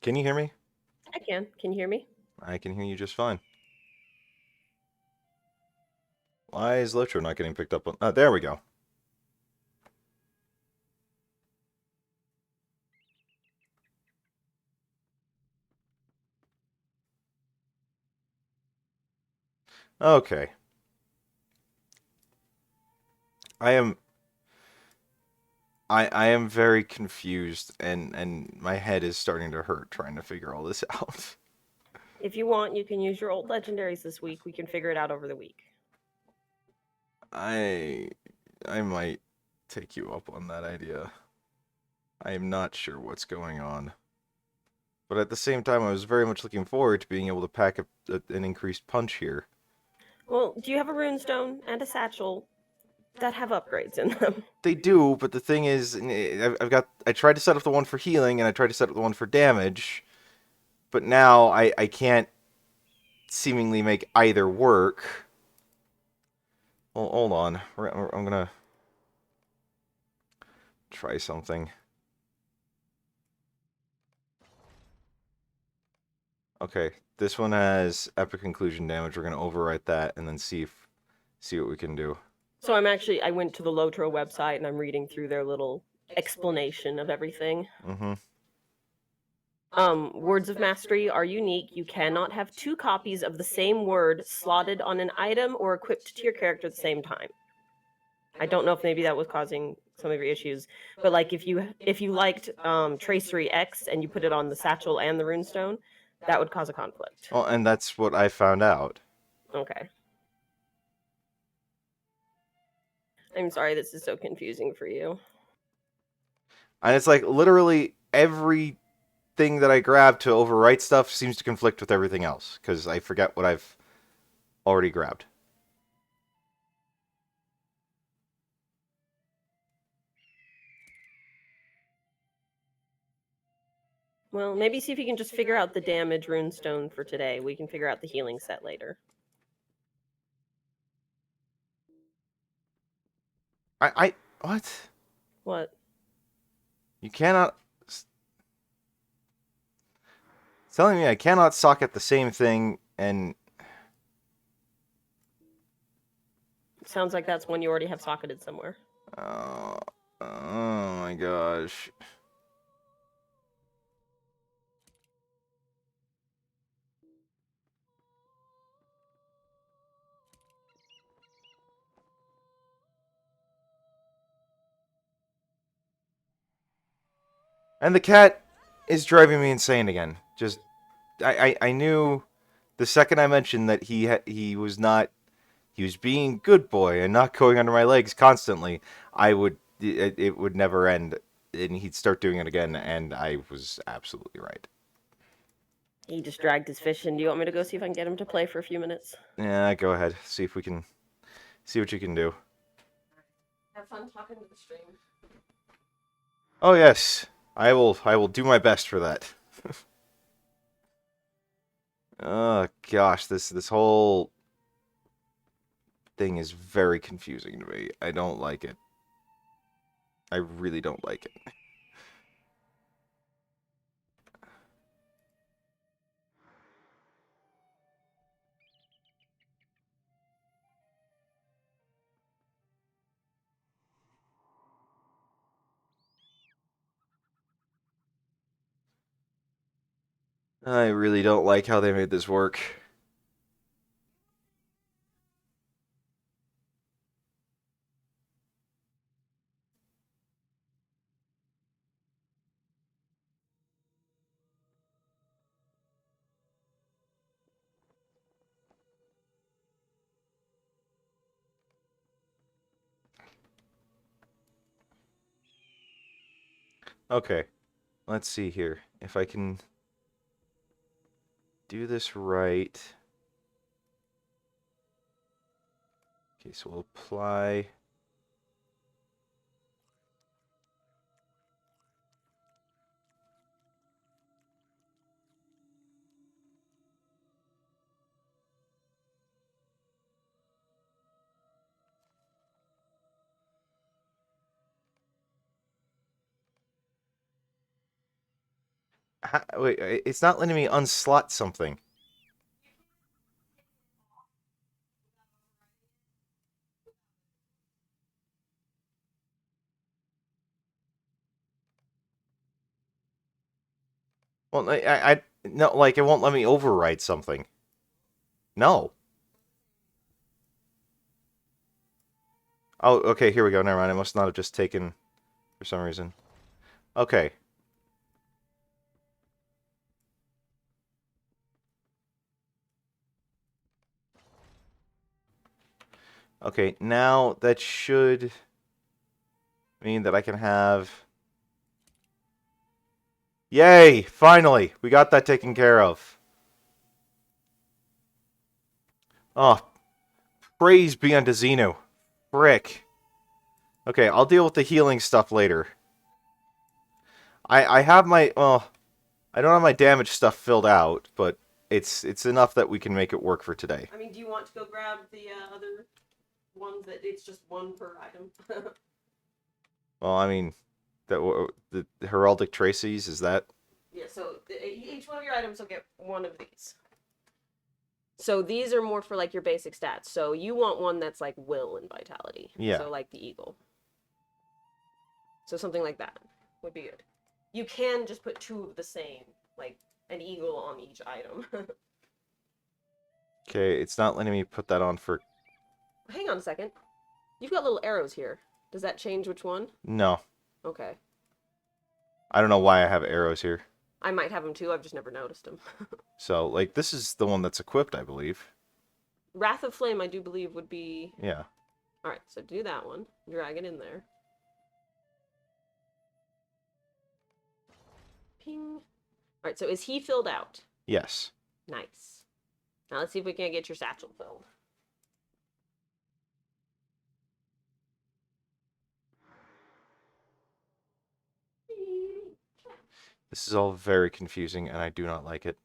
Can you hear me? I can. Can you hear me? I can hear you just fine. Why is LOTRO not getting picked up on? Oh, there we go. Okay. I am I am very confused and my head is starting to hurt trying to figure all this out. If you want, you can use your old legendaries this week. We can figure it out over the week. I I might take you up on that idea. I am not sure what's going on. But at the same time, I was very much looking forward to being able to pack an increased punch here. Well, do you have a runestone and a satchel that have upgrades in them? They do, but the thing is, I tried to set up the one for healing and I tried to set up the one for damage, but now I can't seemingly make either work. Well, hold on. I'm gonna try something. Okay, this one has epic conclusion damage. We're gonna overwrite that and then see what we can do. So I went to the LOTRO website and I'm reading through their little explanation of everything. Mm-hmm. Words of mastery are unique. You cannot have two copies of the same word slotted on an item or equipped to your character at the same time. I don't know if maybe that was causing some of your issues, but like if you liked Tracery X and you put it on the satchel and the runestone, that would cause a conflict. Well, and that's what I found out. Okay. I'm sorry this is so confusing for you. And it's like literally everything that I grab to overwrite stuff seems to conflict with everything else because I forget what I've already grabbed. Well, maybe see if you can just figure out the damage runestone for today. We can figure out the healing set later. I what? What? You cannot. It's telling me I cannot socket the same thing and. Sounds like that's one you already have socketed somewhere. Oh, oh my gosh. And the cat is driving me insane again. Just I knew the second I mentioned that he was not he was being good boy and not going under my legs constantly. It would never end, and he'd start doing it again, and I was absolutely right. He just dragged his fish in. Do you want me to go see if I can get him to play for a few minutes? Yeah, go ahead. See if we can see what you can do. Have fun talking to the stream. Oh yes, I will do my best for that. Oh gosh, this whole thing is very confusing to me. I don't like it. I really don't like it. I really don't like how they made this work. Okay, let's see here. If I can do this right. Okay, so we'll apply. Wait, it's not letting me unslot something. Well, no, like it won't let me override something. No. Oh, okay, here we go. Never mind. I must not have just taken for some reason. Okay. Okay, now that should mean that I can have... Yay! Finally! We got that taken care of. Oh, praise be unto Xenu. Frick. Okay, I'll deal with the healing stuff later. I have my... Well, I don't have my damage stuff filled out, but it's enough that we can make it work for today. I mean, do you want to go grab the other ones that it's just one per item? Well, I mean, the heraldic traces, is that... Yeah, so each one of your items will get one of these. So these are more for like your basic stats. So you want one that's like will and vitality. Yeah. So like the eagle. So something like that would be good. You can just put two of the same, like an eagle on each item. Okay, it's not letting me put that on for... Hang on a second. You've got little arrows here. Does that change which one? No. Okay. I don't know why I have arrows here. I might have them too, I've just never noticed them. So, like, this is the one that's equipped, I believe. Wrath of Flame, I do believe, would be... Yeah. Alright, so do that one. Drag it in there. Ping. Alright, so is he filled out? Yes. Nice. Now let's see if we can get your satchel filled. This is all very confusing, and I do not like it.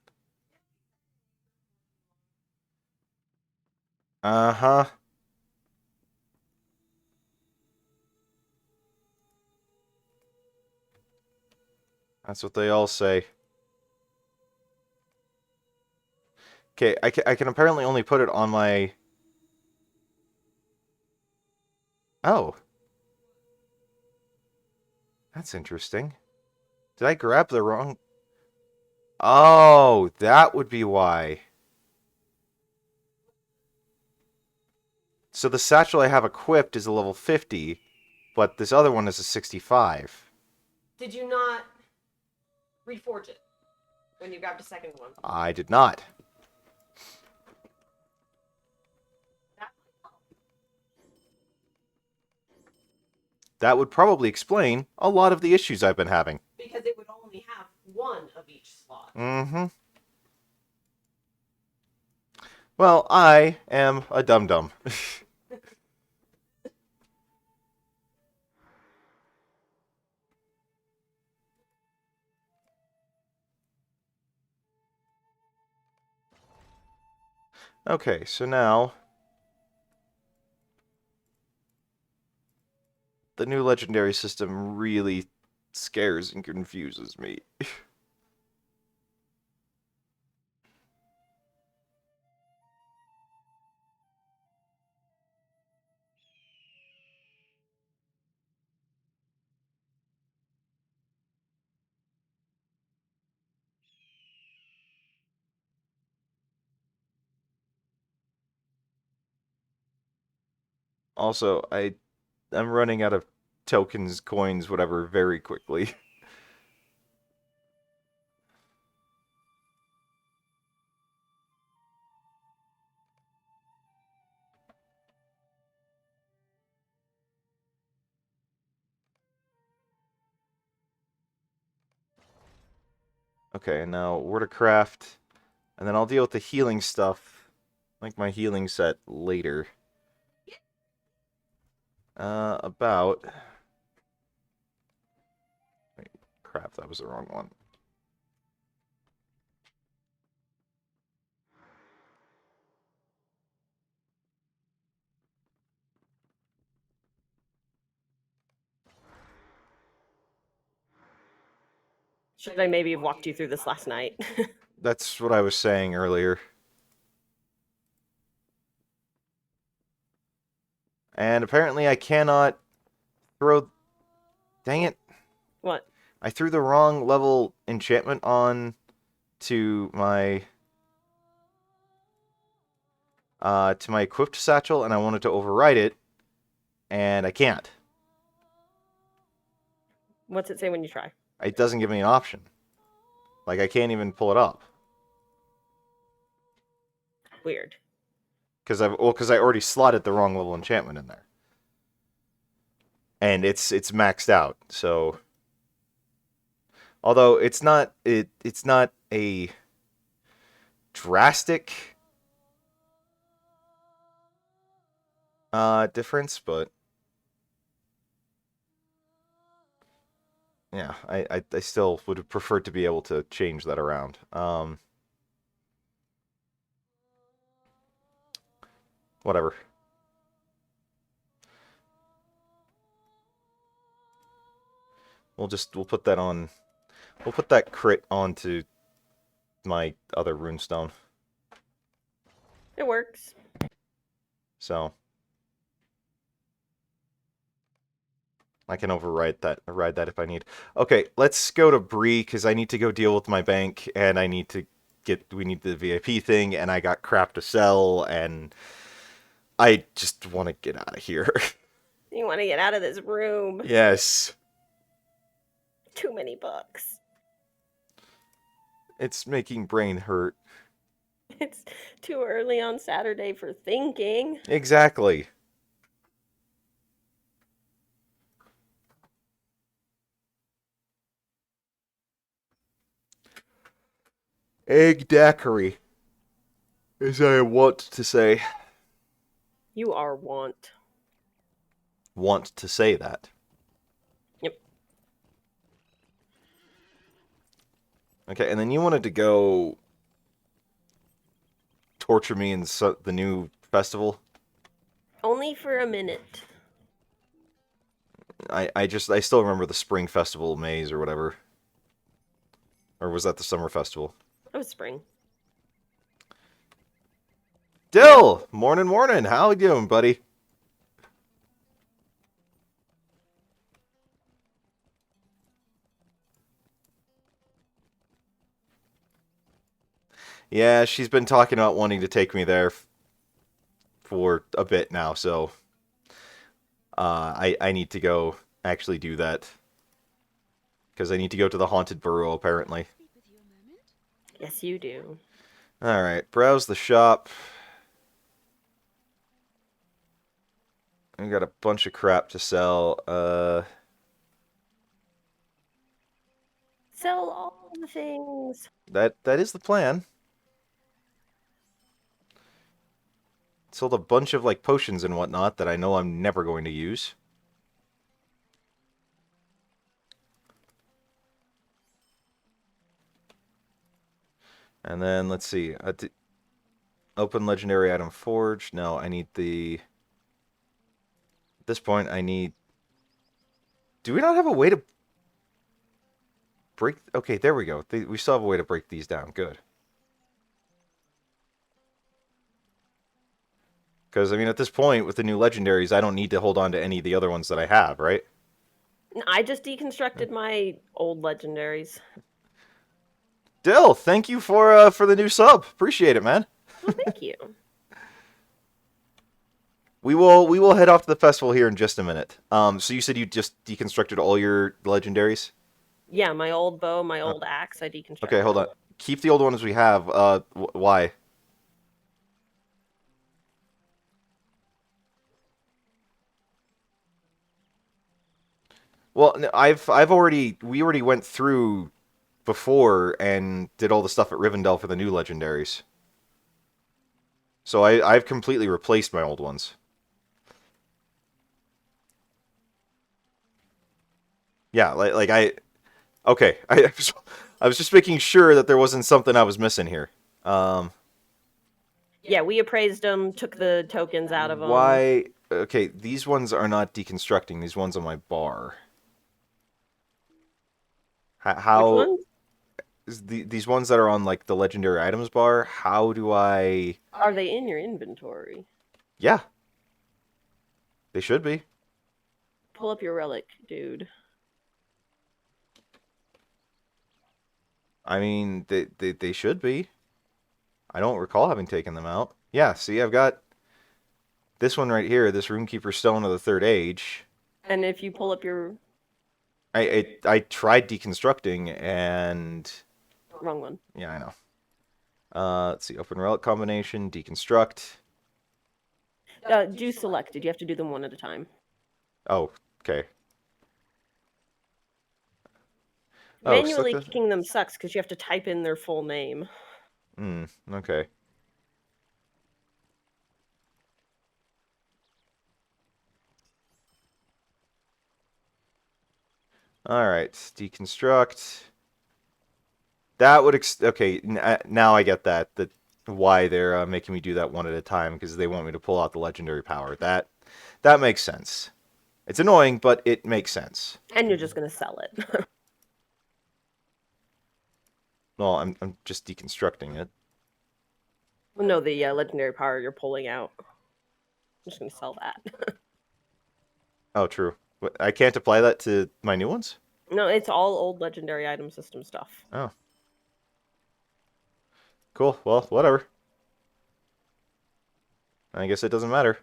Uh-huh. That's what they all say. Okay, I can apparently only put it on my... Oh. That's interesting. Did I grab the wrong... Oh, that would be why. So the satchel I have equipped is a level 50, but this other one is a 65. Did you not reforge it when you grabbed a second one? I did not. That would probably explain a lot of the issues I've been having. Because it would only have one of each slot. Mm-hmm. Well, I am a dum-dum. Okay, so now... The new legendary system really scares and confuses me. Also, I'm running out of tokens, coins, whatever, very quickly. Okay, now where to craft, and then I'll deal with the healing stuff, like my healing set later. About... Wait, crap, that was the wrong one. Should I maybe have walked you through this last night? That's what I was saying earlier. And apparently I cannot throw... Dang it. What? I threw the wrong level enchantment on to my equipped satchel, and I wanted to override it, and I can't. What's it say when you try? It doesn't give me an option. Like, I can't even pull it up. Weird. Because I already slotted the wrong level enchantment in there. And it's maxed out, so... Although it's not a drastic difference, but yeah, I still would have preferred to be able to change that around. Whatever. We'll put that on. We'll put that crit onto my other runestone. It works. So I can override that if I need. Okay, let's go to Bree because I need to go deal with my bank and I need to we need the VIP thing and I got crap to sell and I just want to get out of here. You want to get out of this room. Yes. Too many books. It's making brain hurt. It's too early on Saturday for thinking. Exactly. Egg daiquiri, as I want to say. You are want. Want to say that. Yep. Okay, and then you wanted to go torture me in the new festival? Only for a minute. I still remember the spring festival maze or whatever. Or was that the summer festival? It was spring. Dill! Morning. How you doing, buddy? Yeah, she's been talking about wanting to take me there for a bit now, so I need to go actually do that. Because I need to go to the Haunted Burrow, apparently. Yes, you do. Alright, browse the shop. I got a bunch of crap to sell. Sell all the things. That is the plan. Sold a bunch of like potions and whatnot that I know I'm never going to use. And then let's see. Open legendary item forge. No, I need the. At this point, I need. Do we not have a way to break? Okay, there we go. We still have a way to break these down. Good. Because, I mean, at this point, with the new legendaries, I don't need to hold on to any of the other ones that I have, right? I just deconstructed my old legendaries. Dill, thank you for the new sub. Appreciate it, man. Well, thank you. We will head off to the festival here in just a minute. So you said you just deconstructed all your legendaries? Yeah, my old bow, my old axe, I deconstructed. Okay, hold on. Keep the old ones we have. Why? Well, we already went through before and did all the stuff at Rivendell for the new legendaries. So I've completely replaced my old ones. Yeah, okay. I was just making sure that there wasn't something I was missing here. Yeah, we appraised them, took the tokens out of them. Why? Okay, these ones are not deconstructing. These ones on my bar. How? Which ones? these ones that are on like the legendary items bar. How do I? Are they in your inventory? Yeah, they should be. Pull up your relic, dude. I mean, they should be. I don't recall having taken them out. Yeah, see, I've got this one right here, this Runekeeper Stone of the Third Age. And if you pull up your I tried deconstructing and wrong one. yeah, I know. Let's see, open relic combination, deconstruct. Do selected. You have to do them one at a time. Oh, okay. Oh, select Manually the. kicking them sucks because you have to type in their full name. Okay. All right, deconstruct. That would okay. Now I get that why they're making me do that one at a time because they want me to pull out the legendary power. That makes sense. It's annoying, but it makes sense. And you're just gonna sell it. Well, I'm just deconstructing it. No, the legendary power you're pulling out. I'm just gonna sell that. Oh, true. I can't apply that to my new ones? No, it's all old legendary item system stuff. Oh. Cool. Well, whatever. I guess it doesn't matter.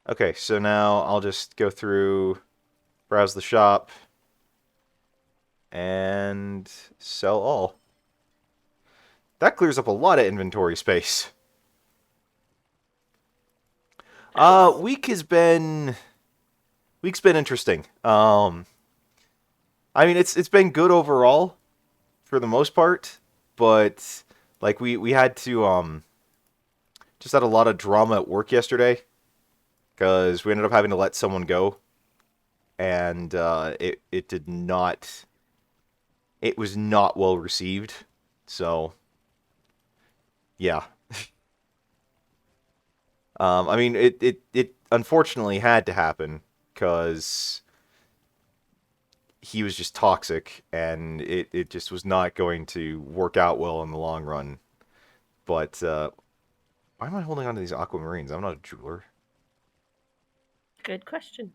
Okay, so now I'll just go through, browse the shop, and sell all. That clears up a lot of inventory space. Nice. Week's been interesting. I mean it's been good overall for the most part, but like we had to just had a lot of drama at work yesterday because we ended up having to let someone go, and it did not it was not well received. So yeah. I mean, it unfortunately had to happen because he was just toxic, and it just was not going to work out well in the long run. But why am I holding on to these aquamarines? I'm not a jeweler. Good question.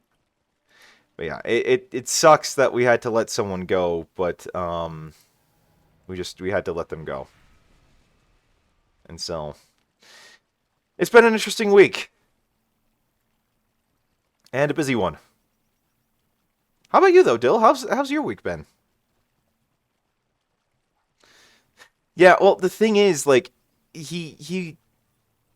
But yeah, it sucks that we had to let someone go, but we had to let them go, and so it's been an interesting week and a busy one. How about you though, Dill? How's your week been? Yeah, well, the thing is, like, he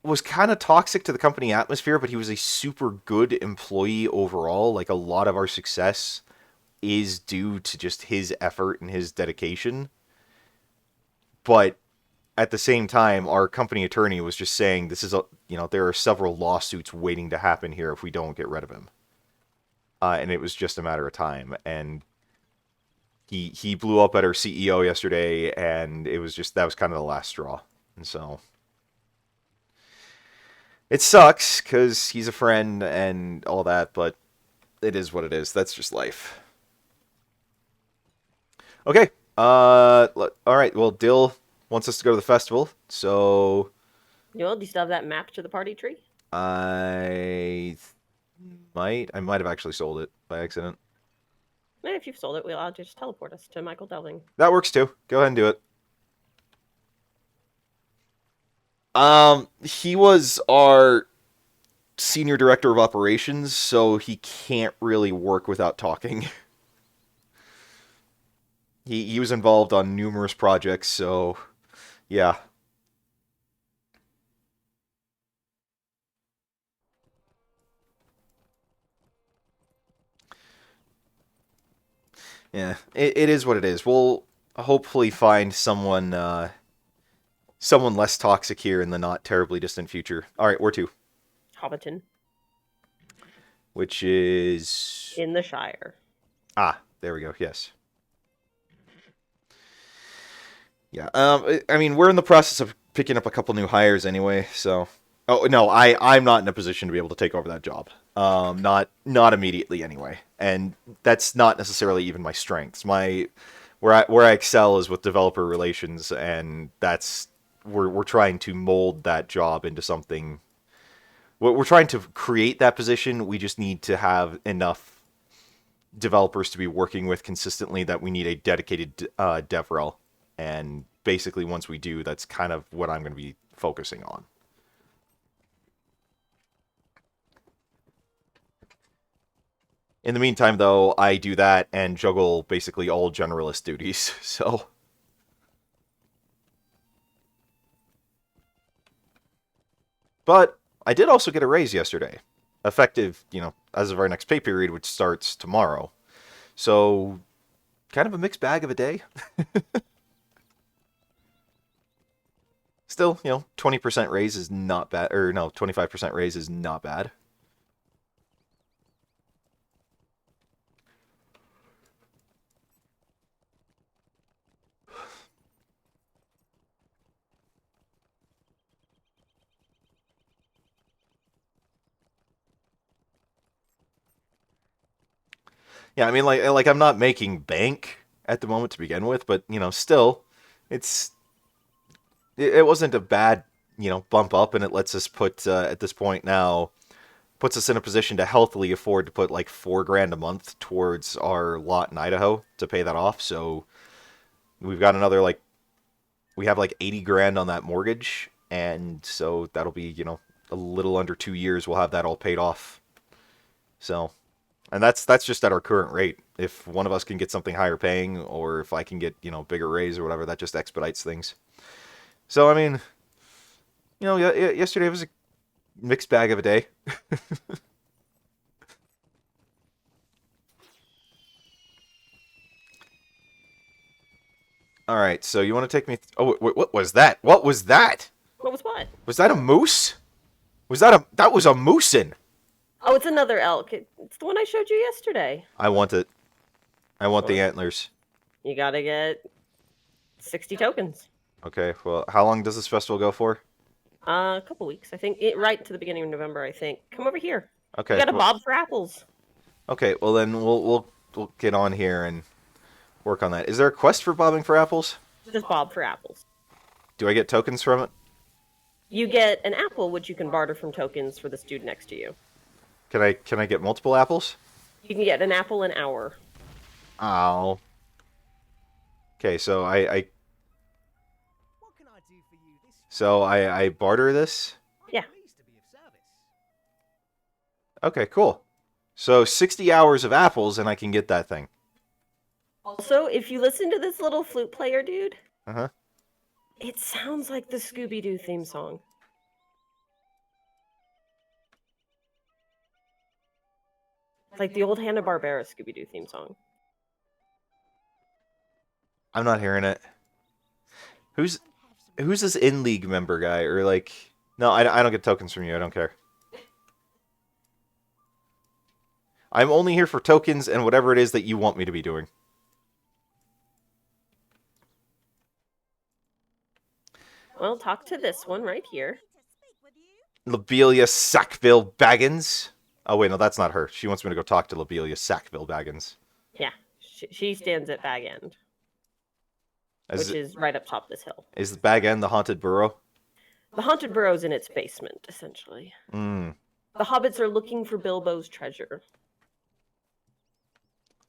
was kind of toxic to the company atmosphere, but he was a super good employee overall. Like, a lot of our success is due to just his effort and his dedication. But at the same time, our company attorney was just saying this is there are several lawsuits waiting to happen here if we don't get rid of him. And it was just a matter of time. And he blew up at our CEO yesterday, and it was just that was kind of the last straw. And so it sucks because he's a friend and all that, but it is what it is. That's just life. Okay. All right. Well, Dill wants us to go to the festival, so Do you still have that map to the party tree? I might have actually sold it by accident. If you've sold it, I'll just teleport us to Michael Delving. That works too. Go ahead and do it. He was our senior director of operations, so he can't really work without talking. He was involved on numerous projects, so yeah. Yeah, it is what it is. We'll hopefully find someone less toxic here in the not terribly distant future. All right, where to? Hobbiton. Which is In the Shire. There we go. Yes. Yeah. I mean, we're in the process of picking up a couple new hires anyway. So, Oh no, I'm not in a position to be able to take over that job. Not immediately anyway, and that's not necessarily even my strengths. Where I excel is with developer relations, and that's we're trying to mold that job into something. We're trying to create that position. We just need to have enough developers to be working with consistently that we need a dedicated DevRel, and basically once we do, that's kind of what I'm going to be focusing on. In the meantime, though, I do that and juggle basically all generalist duties, so... But I did also get a raise yesterday. Effective, as of our next pay period, which starts tomorrow. So, kind of a mixed bag of a day. Still, 20% raise is not bad. Or no, 25% raise is not bad. Yeah, I mean, like I'm not making bank at the moment to begin with, but still, it's it wasn't a bad bump up, and it lets us put at this point now puts us in a position to healthily afford to put like $4,000 a month towards our lot in Idaho to pay that off. So we've got another we have like 80 grand on that mortgage, and so that'll be a little under 2 years. We'll have that all paid off. So. And that's just at our current rate. If one of us can get something higher paying, or if I can get, bigger raise or whatever, that just expedites things. So, I mean, yesterday was a mixed bag of a day. All right, so you want to take me... Oh, wait, what was that? What was that? What was what? Was that a moose? That was a moosin'. Oh, it's another elk. It's the one I showed you yesterday. I want it. I want the antlers. You gotta get 60 tokens. Okay, well, how long does this festival go for? A couple weeks, I think. Right to the beginning of November, I think. Come over here. Okay. You got a bob for apples. Okay, well then we'll get on here and work on that. Is there a quest for bobbing for apples? Just bob for apples. Do I get tokens from it? You get an apple, which you can barter from tokens for this dude next to you. Can I get multiple apples? You can get an apple an hour. Oh. Okay, so I barter this? Yeah. Okay, cool. So 60 hours of apples and I can get that thing. Also, if you listen to this little flute player dude, Uh-huh. it sounds like the Scooby-Doo theme song. Like the old Hanna-Barbera Scooby-Doo theme song. I'm not hearing it. Who's this in-league member guy? Or like... No, I don't get tokens from you. I don't care. I'm only here for tokens and whatever it is that you want me to be doing. Well, talk to this one right here. Lobelia Sackville Baggins. Oh, wait, no, that's not her. She wants me to go talk to Lobelia Sackville Baggins. Yeah, she stands at Bag End, which is right up top this hill. Is the Bag End the haunted burrow? The haunted burrow's in its basement, essentially. Mm. The hobbits are looking for Bilbo's treasure.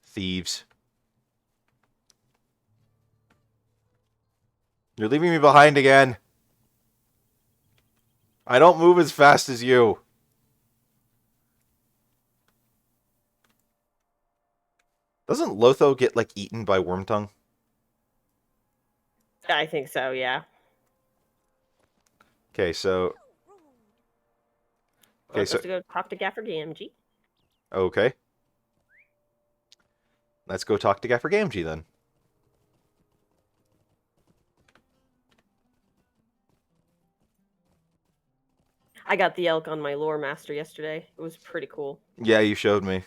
Thieves. You're leaving me behind again. I don't move as fast as you. Doesn't Lotho get, like, eaten by Wormtongue? I think so, yeah. Okay, so... Okay, so... Let's go talk to Gaffer Gamgee. Okay. Let's go talk to Gaffer Gamgee, then. I got the elk on my lore master yesterday. It was pretty cool. Yeah, you showed me.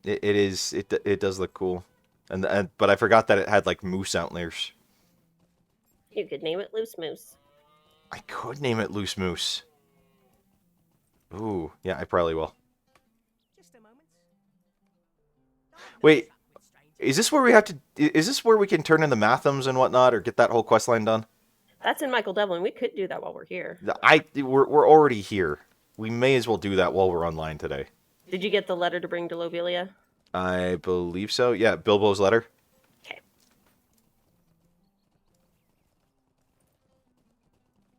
It does look cool. But I forgot that it had, like, moose antlers. You could name it Loose Moose. I could name it Loose Moose. Ooh, yeah, I probably will. Just a moment. Wait, is this where we have to? Is this where we can turn in the Mathams and whatnot, or get that whole quest line done? That's in Michael Devlin. We could do that while we're here. We're already here. We may as well do that while we're online today. Did you get the letter to bring to Lobelia? I believe so. Yeah, Bilbo's letter. Okay.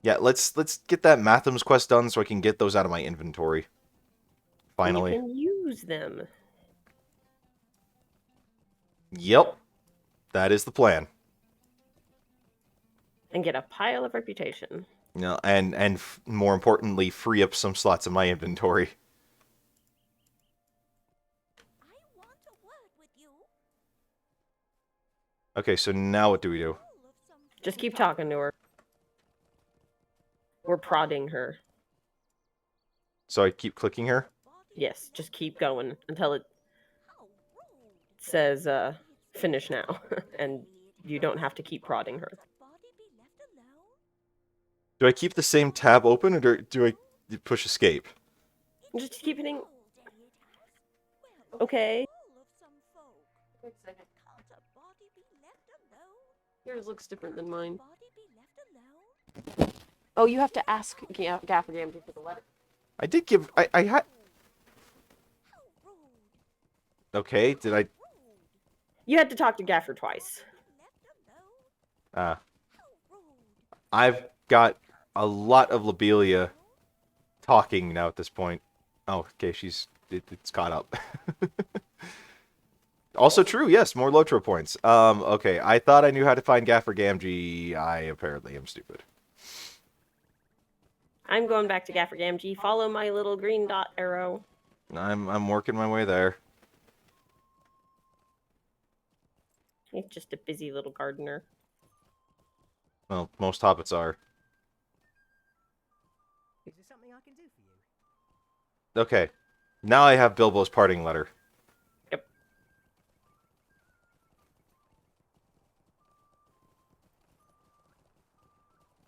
Yeah, let's get that Mathams quest done so I can get those out of my inventory. Finally. You can use them. Yep. That is the plan. And get a pile of reputation. You know, and more importantly, free up some slots in my inventory. I want a word with you. Okay, so now what do we do? Just keep talking to her. We're prodding her. So I keep clicking here? Yes, just keep going until it says finish now. And you don't have to keep prodding her. Do I keep the same tab open, or do I push escape? Just keep hitting. Okay. Yours looks different than mine. Oh, you have to ask Gaffer Gamgee for the letter. I did give... I had... Okay, did I... You had to talk to Gaffer twice. I've got a lot of Lobelia talking now at this point. Oh, okay, it's caught up. Also true, yes, more LOTRO points. Okay, I thought I knew how to find Gaffer Gamgee. I apparently am stupid. I'm going back to Gaffer Gamgee. Follow my little green dot arrow. I'm working my way there. He's just a busy little gardener. Well, most hobbits are. Is there something I can do for you? Okay, now I have Bilbo's parting letter. Yep.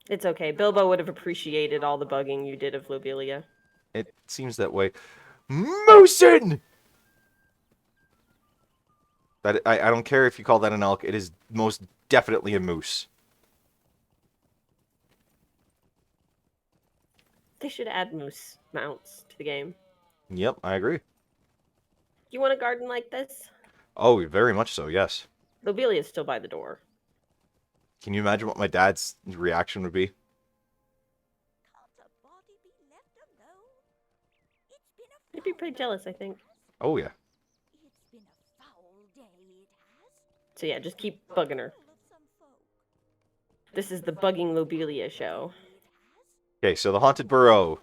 It's okay. Bilbo would have appreciated all the bugging you did of Lobelia. It seems that way. Moosin! That I don't care if you call that an elk. It is most definitely a moose. They should add moose mounts to the game. Yep, I agree. You want a garden like this? Oh, very much so, yes. Lobelia's still by the door. Can you imagine what my dad's reaction would be? He'd be pretty jealous, I think. Oh, yeah. So yeah, just keep bugging her. This is the Bugging Lobelia show. Okay, so the Haunted Burrow.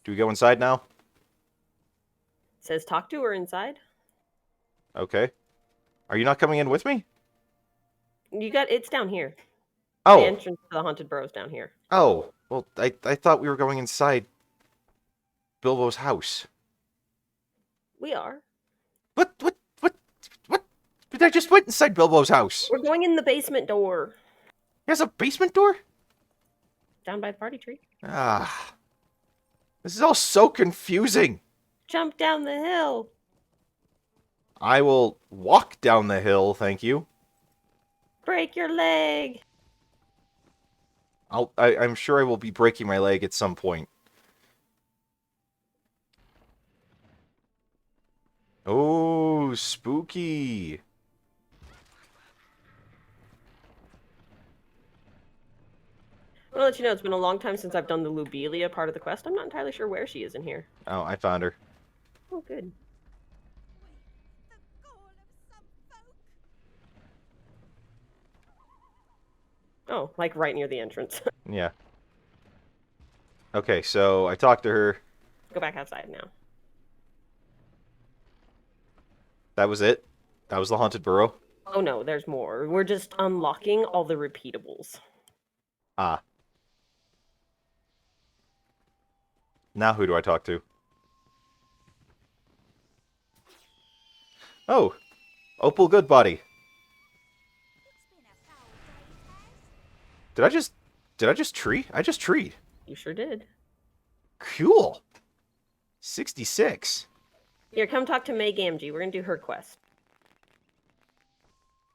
Do we go inside now? It says talk to her inside. Okay. Are you not coming in with me? It's down here. Oh. The entrance to the Haunted Burrow's down here. Oh. Well, I thought we were going inside Bilbo's house. We are. What? But I just went inside Bilbo's house. We're going in the basement door. He has a basement door? Down by the party tree. Ah. This is all so confusing. Jump down the hill. I will walk down the hill, thank you. Break your leg. I'm sure I will be breaking my leg at some point. Oh, spooky. I'll let you know, it's been a long time since I've done the Lobelia part of the quest. I'm not entirely sure where she is in here. Oh, I found her. Oh, good. Oh, like right near the entrance. Yeah. Okay, so I talked to her. Go back outside now. That was it? That was the Haunted Burrow? Oh no, there's more. We're just unlocking all the repeatables. Ah. Now who do I talk to? Oh, Opal Goodbody. Did I just tree? I just treed. You sure did. Cool. 66. Here, come talk to May Gamgee. We're gonna do her quest.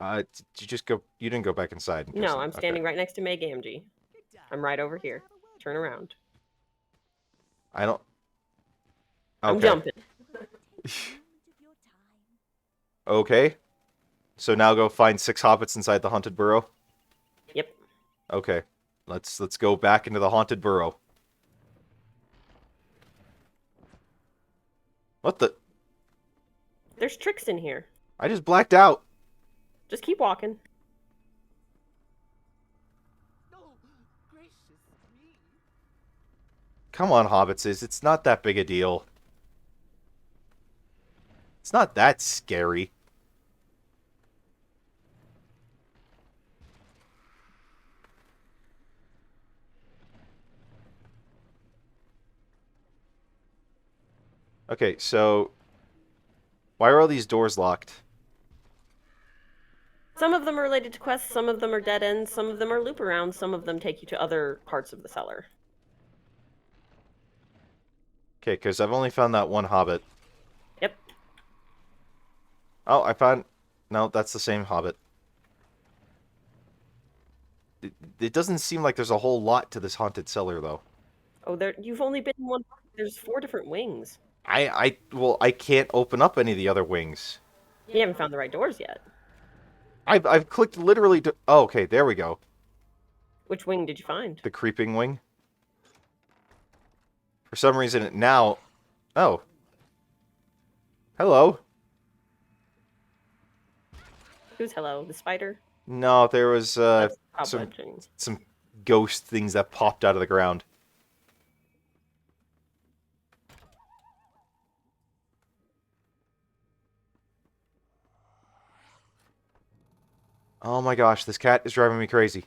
Did you just go? You didn't go back inside. No, I'm standing right next to May Gamgee. I'm right over here. Turn around. I don't. I'm Okay. jumping. Okay. So now go find 6 hobbits inside the haunted burrow. Yep. Okay. Let's go back into the haunted burrow. What the? There's tricks in here. I just blacked out. Just keep walking. Oh, gracious me. Come on, hobbits. It's not that big a deal. It's not that scary. Okay, so why are all these doors locked? Some of them are related to quests, some of them are dead ends, some of them are loop arounds, some of them take you to other parts of the cellar. Okay, because I've only found that one hobbit. Yep. Oh, I found... No, that's the same hobbit. It doesn't seem like there's a whole lot to this haunted cellar, though. Oh, you've only been in one. There's 4 different wings. Well, I can't open up any of the other wings. You haven't found the right doors yet. I've clicked literally to... Oh, okay, there we go. Which wing did you find? The creeping wing. For some reason, it now... Oh. Hello. Who's hello? The spider? No, there was That's some cobwebs. some ghost things that popped out of the ground. Oh my gosh, this cat is driving me crazy.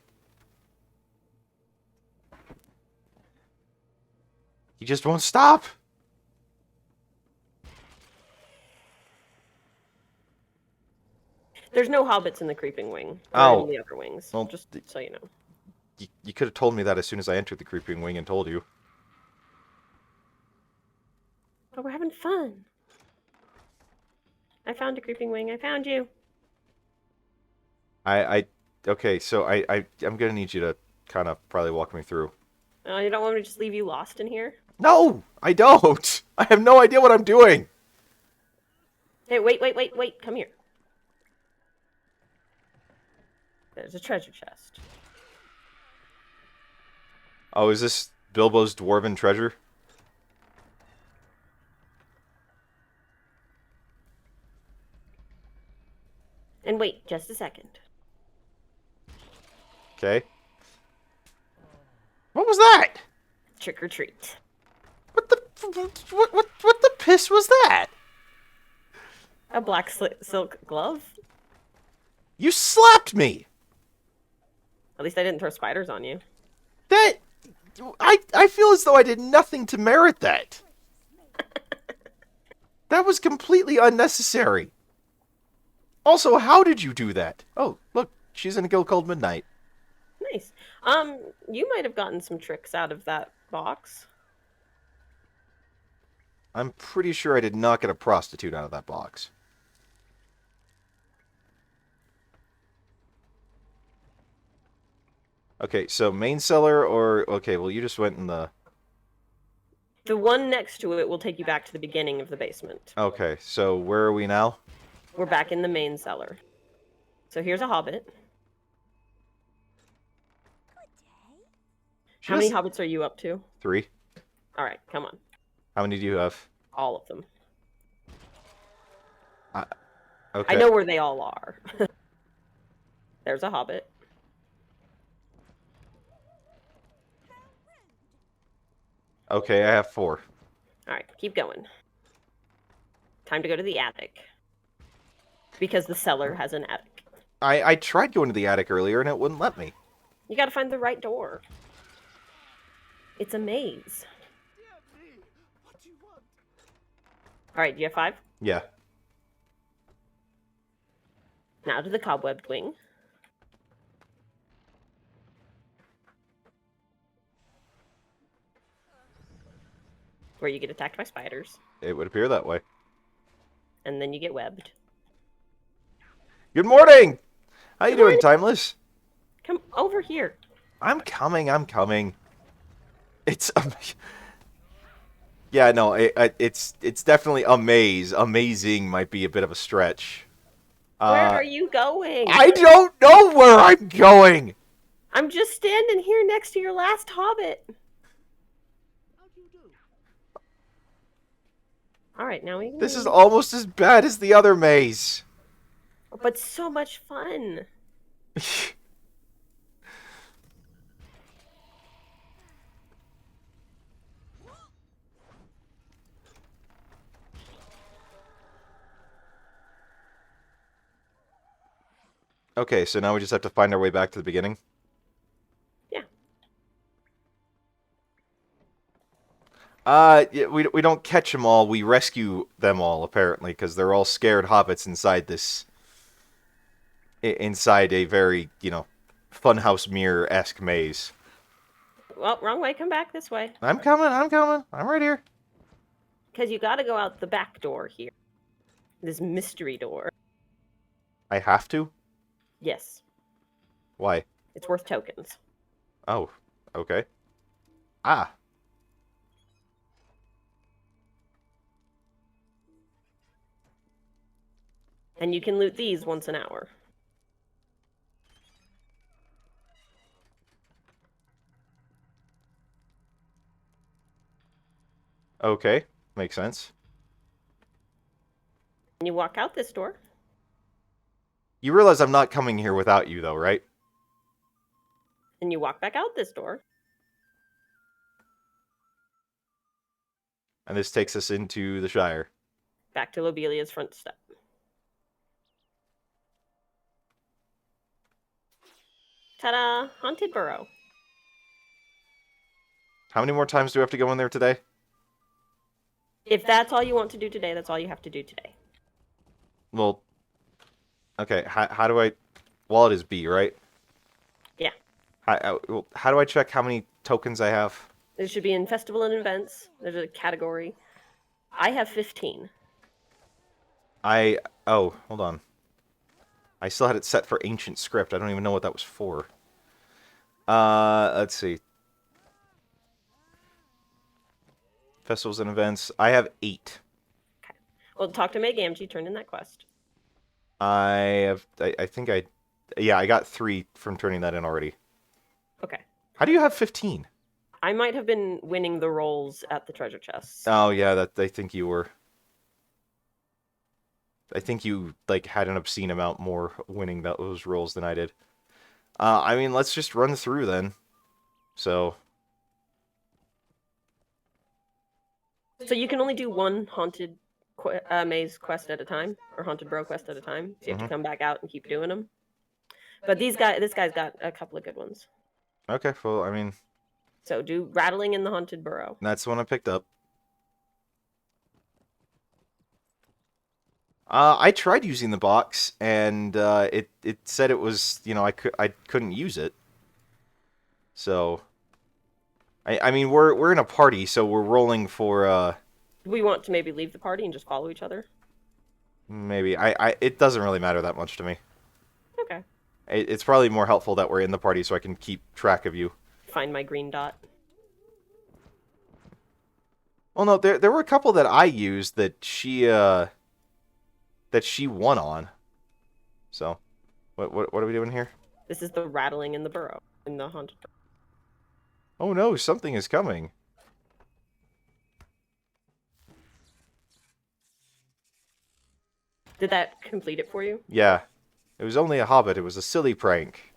He just won't stop. There's no hobbits in the creeping wing. Or Oh. in the other wings. Well, just so you know. You could have told me that as soon as I entered the creeping wing and told you. But we're having fun. I found a creeping wing. I found you. Okay, so I'm gonna need you to kind of probably walk me through. Oh, you don't want me to just leave you lost in here? No, I don't. I have no idea what I'm doing. Hey, wait. Come here. There's a treasure chest. Oh, is this Bilbo's dwarven treasure? And wait, just a second. Okay. What was that? Trick or treat. What the piss was that? A black silk glove? You slapped me. At least I didn't throw spiders on you. That I feel as though I did nothing to merit that. That was completely unnecessary. Also, how did you do that? Oh, look, she's in a guild called Midnight. Nice. You might have gotten some tricks out of that box. I'm pretty sure I did not get a prostitute out of that box. Okay, so main cellar or... Okay, well, you just went in the... The one next to it will take you back to the beginning of the basement. Okay, so where are we now? We're back in the main cellar. So here's a hobbit. How many hobbits are you up to? 3. All right, come on. How many do you have? All of them. Okay. I know where they all are. There's a hobbit. Okay, I have 4. All right, keep going. Time to go to the attic. Because the cellar has an attic. I tried going to the attic earlier and it wouldn't let me. You gotta find the right door. It's a maze. Dear me, what do you want? All right, do you have 5? Yeah. Now to the cobwebbed wing. where you get attacked by spiders, It would appear that way. and then you get webbed. Good morning! How you Good doing, morning. Timeless? Come over here. I'm coming. It's... yeah, no, it's definitely a maze. Amazing might be a bit of a stretch. Where are you going? I don't know where I'm going! I'm just standing here next to your last hobbit. How do you do? All right, now we can This is leave. almost as bad as the other maze. But so much fun. Okay, so now we just have to find our way back to the beginning. Yeah. Yeah, we don't catch them all. We rescue them all apparently because they're all scared hobbits inside this, inside a very funhouse mirror-esque maze. Well, wrong way. Come back this way. I'm coming. I'm right here. Because you got to go out the back door here. This mystery door. I have to. Yes. Why? It's worth tokens. Oh, okay. Ah. And you can loot these once an hour. Okay, makes sense. And you walk out this door. You realize I'm not coming here without you, though, right? And you walk back out this door. And this takes us into the Shire. Back to Lobelia's front step. Ta-da! Haunted Burrow. How many more times do we have to go in there today? If that's all you want to do today, that's all you have to do today. Well, okay. How do I? Wallet is B, right? Yeah. How do I check how many tokens I have? It should be in festival and events. There's a category. I have 15. Oh, hold on. I still had it set for ancient script. I don't even know what that was for. Let's see. Festivals and events. I have 8. Okay. Well, talk to Meg Gamgee. Turn in that quest. I think yeah, I got 3 from turning that in already. Okay. How do you have 15? I might have been winning the rolls at the treasure chests. Oh yeah, I think you were. I think you had an obscene amount more winning those rolls than I did. I mean, let's just run through then. So you can only do one haunted maze quest at a time, or haunted burrow quest at a time. So you have to come back out and keep doing them. But this guy's got a couple of good ones. okay, well, I mean, So do rattling in the haunted burrow. that's the one I picked up. I tried using the box, and it said it was I couldn't use it. So I mean we're in a party, so we're rolling for Do we want to maybe leave the party and just follow each other? maybe it doesn't really matter that much to me. Okay. It's probably more helpful that we're in the party so I can keep track of you. Find my green dot. Well, no, there were a couple that I used that she won on. So, what are we doing here? This is the rattling in the burrow, in the haunted burrow. Oh no, something is coming. Did that complete it for you? Yeah. It was only a hobbit. It was a silly prank.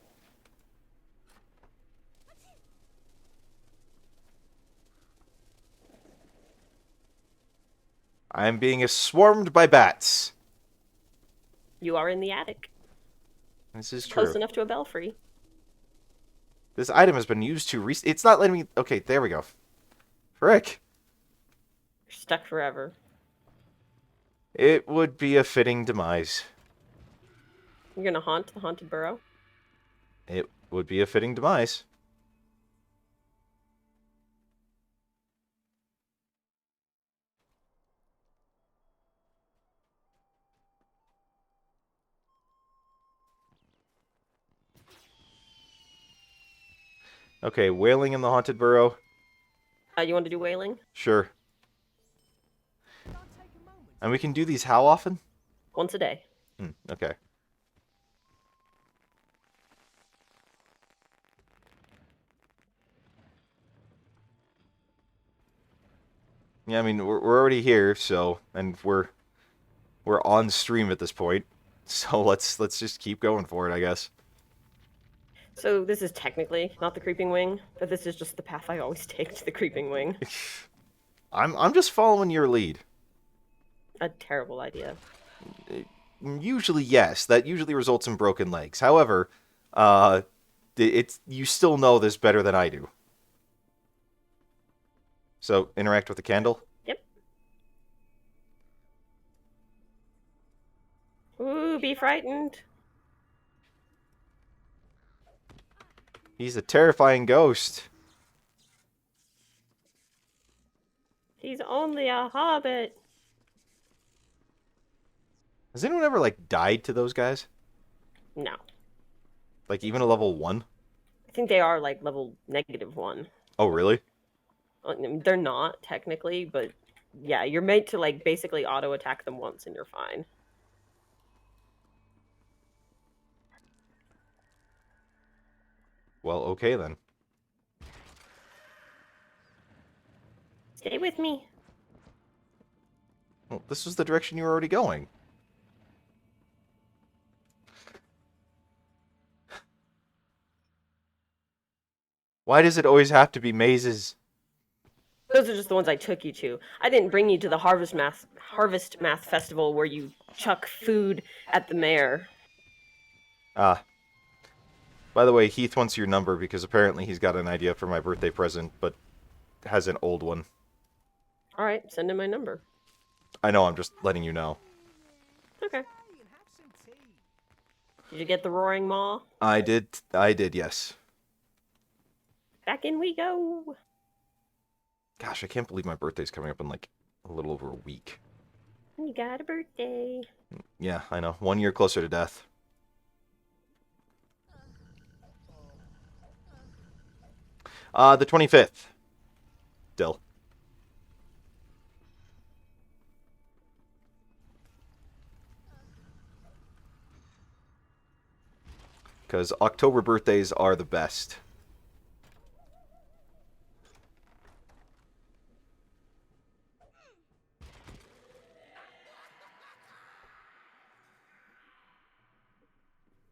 I'm being swarmed by bats. You are in the attic. This is true. Close enough to a belfry. This item has been used to It's not letting me... Okay, there we go. Frick. You're stuck forever. It would be a fitting demise. You're gonna haunt the haunted burrow? It would be a fitting demise. Okay, wailing in the haunted burrow. You want to do whaling? Sure. And we can do these how often? Once a day. Okay. Yeah, I mean we're already here, so and we're on stream at this point, so let's just keep going for it, I guess. So this is technically not the creeping wing, but this is just the path I always take to the creeping wing. I'm just following your lead. A terrible idea. Usually, yes, that usually results in broken legs. However, it's you still know this better than I do. So interact with the candle. Yep. Ooh, be frightened. He's a terrifying ghost. He's only a hobbit. Has anyone ever like died to those guys? No. Like even a level 1? I think they are like level -1. Oh, really? They're not technically, but yeah, you're meant to like basically auto attack them once and you're fine. Well, okay then. Stay with me. Well, this was the direction you were already going. Why does it always have to be mazes? Those are just the ones I took you to. I didn't bring you to the Harvest Math Festival where you chuck food at the mayor. Ah. By the way, Heath wants your number because apparently he's got an idea for my birthday present, but has an old one. All right, send him my number. I know, I'm just letting you know. Okay. Did you get the roaring maw? I did, yes. Back in we go. Gosh, I can't believe my birthday's coming up in like a little over a week. You got a birthday. Yeah, I know. 1 year closer to death. The 25th. Dill. Because October birthdays are the best.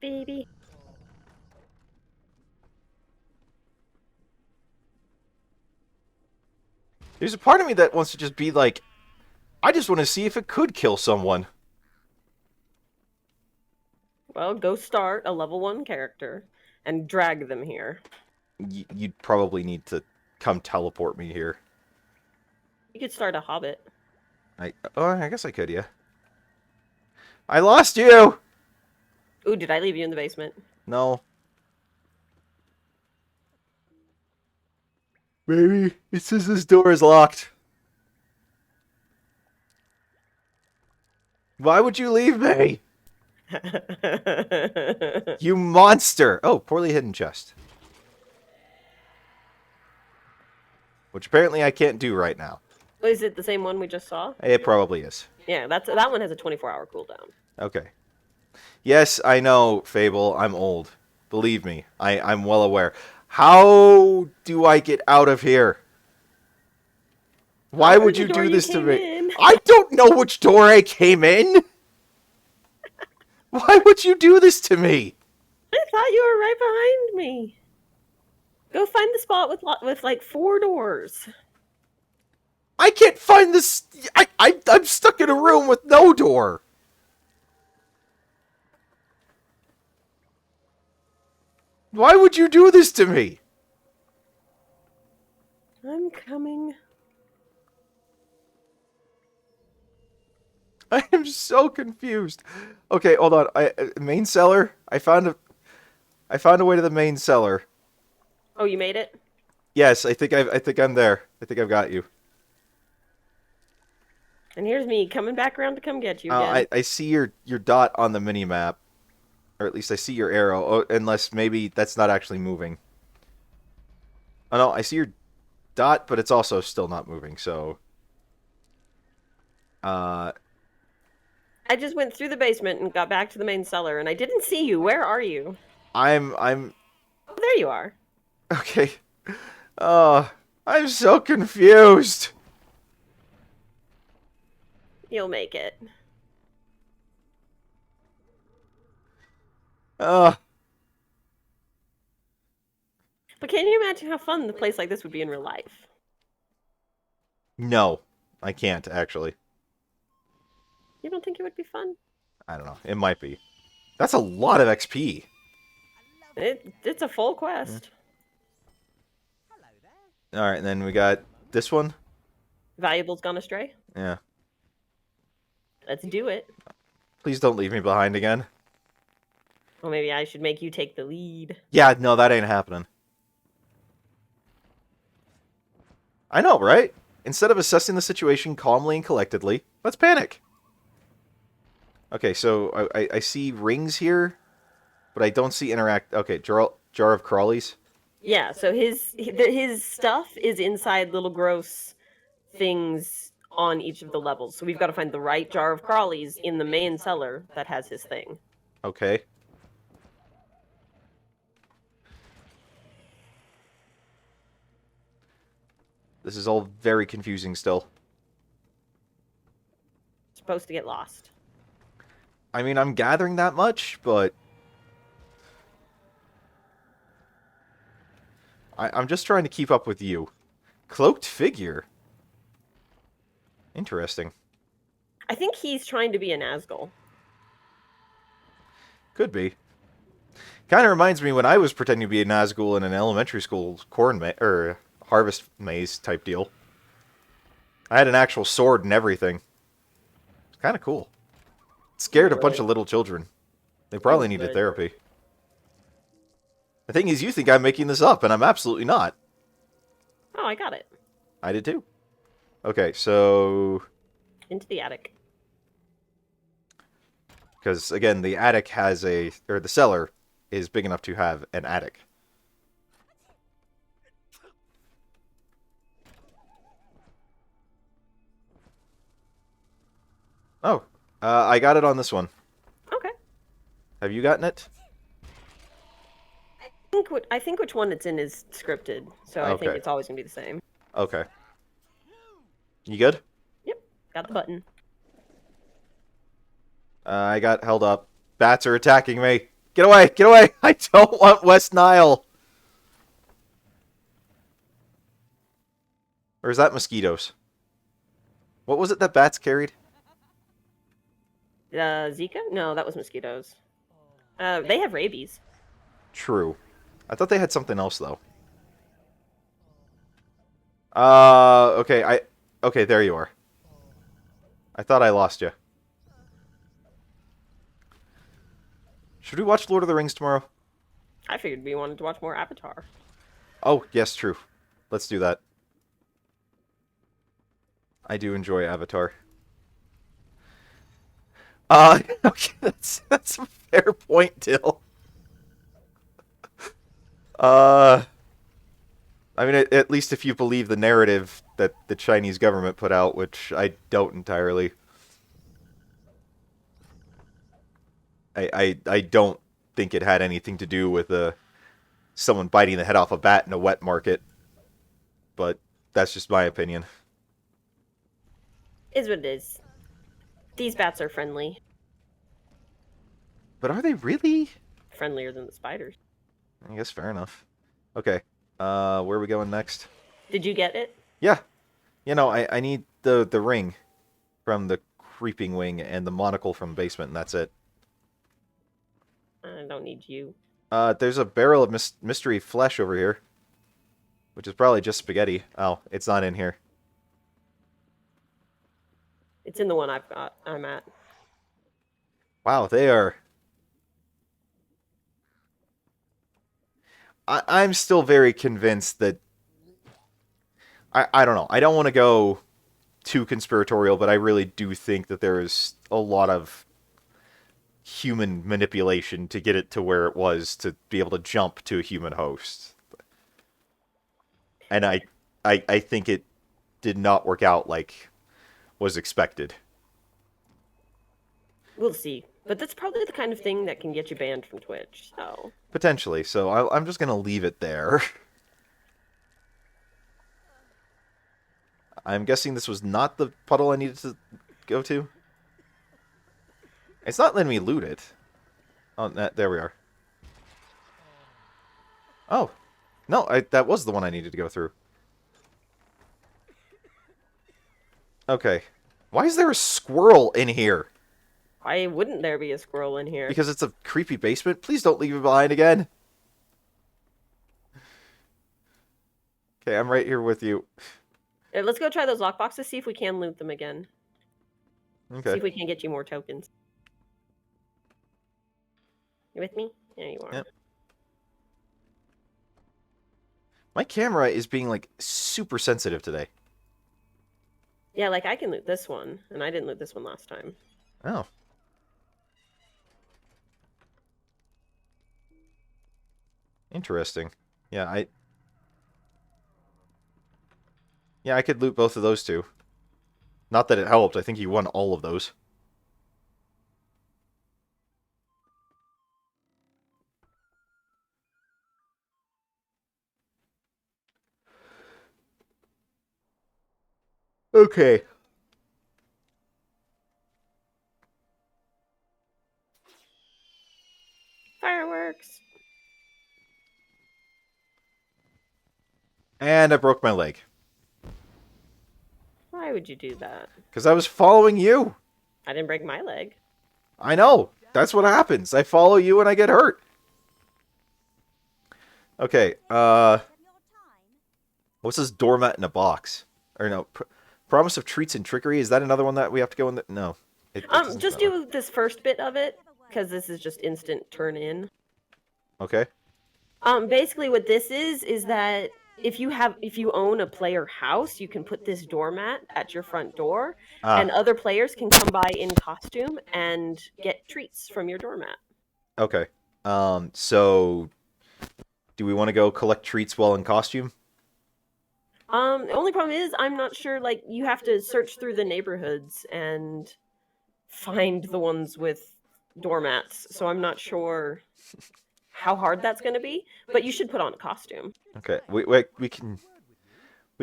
Baby. There's a part of me that wants to just be like, I just want to see if it could kill someone. Well, go start a level 1 character and drag them here. You'd probably need to come teleport me here. You could start a hobbit. I guess I could, yeah. I lost you! Ooh, did I leave you in the basement? No. Baby, it says this door is locked. Why would you leave me? You monster! Oh, poorly hidden chest. Which apparently I can't do right now. Is it the same one we just saw? It probably is. Yeah, that one has a 24-hour cooldown. Okay. Yes, I know, Fable, I'm old. Believe me, I'm well aware. How do I get out of here? Why would you do this to me? I don't know which door I came in! Why would you do this to me? I thought you were right behind me. Go find the spot with like 4 doors. I can't find this. I'm stuck in a room with no door. Why would you do this to me? I'm coming. I am so confused. Okay, hold on. Main cellar. I found a way to the main cellar. Oh, you made it? Yes, I think I'm there. I think I've got you. And here's me coming back around to come get you again. I see your dot on the mini map, or at least I see your arrow. Oh, unless maybe that's not actually moving. Oh no, I see your dot, but it's also still not moving. So, uh, I just went through the basement and got back to the main cellar, and I didn't see you. Where are you? I'm Oh, there you are. okay. Oh, I'm so confused. You'll make it. Uh, But can you imagine how fun the place like this would be in real life? no, I can't actually. You don't think it would be fun? I don't know. It might be. That's a lot of XP. It's a full quest. All right, and then we got this one. Valuables gone astray? Yeah. Let's do it. Please don't leave me behind again. Well, maybe I should make you take the lead. Yeah, no, that ain't happening. I know, right? Instead of assessing the situation calmly and collectedly, let's panic. Okay, so I see rings here, but I don't see interact. Okay, jar of crawlies. Yeah, so his stuff is inside little gross things on each of the levels. So we've got to find the right jar of crawlies in the main cellar that has his thing. Okay. This is all very confusing still. Supposed to get lost. I mean, I'm gathering that much, but I'm just trying to keep up with you. Cloaked figure. Interesting. I think he's trying to be a Nazgul. Could be. Kind of reminds me when I was pretending to be a Nazgul in an elementary school or harvest maze type deal. I had an actual sword and everything. It's kind of cool. It scared a bunch of little children. They probably needed therapy. The thing is, you think I'm making this up, and I'm absolutely not. Oh, I got it. I did too. Okay, so... Into the attic. Because, again, the attic has or the cellar is big enough to have an attic. Oh, I got it on this one. Okay. Have you gotten it? I think which one it's in is scripted, so I think Okay. it's always gonna be the same. Okay. You good? Yep, got the button. I got held up. Bats are attacking me. Get away! Get away! I don't want West Nile! Or is that mosquitoes? What was it that bats carried? Zika? No, that was mosquitoes. They have rabies. True. I thought they had something else, though. Okay, Okay, there you are. I thought I lost you. Should we watch Lord of the Rings tomorrow? I figured we wanted to watch more Avatar. Oh, yes, true. Let's do that. I do enjoy Avatar. Okay, that's a fair point, Dill. I mean, at least if you believe the narrative that the Chinese government put out, which I don't entirely. I don't think it had anything to do with someone biting the head off a bat in a wet market. But that's just my opinion. Is what it is. These bats are friendly. But are they really? Friendlier than the spiders. I guess fair enough. Okay. Where are we going next? Did you get it? Yeah. You know, I need the ring from the creeping wing and the monocle from the basement, and that's it. I don't need you. There's a barrel of mystery flesh over here. Which is probably just spaghetti. Oh, it's not in here. It's in the one I'm at. Wow, they are... I'm still very convinced that... I don't know. I don't want to go too conspiratorial, but I really do think that there is a lot of human manipulation to get it to where it was to be able to jump to a human host. and I think it did not work out like was expected. We'll see. But that's probably the kind of thing that can get you banned from Twitch. So Potentially, so I'm just gonna leave it there. I'm guessing this was not the puddle I needed to go to. It's not letting me loot it. Oh, there we are. Oh, no, that was the one I needed to go through. Okay. Why is there a squirrel in here? why wouldn't there be a squirrel in here? Because it's a creepy basement? Please don't leave me behind again. Okay, I'm right here with you. Let's go try those lockboxes, see if we can loot them again. See Okay. if we can get you more tokens. You with me? There you are. Yep. My camera is being, like, super sensitive today. Yeah, like I can loot this one, and I didn't loot this one last time. Oh. Interesting. Yeah, I could loot both of those two. Not that it helped. I think you won all of those. Okay. Fireworks! And I broke my leg. Why would you do that? Because I was following you. I didn't break my leg. I know. That's what happens. I follow you and I get hurt. Okay, what's this doormat in a box? Or no, promise of treats and trickery. Is that another one that we have to go in? No. It doesn't Just matter. do this first bit of it, because this is just instant turn in. Okay. Basically what this is that if you own a player house, you can put this doormat at your front door, and other players can come by in costume and get treats from your doormat. Okay. So do we want to go collect treats while in costume? The only problem is I'm not sure, like, you have to search through the neighborhoods and find the ones with doormats, so I'm not sure how hard that's going to be, but you should put on a costume. Okay. We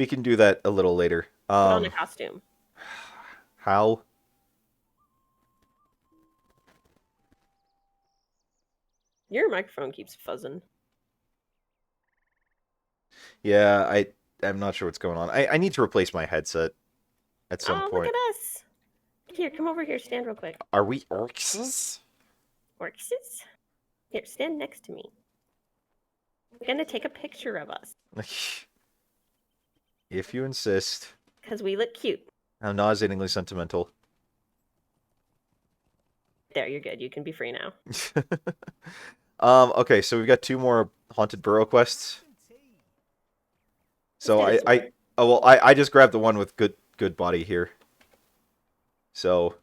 can do that a little later. Put on a costume. How? Your microphone keeps fuzzing. Yeah, I'm not sure what's going on. I need to replace my headset at some Oh, point. look at us! Here, come over here, stand real quick. Are we orcs? Orxes? Here, stand next to me. We're gonna take a picture of us, If you insist. because we look cute. How nauseatingly sentimental. There, you're good. You can be free now. Okay, so we've got 2 more Haunted Burrow quests. So Let's do this one. I just grabbed the one with good body here. So,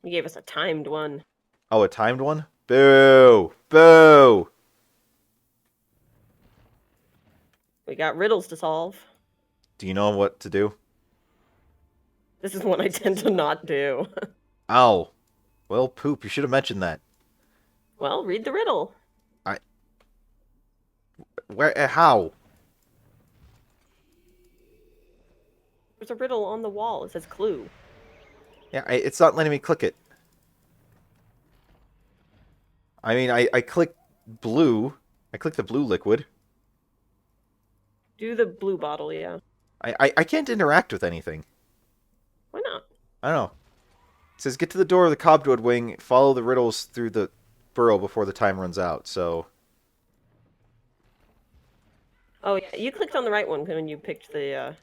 You gave us a timed one. oh, a timed one? Boo! Boo! We got riddles to solve. Do you know what to do? This is one I tend to not do. Ow. Well, poop, you should have mentioned that. Well, read the riddle. Where? How? There's a riddle on the wall. It says clue. Yeah, it's not letting me click it. I mean, I clicked blue. I clicked the blue liquid. Do the blue bottle, yeah. I can't interact with anything. Why not? I don't know. It says, get to the door of the cobweb wing, follow the riddles through the burrow before the time runs out, so... Oh, yeah. You clicked on the right one when you picked the,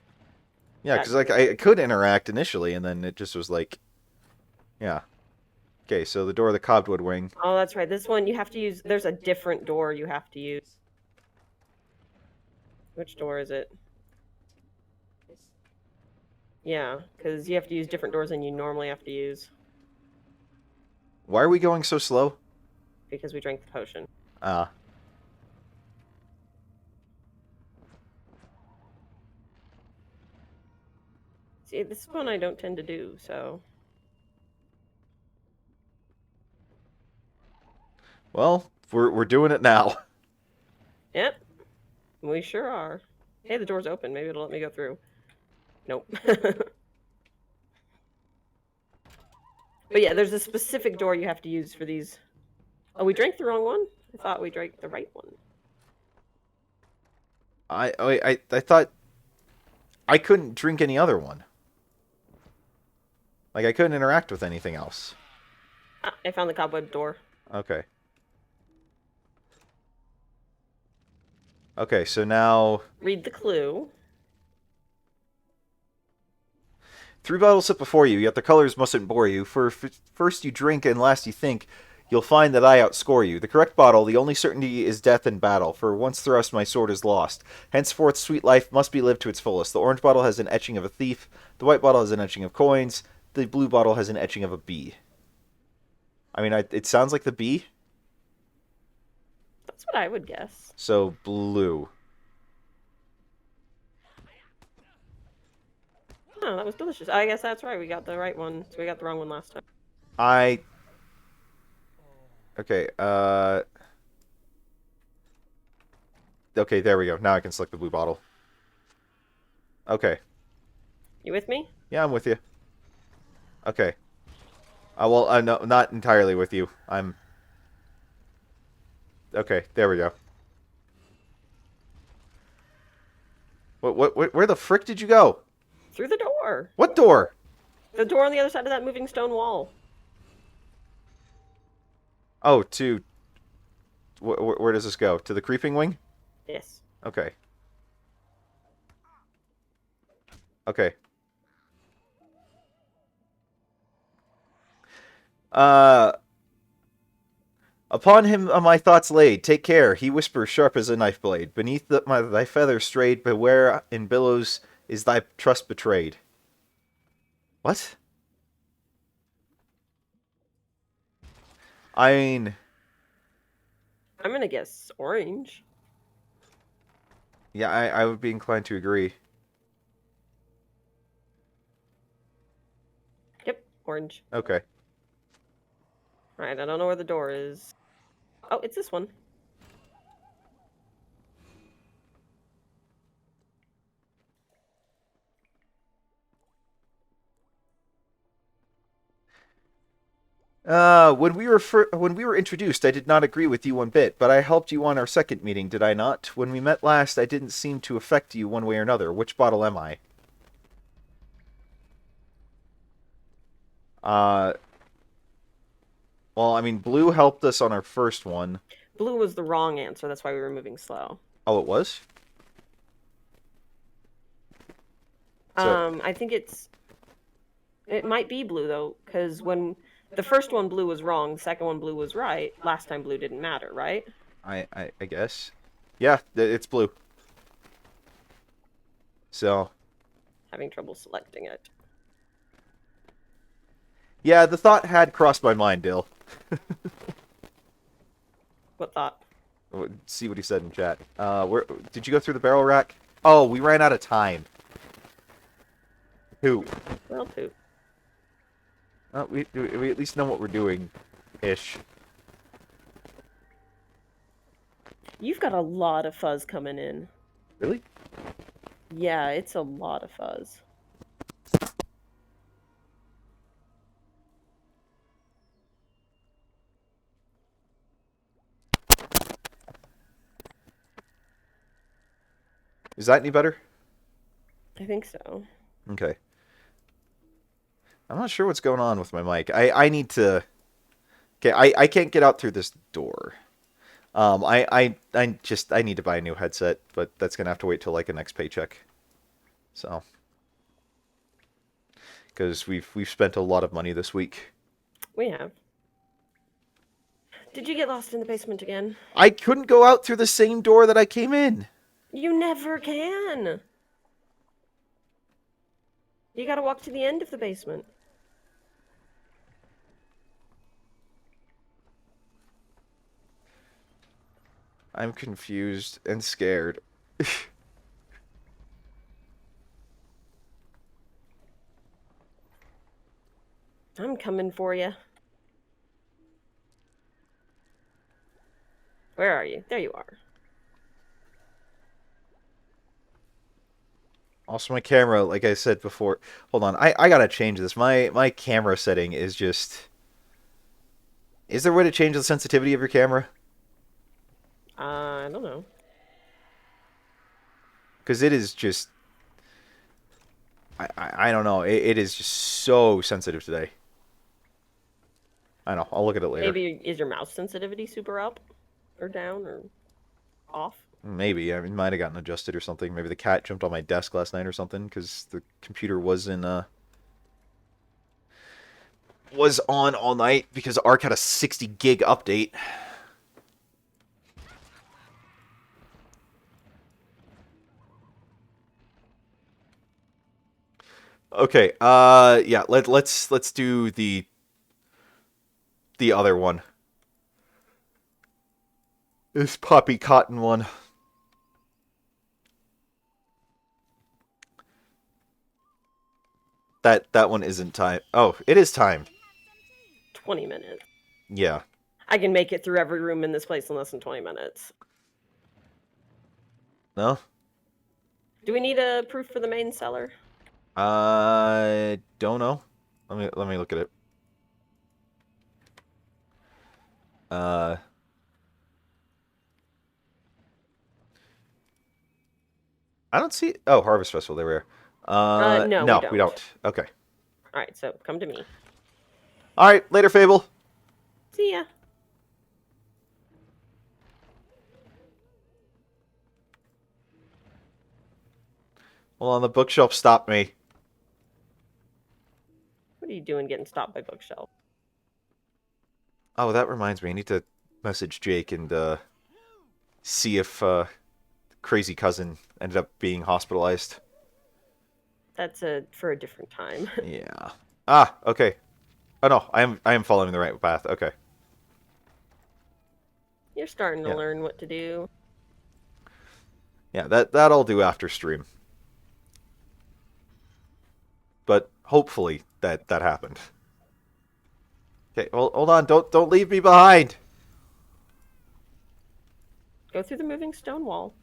Yeah, because like, I could interact initially, and then it just was like... Yeah. Okay, so the door of the cobweb wing. Oh, that's right. This one you have to use... There's a different door you have to use. Which door is it? Yeah, because you have to use different doors than you normally have to use. Why are we going so slow? Because we drank the potion. Ah. See, this one I don't tend to do, so... Well, we're doing it now. Yep, we sure are. Hey, the door's open. Maybe it'll let me go through. Nope. But yeah, there's a specific door you have to use for these. Oh, we drank the wrong one? I thought we drank the right one. I thought I couldn't drink any other one. Like, I couldn't interact with anything else. Ah, I found the cobweb door. Okay. Okay, so now... Read the clue. 3 bottles sit before you, yet the colors mustn't bore you. For first you drink and last you think, you'll find that I outscore you. The correct bottle, the only certainty is death in battle, for once thrust my sword is lost. Henceforth sweet life must be lived to its fullest. The orange bottle has an etching of a thief, the white bottle has an etching of coins, the blue bottle has an etching of a bee. I mean, it sounds like the bee. That's what I would guess. So, blue. Oh, that was delicious. I guess that's right. We got the right one. So we got the wrong one last time. Okay, okay, there we go. Now I can select the blue bottle. Okay. You with me? Yeah, I'm with you. Okay. Well, no, not entirely with you. I'm... Okay, there we go. Where the frick did you go? Through the door. What door? The door on the other side of that moving stone wall. Oh, to... Where does this go? To the creeping wing? Yes. Okay. Okay. Upon him are my thoughts laid. Take care. He whispers sharp as a knife blade. Beneath thy feathers strayed, beware in billows is thy trust betrayed. What? I mean... I'm gonna guess orange. Yeah, I would be inclined to agree. Yep, orange. Okay. Alright, I don't know where the door is. Oh, it's this one. When we were introduced, I did not agree with you one bit, but I helped you on our second meeting, did I not? When we met last, I didn't seem to affect you one way or another. Which bottle am I? Well, I mean, blue helped us on our first one. Blue was the wrong answer. That's why we were moving slow. Oh, it was? So, I think it might be blue though, because when the first one blue was wrong, the second one blue was right. Last time blue didn't matter, right? I guess. Yeah, it's blue. So, Having trouble selecting it. yeah, the thought had crossed my mind, Dill. What thought? See what he said in chat. Where did you go through the barrel rack? Oh, we ran out of time. Who? Well, poop. We at least know what we're doing, ish. You've got a lot of fuzz coming in. Really? Yeah, it's a lot of fuzz. Is that any better? I think so. Okay. I'm not sure what's going on with my mic. I need to... Okay, I can't get out through this door. I need to buy a new headset, but that's gonna have to wait till like a next paycheck. So, because we've spent a lot of money this week. We have. Did you get lost in the basement again? I couldn't go out through the same door that I came in. You never can. You gotta walk to the end of the basement. I'm confused and scared. I'm coming for you. Where are you? There you are. Also, my camera, like I said before, hold on, I gotta change this. My camera setting is just. Is there a way to change the sensitivity of your camera? I don't know. Because it is just. I don't know. It is just so sensitive today. I don't know. I'll look at it later. Maybe is your mouse sensitivity super up or down or off? Maybe. I mean, it might have gotten adjusted or something. Maybe the cat jumped on my desk last night or something because the computer was on all night because Arc had a 60 gig update. Okay. Yeah. Let's do the other one. This Poppy Cotton one. That one isn't time. Oh, it is time. 20 minutes. Yeah. I can make it through every room in this place in less than 20 minutes. No? Do we need a proof for the main cellar? I don't know. Let me look at it. I don't see. Oh, Harvest Festival. There we are. No, no, we we don't. don't. Okay. All right, so come to me. All right. Later, Fable. See ya. Hold on, the bookshelf stopped me. What are you doing getting stopped by bookshelf? Oh, that reminds me. I need to message Jake and see if crazy cousin ended up being hospitalized. That's for a different time. Yeah. Ah, okay. Oh no, I am following the right path. Okay. You're starting to Yeah. learn what to do. Yeah, that I'll do after stream. But hopefully that happened. Okay, hold on. Don't leave me behind. Go through the moving stone wall.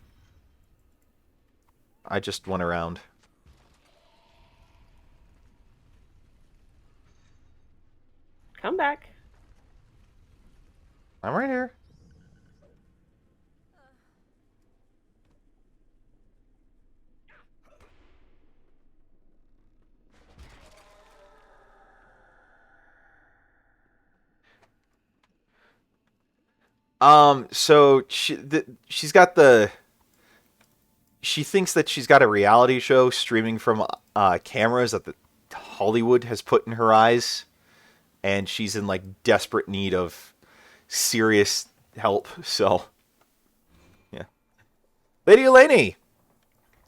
I just went around. Come back. I'm right here. So she's got the. She thinks that she's got a reality show streaming from cameras that the Hollywood has put in her eyes, and she's in like desperate need of serious help. So, yeah, Lady Eleni,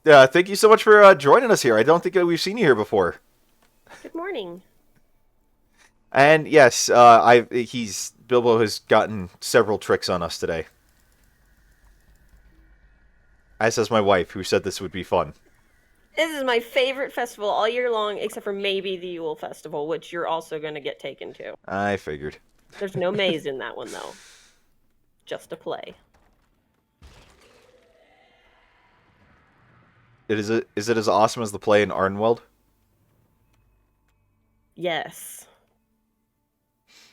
thank you so much for joining us here. I don't think we've seen you here before. Good morning. And yes, Bilbo has gotten several tricks on us today. As has my wife, who said this would be fun. This is my favorite festival all year long, except for maybe the Yule Festival, which you're also going to get taken to. I figured. There's no maze in that one, though. Just a play. Is it as awesome as the play in Ardenweld? Yes.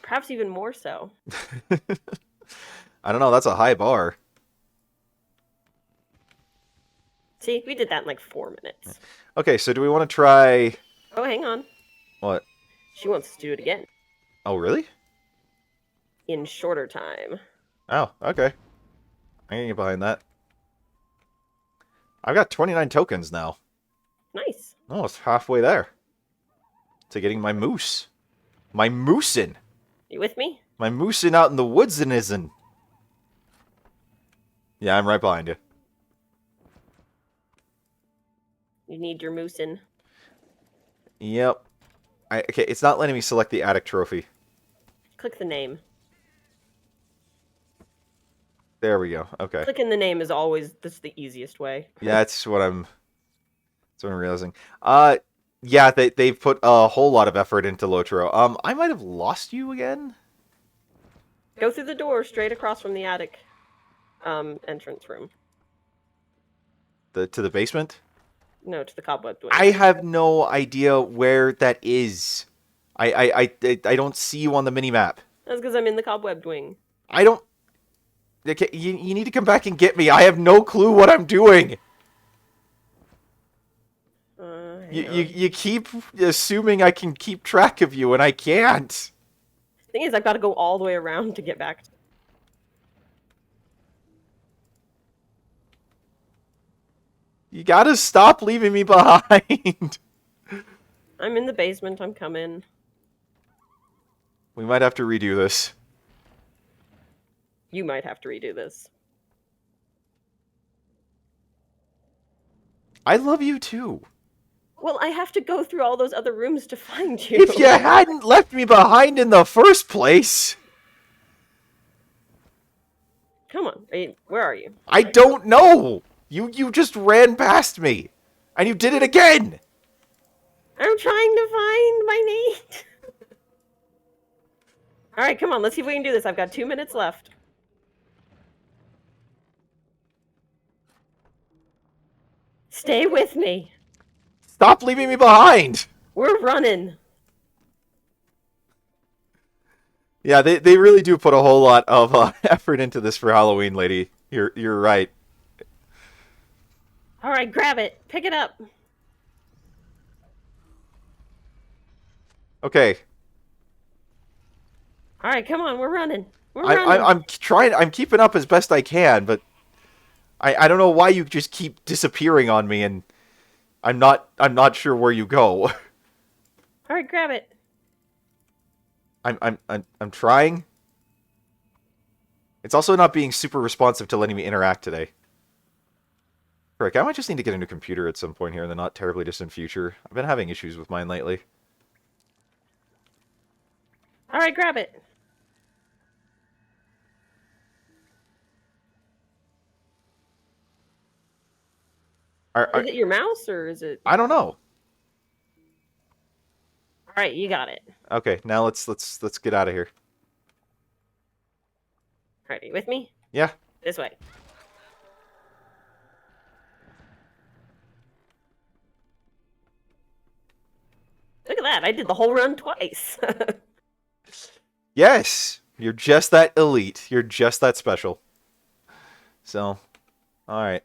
Perhaps even more so. I don't know. That's a high bar. See, we did that in like 4 minutes. Okay, so do we want to try... Oh, hang on. What? She wants to do it again. Oh, really? In shorter time. Oh, okay. I can get behind that. I've got 29 tokens now. Nice. Oh, it's halfway there. To getting my moose. My moosin! You with me? My moosin out in the woods and isn't. Yeah, I'm right behind you. You need your moose in. Yep. Okay, it's not letting me select the attic trophy. Click the name. There we go. Okay. Clicking the name is always the easiest way. Yeah, that's what I'm realizing. Yeah, they've put a whole lot of effort into Lotro. I might have lost you again. Go through the door straight across from the attic entrance room. To the basement. No, to the cobweb wing. I have no idea where that is. I don't see you on the mini map. That's because I'm in the cobwebbed wing. I don't. Okay, you need to come back and get me. I have no clue what I'm doing. You keep assuming I can keep track of you, and I can't. Thing is, I've got to go all the way around to get back. You gotta stop leaving me behind. I'm in the basement. I'm coming. We might have to redo this. You might have to redo this. I love you too. Well, I have to go through all those other rooms to find you. If you hadn't left me behind in the first place. Come on. Where are you? I don't know. You just ran past me. And you did it again. I'm trying to find my Nate. Alright, come on. Let's see if we can do this. I've got 2 minutes left. Stay with me. Stop leaving me behind. We're running. Yeah, they really do put a whole lot of effort into this for Halloween, lady. You're right. Alright, grab it. Pick it up. Okay. Alright, come on. We're running. We're running. I'm trying. I'm keeping up as best I can, but I don't know why you just keep disappearing on me, and I'm not sure where you go. Alright, grab it. I'm trying. It's also not being super responsive to letting me interact today. Frick, I might just need to get a new computer at some point here in the not terribly distant future. I've been having issues with mine lately. Alright, grab it. Is it your mouse, or is it... I don't know. Alright, you got it. Okay, now let's get out of here. Alright, are you with me? Yeah. This way. Look at that. I did the whole run twice. Yes, you're just that elite. You're just that special. So, all right.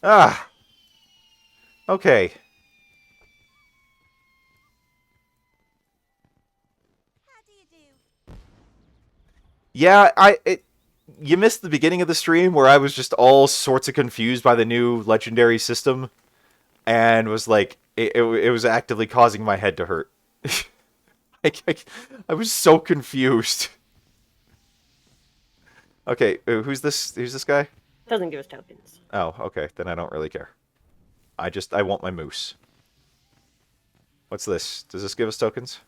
Ah. Okay. Yeah, you missed the beginning of the stream where I was just all sorts of confused by the new legendary system, and was like, it was actively causing my head to hurt. I was so confused. Okay, who's this? Who's this guy? Doesn't give us tokens. Oh, okay. Then I don't really care. I want my moose. What's this? Does this give us tokens?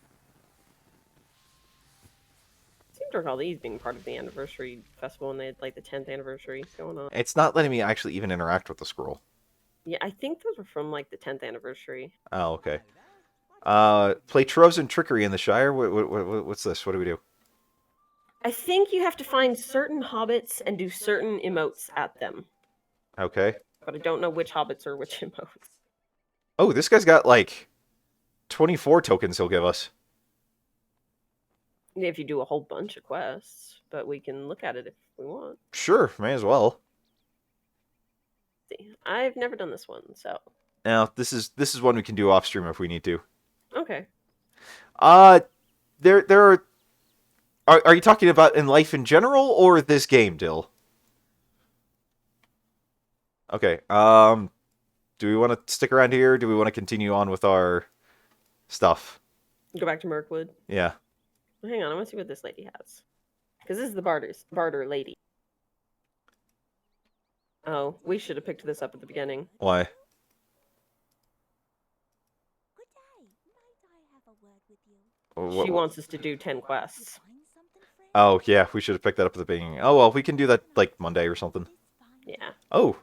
I seem to recall these being part of the anniversary festival, and they had like the 10th anniversary going on. It's not letting me actually even interact with the scroll. Yeah, I think those were from like the 10th anniversary. Oh, okay. Play Troves and Trickery in the Shire. What's this? What do we do? I think you have to find certain hobbits and do certain emotes at them. Okay. But I don't know which hobbits or which emotes. Oh, this guy's got like 24 tokens he'll give us. If you do a whole bunch of quests, but we can look at it if we want. Sure, may as well. See, I've never done this one, so. Now, this is one we can do off stream if we need to. Okay. There are you talking about in life in general or this game, Dill? Okay. Do we want to stick around here? Do we want to continue on with our stuff? Go back to Mirkwood. Yeah. Hang on, I want to see what this lady has. Because this is the barter lady. Oh, we should have picked this up at the beginning. Why? Good day. Might I have a word with you? She wants us to do 10 quests. Find something, friend? Oh, yeah, we should have picked that up at the beginning. Oh, well, we can do that, like, Monday or something. Yeah. Oh.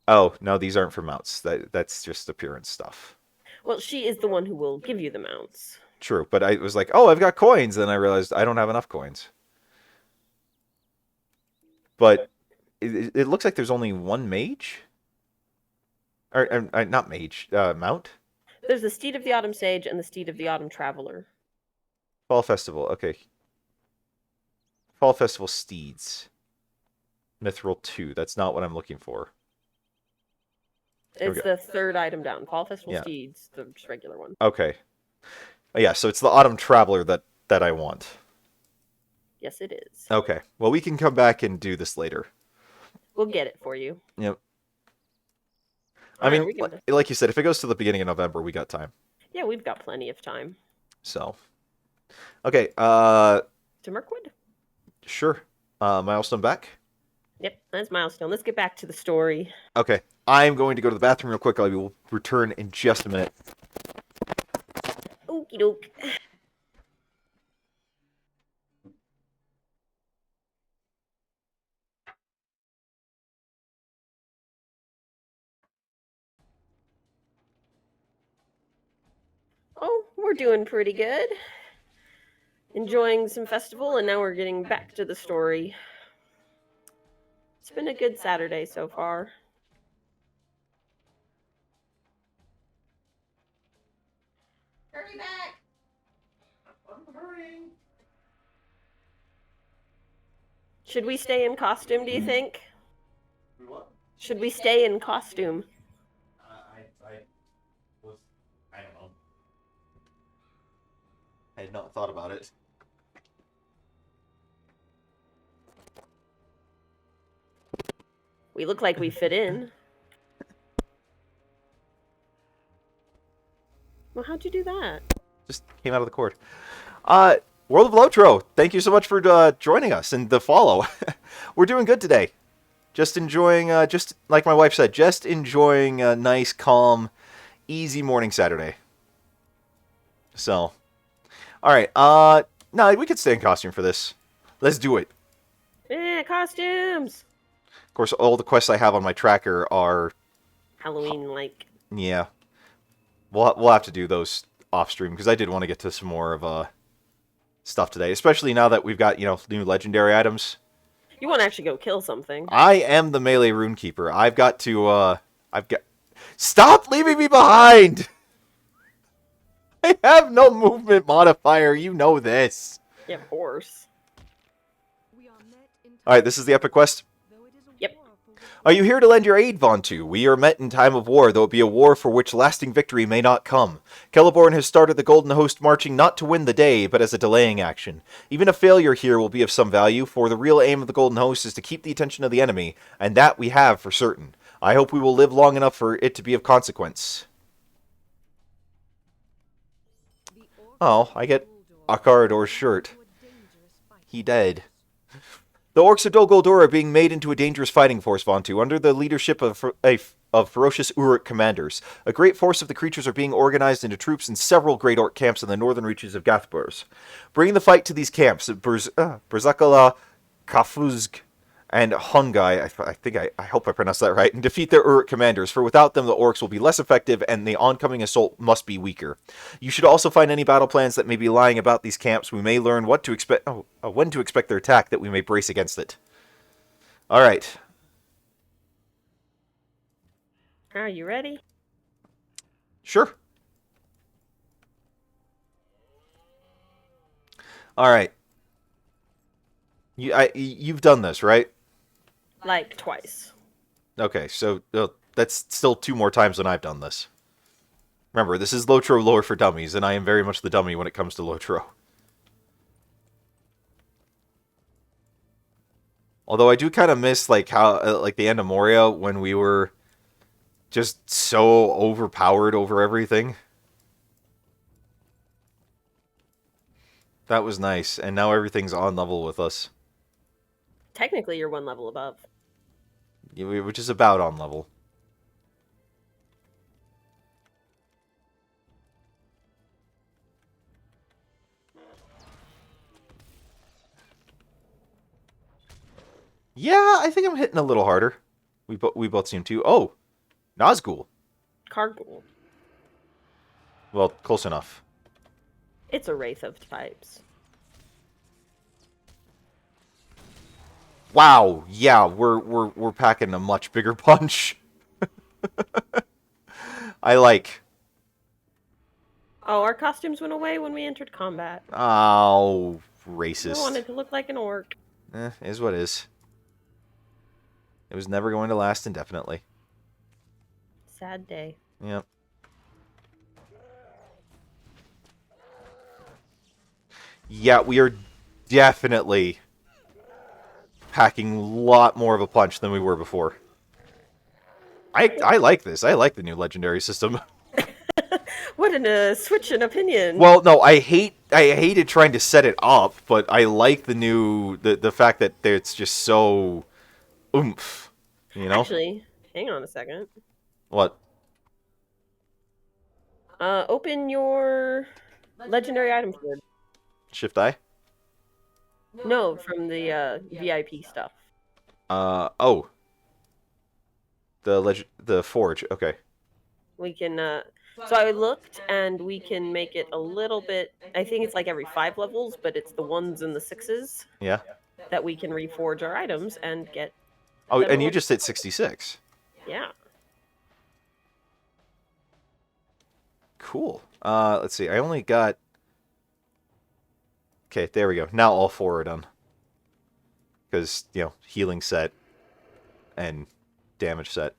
Oh, no, these aren't for mounts. That's just appearance stuff. Well, she is the one who will give you the mounts. True, but I was like, oh, I've got coins. Then I realized I don't have enough coins. But it looks like there's only one mage? Or not mage, mount? There's the Steed of the Autumn Sage and the Steed of the Autumn Traveler. Fall Festival, okay. Fall Festival Steeds. Mithril 2, that's not what I'm looking for. There we It's go. the third item down. Fall Festival Yeah. Steeds, the just regular one. Okay. Yeah, so it's the Autumn Traveler that I want. Yes, it is. Okay, well, we can come back and do this later. We'll get it for you. Yep. I Alright, mean, we can- like you said, if it goes to the beginning of November, we got time. Yeah, we've got plenty of time. So, okay, To Mirkwood? sure. Milestone back? Yep, that's milestone. Let's get back to the story. Okay, I'm going to go to the bathroom real quick. I will return in just a minute. Okie doke. Oh, we're doing pretty good. Enjoying some festival, and now we're getting back to the story. It's been a good Saturday so far. Hurry back! I'm hurrying. Should we stay in costume, do you think? What? Should we stay in costume? I don't know. I had not thought about it. We look like we fit in. Well, how'd you do that? Just came out of the cord. World of Lotro, thank you so much for joining us and the follow. We're doing good today. Just enjoying, just like my wife said, just enjoying a nice, calm, easy morning Saturday. So, all right. No, we could stay in costume for this. Let's do it. Yeah, costumes! Of course, all the quests I have on my tracker are, Halloween-like. yeah. We'll have to do those off stream because I did want to get to some more of stuff today, especially now that we've got new legendary items. You want to actually go kill something. I am the melee runekeeper. I've got to. Stop leaving me behind! I have no movement modifier. You know this. Yeah, of course. All right, this is the epic quest. Yep. Are you here to lend your aid, Vontu? We are met in time of war, though it be a war for which lasting victory may not come. Celeborn has started the Golden Host marching not to win the day, but as a delaying action. Even a failure here will be of some value, for the real aim of the Golden Host is to keep the attention of the enemy, and that we have for certain. I hope we will live long enough for it to be of consequence. Oh, I get Akarador's shirt. He dead. The orcs of Dol Guldur are being made into a dangerous fighting force, Vontu, under the leadership of ferocious Uruk commanders. A great force of the creatures are being organized into troops in several great orc camps in the northern reaches of Gathburs. Bring the fight to these camps at Berzakala, Kafuzg, and Hongai, I hope I pronounced that right, and defeat their Uruk commanders, for without them the orcs will be less effective and the oncoming assault must be weaker. You should also find any battle plans that may be lying about these camps. We may learn what to expect, when to expect their attack, that we may brace against it. Alright. Are you ready? Sure. Alright. You've done this, right? Like, twice. Okay, so that's still 2 more times than I've done this. Remember, this is LOTRO Lore for Dummies, and I am very much the dummy when it comes to LOTRO. Although I do kind of miss, like, how, like, the end of Moria, when we were just so overpowered over everything. That was nice, and now everything's on level with us. Technically, you're 1 level above. Which is about on level. Yeah, I think I'm hitting a little harder. We both see him too. Oh, Nazgul. Cargul. Well, close enough. It's a wraith of types. Wow. Yeah, we're packing a much bigger punch. I like. Oh, our costumes went away when we entered combat. Oh, I racist. wanted to look like an orc. Is what is. It was never going to last indefinitely. Sad day. Yep. Yeah, we are definitely packing a lot more of a punch than we were before. I like this. I like the new legendary system. What a switch in opinion. Well, no, I hated trying to set it up, but I like the new the fact that it's just so oomph, you know? Actually, hang on a second. What? Open your legendary items board. Shift I? No, from the VIP stuff. Oh. The forge. Okay. We can so I looked and we can make it a little bit, I think it's like every 5 levels, but it's the 1s and the 6s Yeah. that we can reforge our items and get. Oh, better and you levels. just hit 66. Yeah. Cool. Let's see. I only got... Okay, there we go. Now all 4 are done. Because, you know, healing set and damage set.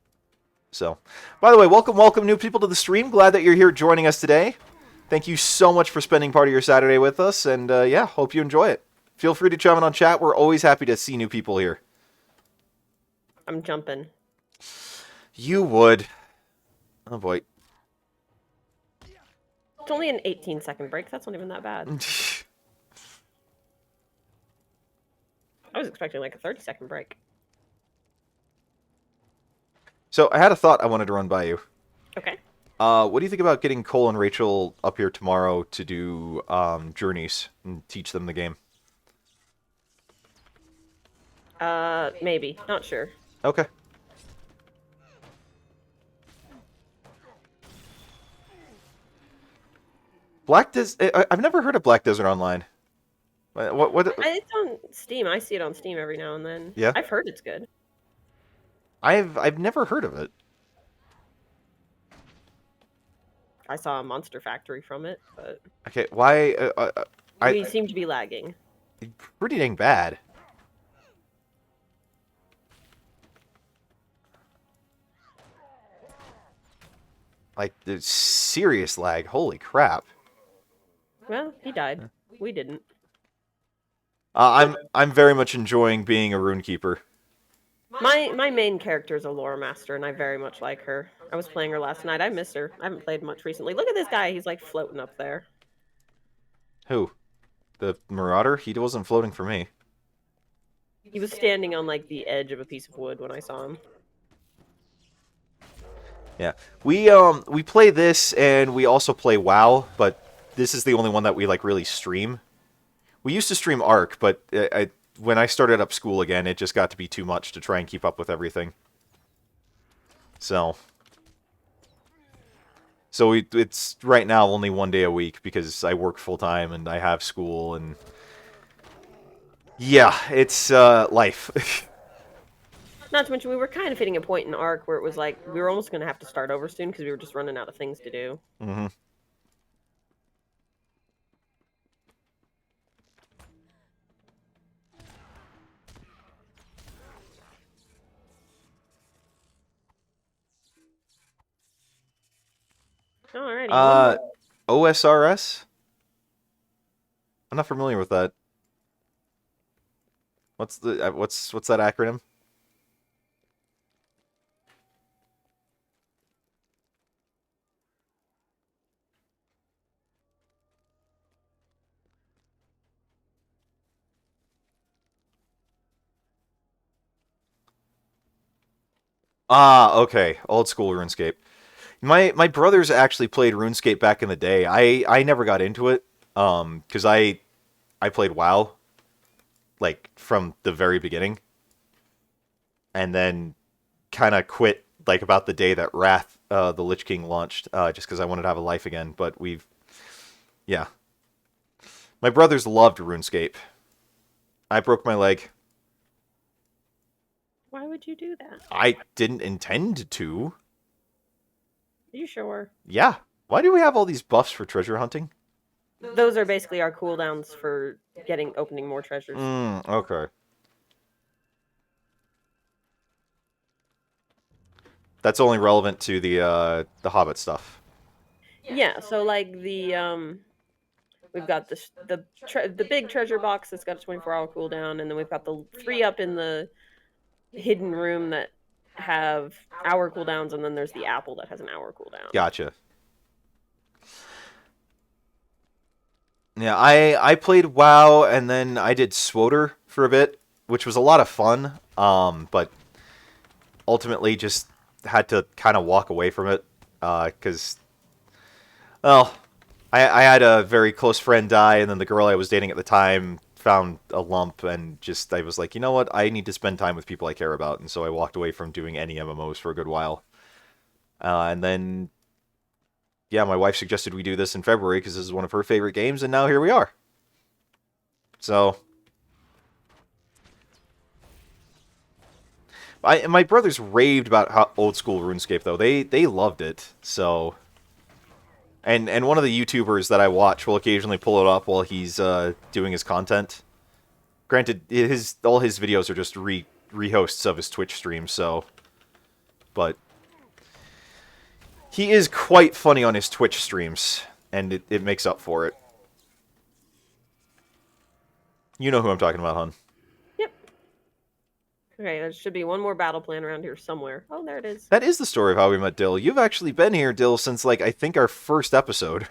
So, by the way, welcome new people to the stream. Glad that you're here joining us today. Thank you so much for spending part of your Saturday with us. And, yeah, hope you enjoy it. Feel free to chime in on chat. We're always happy to see new people here. I'm jumping. You would. Oh, boy. It's only an 18-second break. That's not even that bad. I was expecting like a 30-second break. So, I had a thought I wanted to run by you. Okay. What do you think about getting Cole and Rachel up here tomorrow to do journeys and teach them the game? Maybe. Not sure. Okay. I've never heard of Black Desert Online. What? It's on Steam. I see it on Steam every now and then. Yeah? I've heard it's good. I've never heard of it. I saw a Monster Factory from it, but Okay, why? we seem to be lagging. Pretty dang bad. Like, there's serious lag. Holy crap. Well, he died. We didn't. I'm very much enjoying being a runekeeper. My main character is a lore master, and I very much like her. I was playing her last night. I miss her. I haven't played much recently. Look at this guy. He's like floating up there. Who? The Marauder? He wasn't floating for me. He was standing on like the edge of a piece of wood when I saw him. Yeah, we play this and we also play WoW, but this is the only one that we like really stream. We used to stream Ark, but when I started up school again, it just got to be too much to try and keep up with everything. So it's right now only 1 day a week because I work full time and I have school and yeah, it's life. Not to mention, we were kind of hitting a point in Ark where it was like we were almost going to have to start over soon because we were just running out of things to do. Mm-hmm. Alrighty. OSRS? I'm not familiar with that. What's the what's that acronym? Ah, okay. Old school RuneScape. My brothers actually played RuneScape back in the day. I never got into it cuz I played WoW like from the very beginning. And then kind of quit like about the day that Wrath, the Lich King launched, just because I wanted to have a life again. But yeah. My brothers loved RuneScape. I broke my leg. Why would you do that? I didn't intend to. Are you sure? Yeah. Why do we have all these buffs for treasure hunting? Those are basically our cooldowns for opening more treasures. Okay. That's only relevant to the Hobbit stuff. Yeah, so like we've got the big treasure box that's got a 24-hour cooldown, and then we've got the 3 up in the hidden room that have hour cooldowns, and then there's the apple that has an hour cooldown. Gotcha. Yeah, I played WoW, and then I did SWOTR for a bit, which was a lot of fun, but ultimately just had to kind of walk away from it, because, well, I had a very close friend die, and then the girl I was dating at the time found a lump, and I was like, you know what, I need to spend time with people I care about, and so I walked away from doing any MMOs for a good while. And then, yeah, my wife suggested we do this in February because this is one of her favorite games, and now here we are. So, my brothers raved about how old school RuneScape though. They loved it. So, and one of the YouTubers that I watch will occasionally pull it up while he's doing his content. Granted, all his videos are just rehosts of his Twitch streams. So, but he is quite funny on his Twitch streams, and it makes up for it. You know who I'm talking about, hon. Yep. Okay, there should be one more battle plan around here somewhere. Oh, there it is. That is the story of how we met Dill. You've actually been here, Dill, since, like, I think our first episode.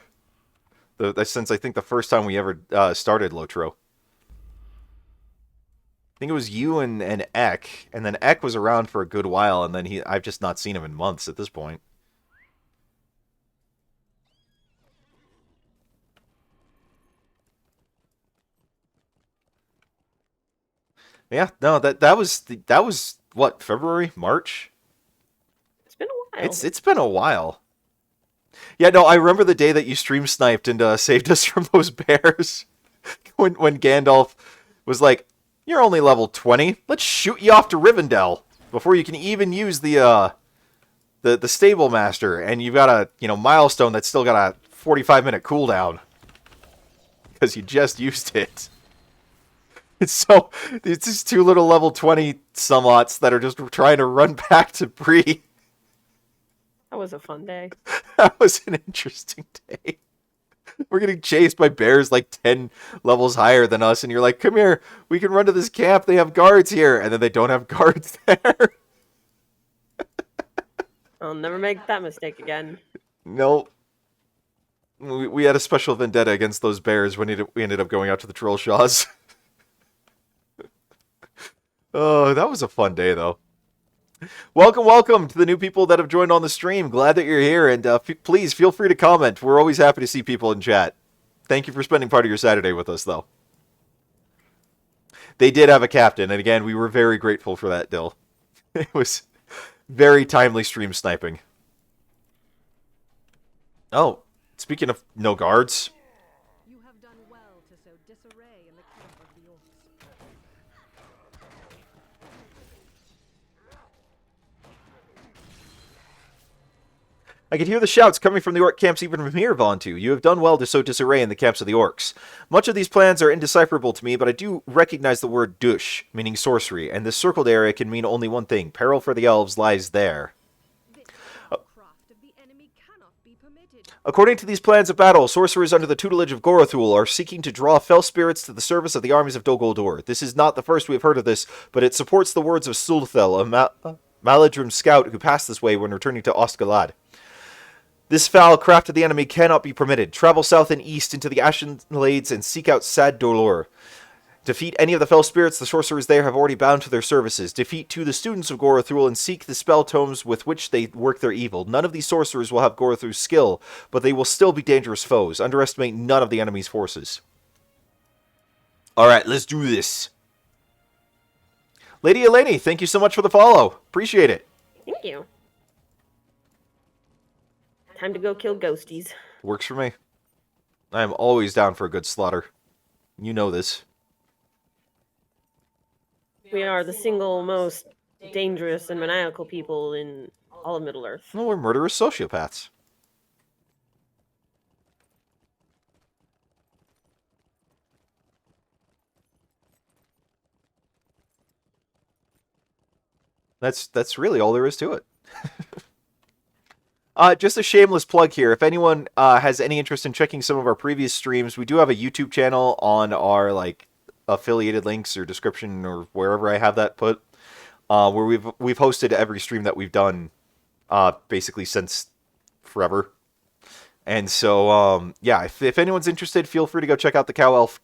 Since, I think, the first time we ever started LOTRO. I think it was you and Eck, and then Eck was around for a good while, and then I've just not seen him in months at this point. Yeah, no, that was what, February, March? It's been a while. It's been a while. Yeah, no, I remember the day that you stream sniped and saved us from those bears. when Gandalf was like, "You're only level 20. Let's shoot you off to Rivendell before you can even use the stable master, and you've got a milestone that's still got a 45-minute cooldown because you just used it." It's just 2 little level 20 somewhats that are just trying to run back to Bree. That was a fun day. That was an interesting day. We're getting chased by bears like 10 levels higher than us, and you're like, "Come here, we can run to this camp, they have guards here," and then they don't have guards there. I'll never make that mistake again. Nope. We had a special vendetta against those bears when we ended up going out to the troll shaws. Oh, that was a fun day, though. Welcome to the new people that have joined on the stream. Glad that you're here, and please feel free to comment. We're always happy to see people in chat. Thank you for spending part of your Saturday with us, though. They did have a captain, and again, we were very grateful for that, Dill. It was very timely stream sniping. Oh, speaking of no guards. You have done well to sow disarray in the camp of the orcs. I could hear the shouts coming from the orc camps even from here, Vontu. You have done well to sow disarray in the camps of the orcs. Much of these plans are indecipherable to me, but I do recognize the word dush, meaning sorcery, and this circled area can mean only one thing. Peril for the elves lies there. This craft of the enemy cannot be permitted. According to these plans of battle, sorcerers under the tutelage of Gorothul are seeking to draw fell spirits to the service of the armies of Dol Guldur. This is not the first we have heard of this, but it supports the words of Sulthel, a Maladrim scout who passed this way when returning to Ostgalad. This foul craft of the enemy cannot be permitted. Travel south and east into the Ashen Glades and seek out Sad Dolor. Defeat any of the fell spirits the sorcerers there have already bound to their services. Defeat 2 the students of Gorothul and seek the spell tomes with which they work their evil. None of these sorcerers will have Gorothul's skill, but they will still be dangerous foes. Underestimate none of the enemy's forces. Alright, let's do this. Lady Eleni, thank you so much for the follow. Appreciate it. Thank you. Time to go kill ghosties. Works for me. I am always down for a good slaughter. You know this. We are the single most dangerous and maniacal people in all of Middle Earth. Well, we're murderous sociopaths. That's really all there is to it. Just a shameless plug here. If anyone has any interest in checking some of our previous streams, we do have a YouTube channel on our affiliated links or description or wherever I have that put, where we've hosted every stream that we've done, basically since forever. And so, yeah, if anyone's interested, feel free to go check out the Cow Elf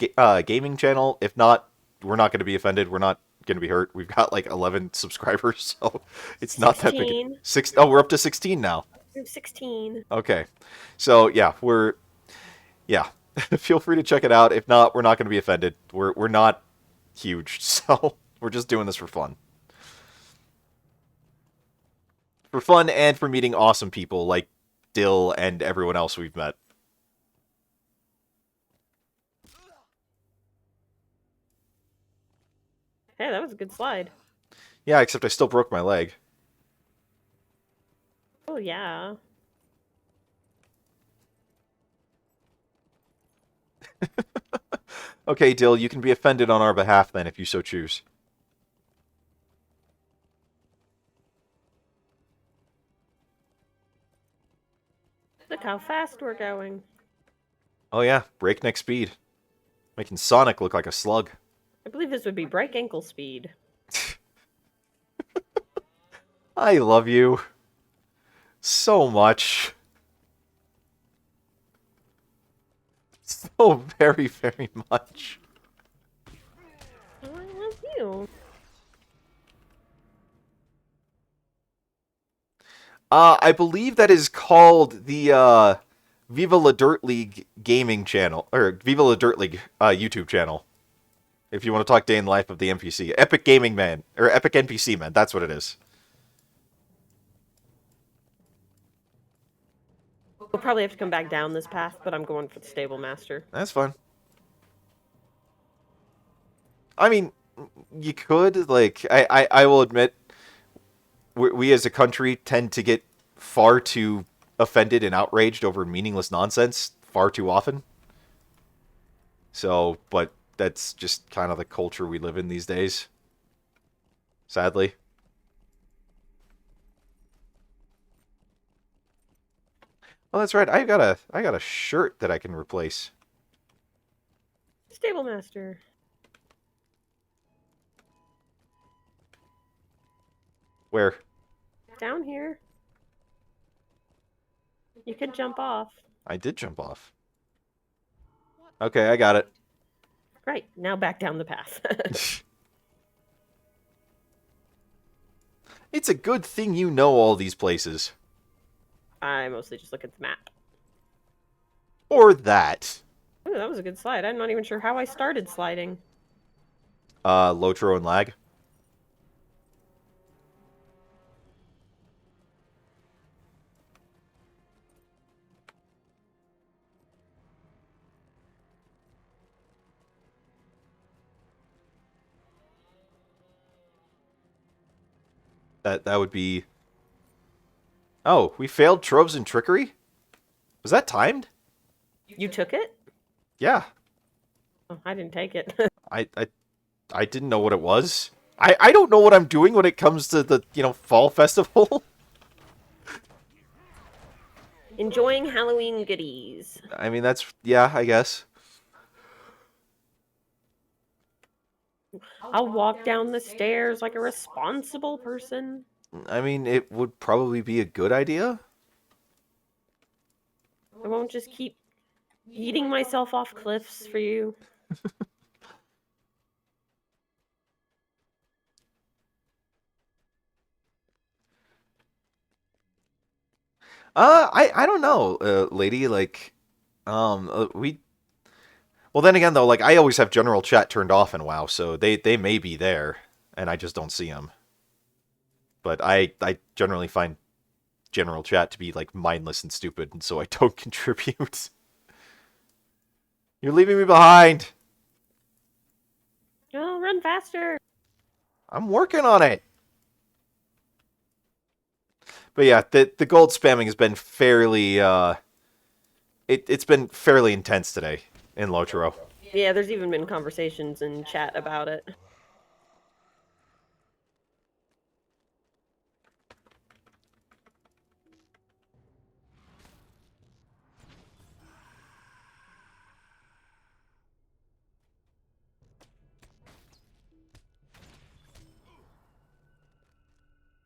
gaming channel. If not, we're not going to be offended. We're not going to be hurt. We've got like 11 subscribers, so it's not that big. 16. Oh, we're up to 16 now. I'm 16. Okay. So, yeah, feel free to check it out. If not, we're not going to be offended. We're not huge, so we're just doing this for fun. For fun and for meeting awesome people like Dill and everyone else we've met. Hey, that was a good slide. Yeah, except I still broke my leg. Oh, yeah. Okay, Dill, you can be offended on our behalf then, if you so choose. Look how fast we're going. Oh yeah, breakneck speed. Making Sonic look like a slug. I believe this would be break ankle speed. I love you. So much. So very, very much. I love you. I believe that is called the Viva La Dirt League gaming channel, or Viva La Dirt League YouTube channel. If you want to talk day in the life of the NPC. Epic Gaming Man, or Epic NPC Man, that's what it is. We'll probably have to come back down this path, but I'm going for the Stable Master. That's fine. I mean, you could, like, I will admit, we as a country tend to get far too offended and outraged over meaningless nonsense far too often. So, but that's just kind of the culture we live in these days. Sadly. Oh, that's right. I got a shirt that I can replace. Stable Master. Where? Down here. You could jump off. I did jump off. Okay, I got it. Great. Now back down the path. It's a good thing you know all these places. I mostly just look at the map. Or that. Ooh, that was a good slide. I'm not even sure how I started sliding. Lotro and lag. That would be... Oh, we failed Troves and Trickery? Was that timed? You took it? Yeah. Oh, I didn't take it. I didn't know what it was. I don't know what I'm doing when it comes to the, fall festival. Enjoying Halloween goodies. I mean, yeah, I guess. I'll walk down the stairs like a responsible person. I mean, it would probably be a good idea. I won't just keep eating myself off cliffs for you. I don't know, lady, like, well, then again, though, like, I always have general chat turned off in WoW, so they may be there, and I just don't see them. But I generally find general chat to be like mindless and stupid, and so I don't contribute. You're leaving me behind. Oh, run faster. I'm working on it. But yeah, the gold spamming has been fairly it's been fairly intense today in LOTRO. Yeah, there's even been conversations in chat about it.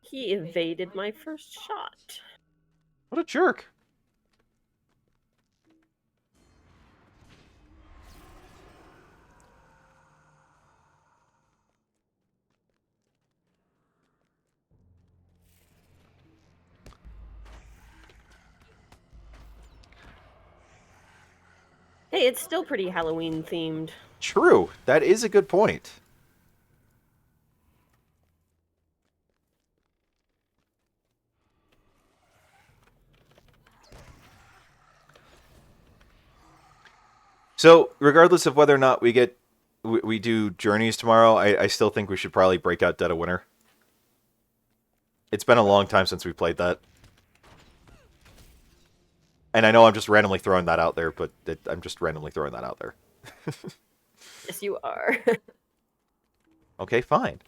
He evaded my first shot. What a jerk. Hey, it's still pretty Halloween themed. True. That is a good point. So, regardless of whether or not we do journeys tomorrow, I still think we should probably break out Dead of Winter. It's been a long time since we played that. And I know I'm just randomly throwing that out there, but I'm just randomly throwing that out there. Yes, you are. Okay, fine.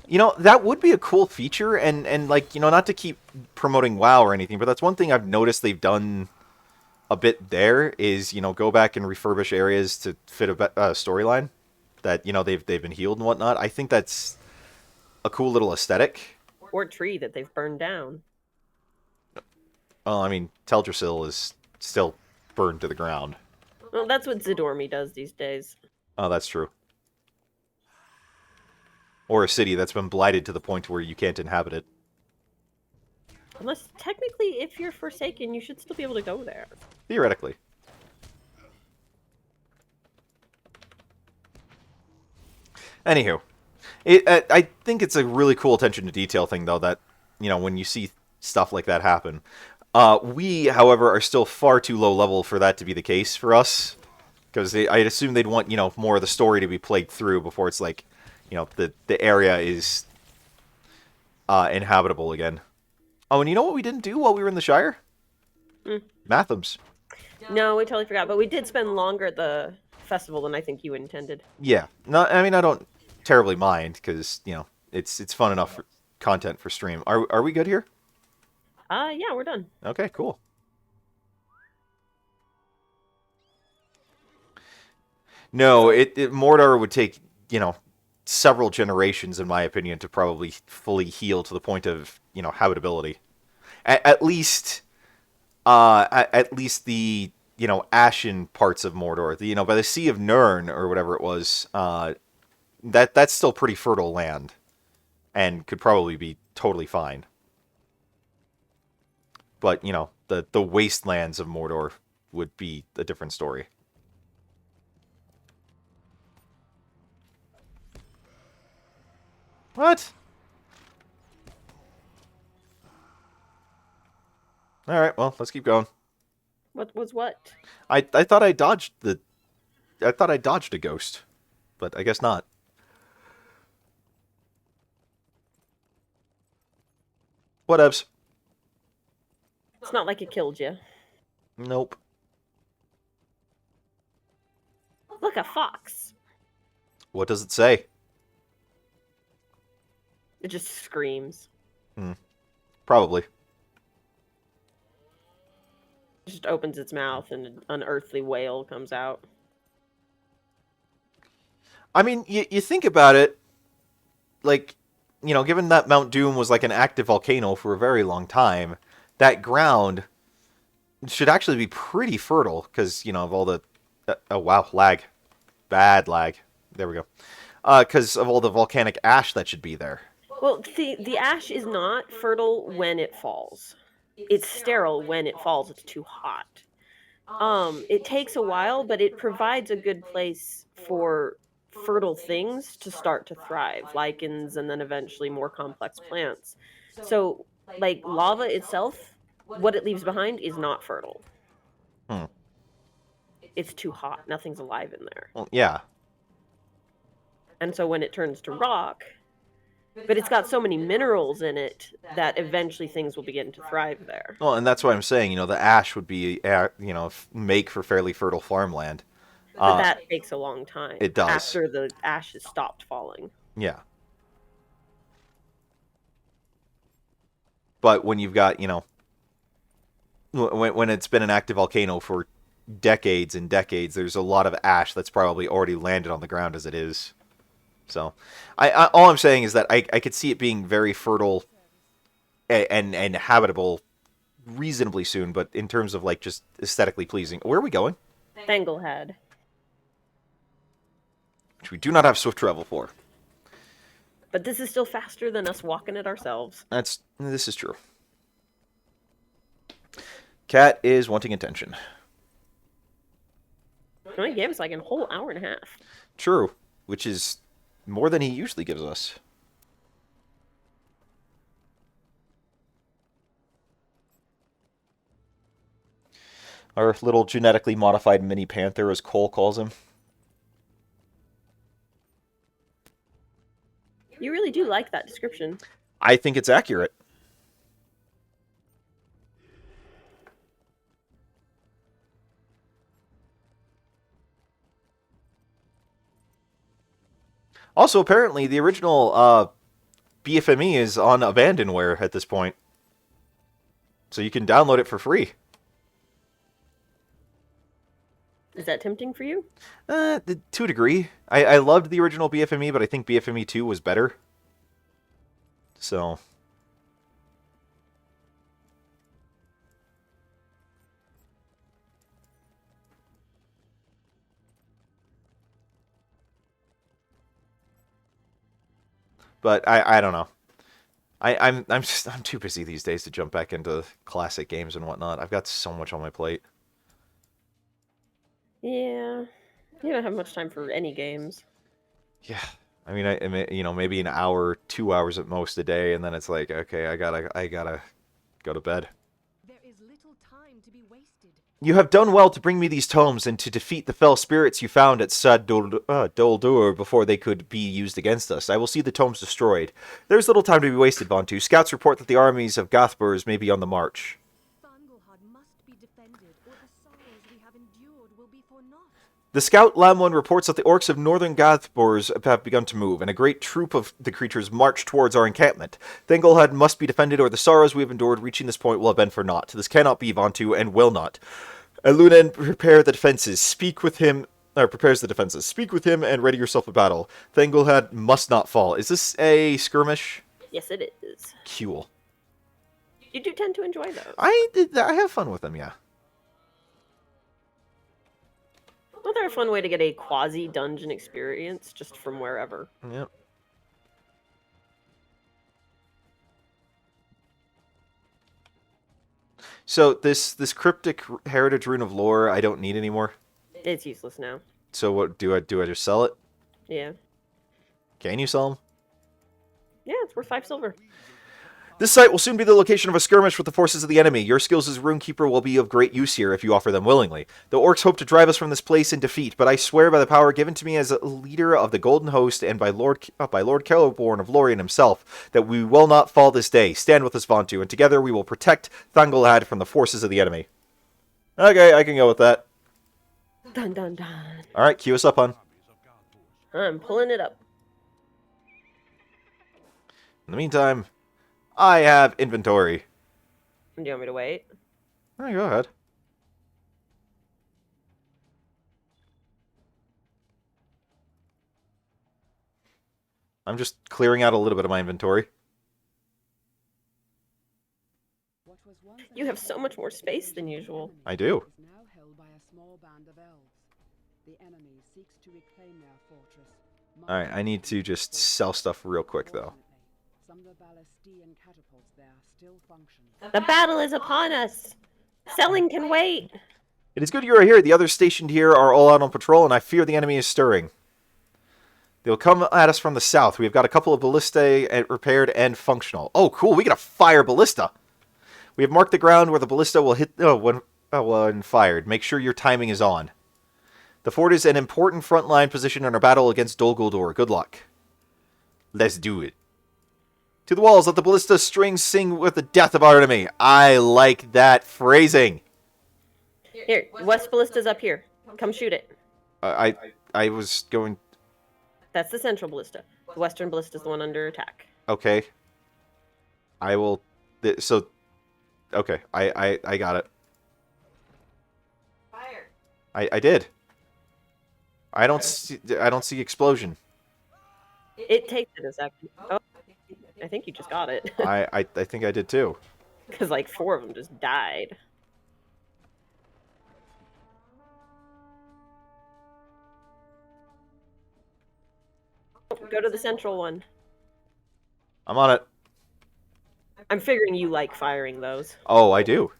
You know, that would be a cool feature, and like, you know, not to keep promoting WoW or anything, but that's one thing I've noticed they've done a bit there is, you know, go back and refurbish areas to fit a storyline that, you know, they've been healed and whatnot. I think that's a cool little aesthetic. Or tree that they've burned down. Well, I mean, Teldrassil is still burned to the ground. Well, that's what Zidormi does these days. Oh, that's true. Or a city that's been blighted to the point where you can't inhabit it. Unless, technically, if you're Forsaken, you should still be able to go there. Theoretically. Anywho, I think it's a really cool attention to detail thing, though, that, you know, when you see stuff like that happen. We, however, are still far too low level for that to be the case for us. Because I'd assume they'd want, you know, more of the story to be played through before it's like, you know, the area is inhabitable again. Oh, and you know what we didn't do while we were in the Shire? Mathams. No, we totally forgot. But we did spend longer at the festival than I think you intended. Yeah. No, I mean, I don't terribly mind, because, you know, it's fun enough for content for stream. Are we good here? Yeah, we're done. Okay, cool. No, Mordor would take, you know, several generations, in my opinion, to probably fully heal to the point of, you know, habitability. At least the, you know, ashen parts of Mordor, you know, by the Sea of Nirn or whatever it was, that's still pretty fertile land, and could probably be totally fine. But, you know, the wastelands of Mordor would be a different story. What? Alright, well, let's keep going. What was what? I thought I dodged a ghost, but I guess not. Whatevs. It's not like it killed you. Nope. Look, a fox. What does it say? It just screams. Probably. It just opens its mouth and an unearthly wail comes out. I mean, you think about it, like, you know, given that Mount Doom was like an active volcano for a very long time, that ground should actually be pretty fertile, because, you know, of all the... oh, wow, lag. Bad lag. There we go. Because of all the volcanic ash that should be there. Well, the ash is not fertile when it falls. It's sterile when it falls. It's too hot. It takes a while, but it provides a good place for fertile things to start to thrive, lichens and then eventually more complex plants. So, like lava itself, what it leaves behind is not fertile. Hmm. It's too hot. Nothing's alive in there. Well, yeah. And so when it turns to rock, but it's got so many minerals in it that eventually things will begin to thrive there. Well, and that's why I'm saying, the ash would be, make for fairly fertile farmland. But that takes a long time. It does. After the ashes stopped falling. Yeah. But when you've got, when it's been an active volcano for decades and decades, there's a lot of ash that's probably already landed on the ground as it is. So, all I'm saying is that I could see it being very fertile and habitable reasonably soon, but in terms of, like, just aesthetically pleasing. Where are we going? Thanglehead. Which we do not have swift travel for. But this is still faster than us walking it ourselves. This is true. Cat is wanting attention. He only gave us like a whole hour and a half. True, which is more than he usually gives us. Our little genetically modified mini panther, as Cole calls him. You really do like that description. I think it's accurate. Also, apparently, the original BFME is on Abandonware at this point. So you can download it for free. Is that tempting for you? To a degree. I loved the original BFME, but I think BFME 2 was better. So... But I don't know. I'm too busy these days to jump back into classic games and whatnot. I've got so much on my plate. Yeah. You don't have much time for any games. Yeah. I mean, maybe an hour, 2 hours at most a day, and then it's like, okay, I gotta go to bed. There is little time to be wasted. You have done well to bring me these tomes and to defeat the fell spirits you found at Sad Doldur before they could be used against us. I will see the tomes destroyed. There is little time to be wasted, Vontu. Scouts report that the armies of Gothburs may be on the march. Thanglehead must be defended, or the sorrows we have endured will be for naught. The scout Lamwon reports that the orcs of northern Gothbors have begun to move, and a great troop of the creatures march towards our encampment. Thanglehead must be defended, or the sorrows we have endured reaching this point will have been for naught. This cannot be, Vontu, and will not. Alunan prepares the defenses. Speak with him, and ready yourself for battle. Thanglehead must not fall. Is this a skirmish? Yes, it is. Cool. You do tend to enjoy those. I have fun with them, yeah. Well, they're a fun way to get a quasi-dungeon experience just from wherever. Yep. So this cryptic heritage rune of lore I don't need anymore. It's useless now. So what do I just sell it? Yeah. Can you sell them? Yeah, it's worth 5 silver. This site will soon be the location of a skirmish with the forces of the enemy. Your skills as Runekeeper will be of great use here if you offer them willingly. The orcs hope to drive us from this place in defeat, but I swear by the power given to me as a leader of the Golden Host and by Lord Celeborn of Lorien himself that we will not fall this day. Stand with us, Vontu, and together we will protect Thanglehead from the forces of the enemy. Okay, I can go with that. Dun dun dun. Alright, cue us up, hon. I'm pulling it up. In the meantime, I have inventory. Do you want me to wait? Alright, go ahead. I'm just clearing out a little bit of my inventory. You have so much more space than usual. I do. Is now held by a small band of elves. The enemy seeks to reclaim their fortress. Alright, I need to just sell stuff real quick, though. Some of the Ballistian catapults there still function. The battle is upon us. Selling can wait. It is good you are here. The others stationed here are all out on patrol, and I fear the enemy is stirring. They'll come at us from the south. We've got a couple of ballistae repaired and functional. Oh, cool. We got a fire ballista. We have marked the ground where the ballista will hit when fired. Make sure your timing is on. The fort is an important frontline position in our battle against Dol Guldur. Good luck. Let's do it. To the walls, let the ballista strings sing with the death of our enemy. I like that phrasing. Here, West Ballista's up here. Come shoot it. I was going... That's the Central Ballista. The Western Ballista's the one under attack. Okay. I will... So... Okay, I got it. Fire. I did. I don't see explosion. It takes it a second. Oh, I think you just got it. I think I did too. Because like 4 of them just died. Go to the central one. I'm on it. I'm figuring you like firing those. Oh, I do.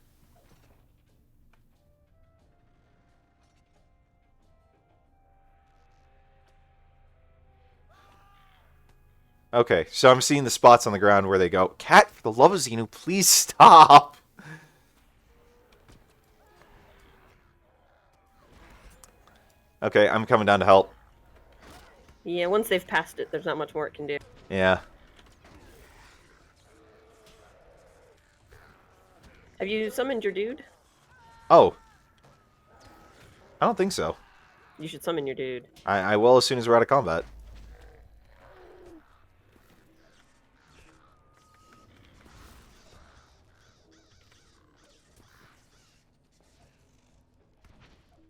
Okay, so I'm seeing the spots on the ground where they go. Cat, for the love of Xenu, please stop! Okay, I'm coming down to help. Yeah, once they've passed it, there's not much more it can do. Yeah. Have you summoned your dude? Oh. I don't think so. You should summon your dude. I will as soon as we're out of combat.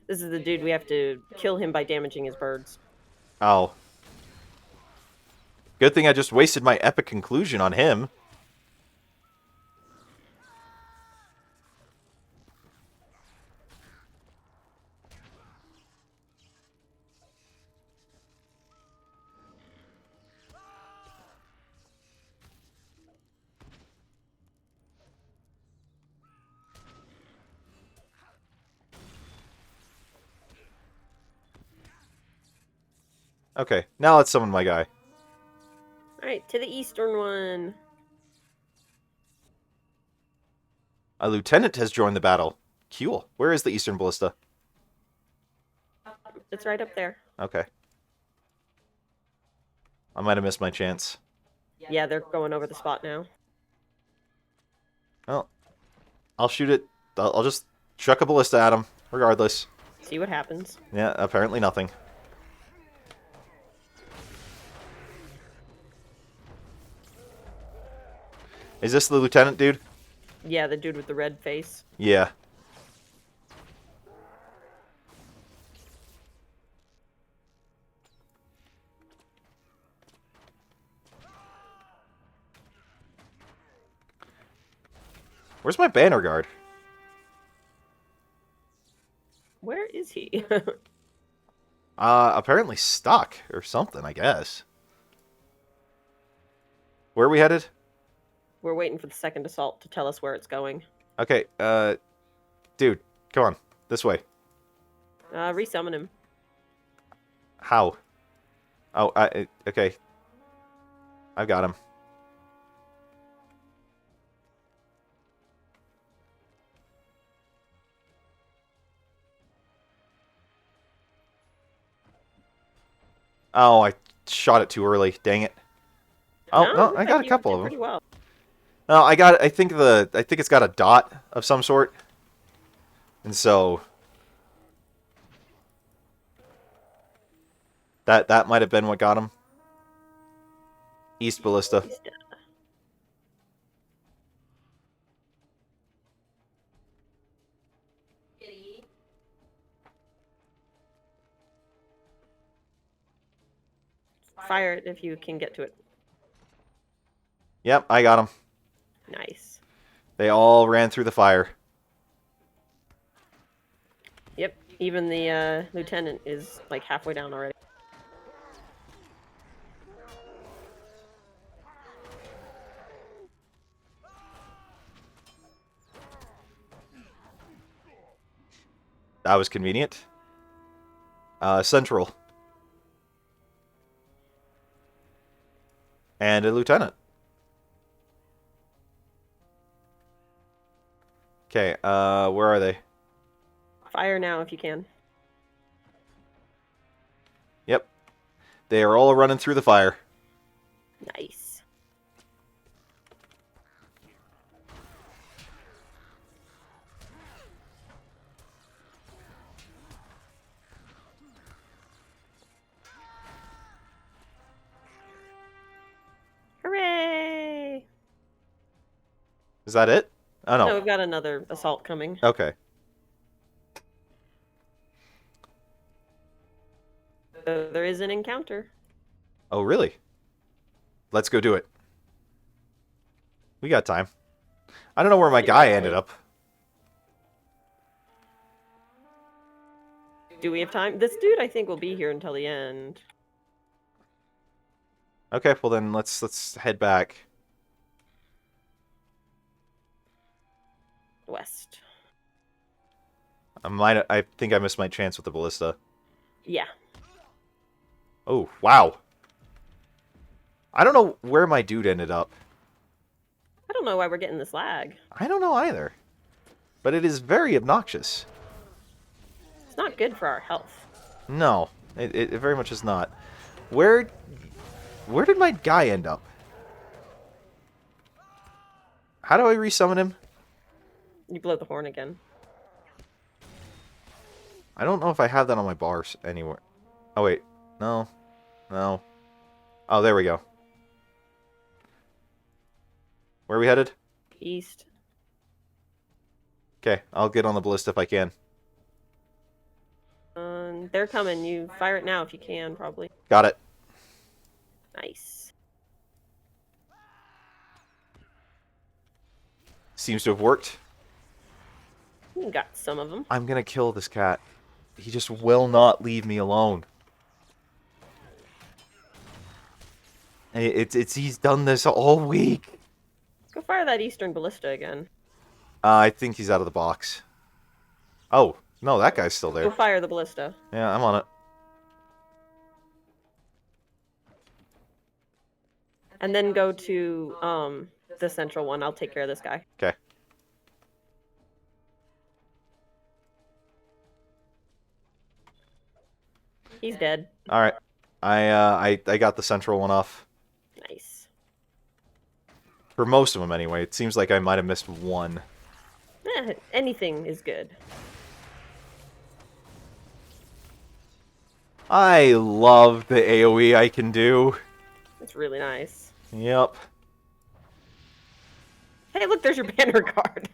This is the dude we have to kill him by damaging his birds. Oh. Good thing I just wasted my epic conclusion on him. Okay, now let's summon my guy. Alright, to the eastern one. A lieutenant has joined the battle. Cool. Where is the eastern ballista? It's right up there. Okay. I might have missed my chance. Yeah, they're going over the spot now. Well, I'll shoot it. I'll just chuck a ballista at him, regardless. See what happens. Yeah, apparently nothing. Is this the lieutenant dude? Yeah, the dude with the red face. Yeah. Where's my banner guard? Where is he? Apparently stuck or something, I guess. Where are we headed? We're waiting for the second assault to tell us where it's going. Okay, dude, come on. This way. Resummon him. How? Oh, okay. I've got him. Oh, I shot it too early. Dang it. Oh, no, I got a couple of them. Pretty well. No, I think it's got a dot of some sort. And so that might have been what got him. East Ballista. Kitty. Fire it if you can get to it. Yep, I got him. Nice. They all ran through the fire. Yep, even the lieutenant is like halfway down already. That was convenient. Central. And a lieutenant. Okay, where are they? Fire now if you can. Yep. They are all running through the fire. Nice. Hooray! Is that it? Oh, No, no. we've got another assault coming. Okay. So there is an encounter. Oh, really? Let's go do it. We got time. I don't know where my guy ended up. Do we have time? This dude, I think, will be here until the end. Okay, well then let's head back. West. I think I missed my chance with the ballista. Yeah. Oh, wow. I don't know where my dude ended up. I don't know why we're getting this lag. I don't know either. But it is very obnoxious. It's not good for our health. No, it very much is not. Where did my guy end up? How do I resummon him? You blow the horn again. I don't know if I have that on my bars anywhere. Oh, wait. No. No. Oh, there we go. Where are we headed? East. Okay, I'll get on the ballista if I can. They're coming. You fire it now if you can, probably. Got it. Nice. Seems to have worked. You got some of them. I'm gonna kill this cat. He just will not leave me alone. And he's done this all week. Go fire that eastern ballista again. I think he's out of the box. Oh, no, that guy's still Go there. fire the ballista. Yeah, I'm on it. And then go to the central one. I'll take care of this guy. Okay. He's dead. All right. I got the central one off. Nice. For most of them, anyway. It seems like I might have missed one. Anything is good. I love the AoE I can do. It's really nice. Yep. Hey, look, there's your banner card.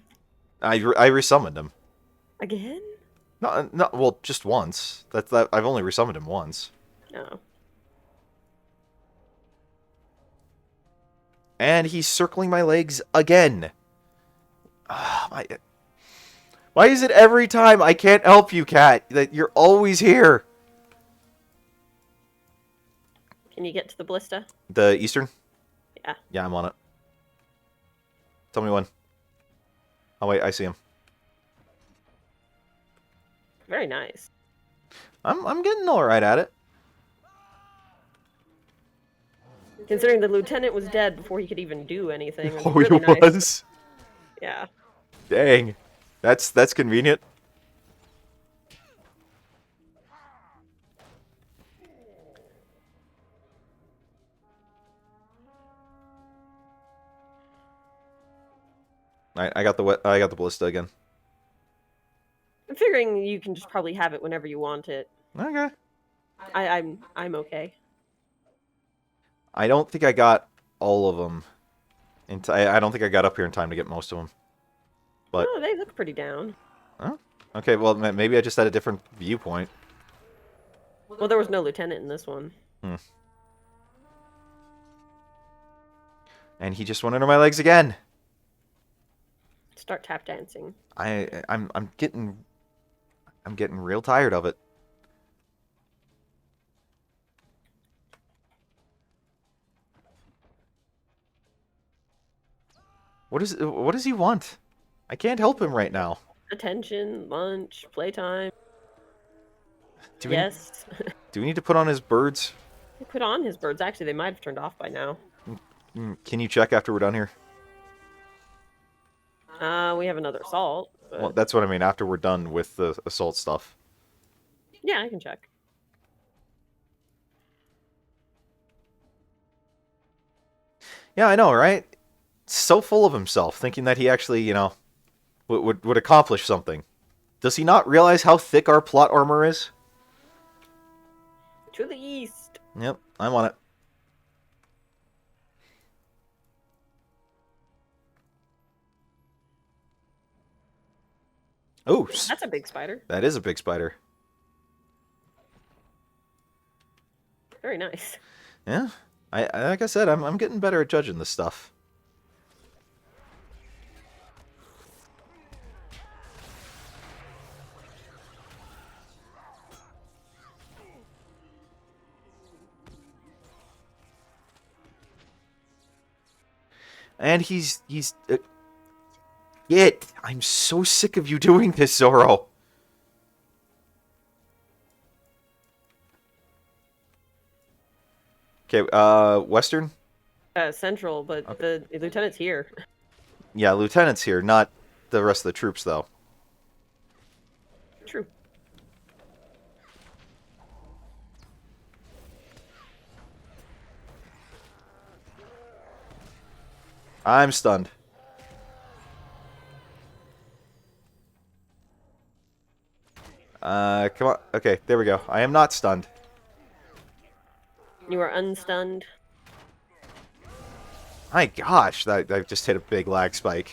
I resummoned him. Again? No, well, just once. That I've only resummoned him once. No. And he's circling my legs again. Why is it every time I can't help you, cat? That you're always here. Can you get to the ballista? The Eastern? Yeah. Yeah, I'm on it. Tell me when. Oh, wait, I see him. Very nice. I'm getting alright at it. Considering the lieutenant was dead before he could even do anything. It was Oh, really he nice. was? Yeah. Dang. That's convenient. Alright, I got the ballista again. I'm figuring you can just probably have it whenever you want it. Okay. I'm okay. I don't think I got all of them. I don't think I got up here in time to get most of them. But Oh, they look pretty down. oh, okay, well maybe I just had a different viewpoint. Well, there was no lieutenant in this one. And he just went under my legs again. Start tap dancing. I'm getting real tired of it. What does he want? I can't help him right now. Attention, lunch, playtime. Do we, Yes. do we need to put on his birds? He put on his birds. Actually, they might have turned off by now. Can you check after we're done here? We have another assault. But... Well, that's what I mean. After we're done with the assault stuff. yeah, I can check. Yeah, I know, right? So full of himself, thinking that he actually, would accomplish something. Does he not realize how thick our plot armor is? To the east. Yep, I'm on it. Oh, That's a big spider. that is a big spider. Very nice. Yeah, I like I said, I'm getting better at judging this stuff. And he's Get! I'm so sick of you doing this, Zoro. Okay, Western? Central, but Okay. the lieutenant's here. Yeah, Lieutenant's here, not the rest of the troops, though. True. I'm stunned. Come on. Okay, there we go. I am not stunned. You are unstunned. My gosh, I just hit a big lag spike.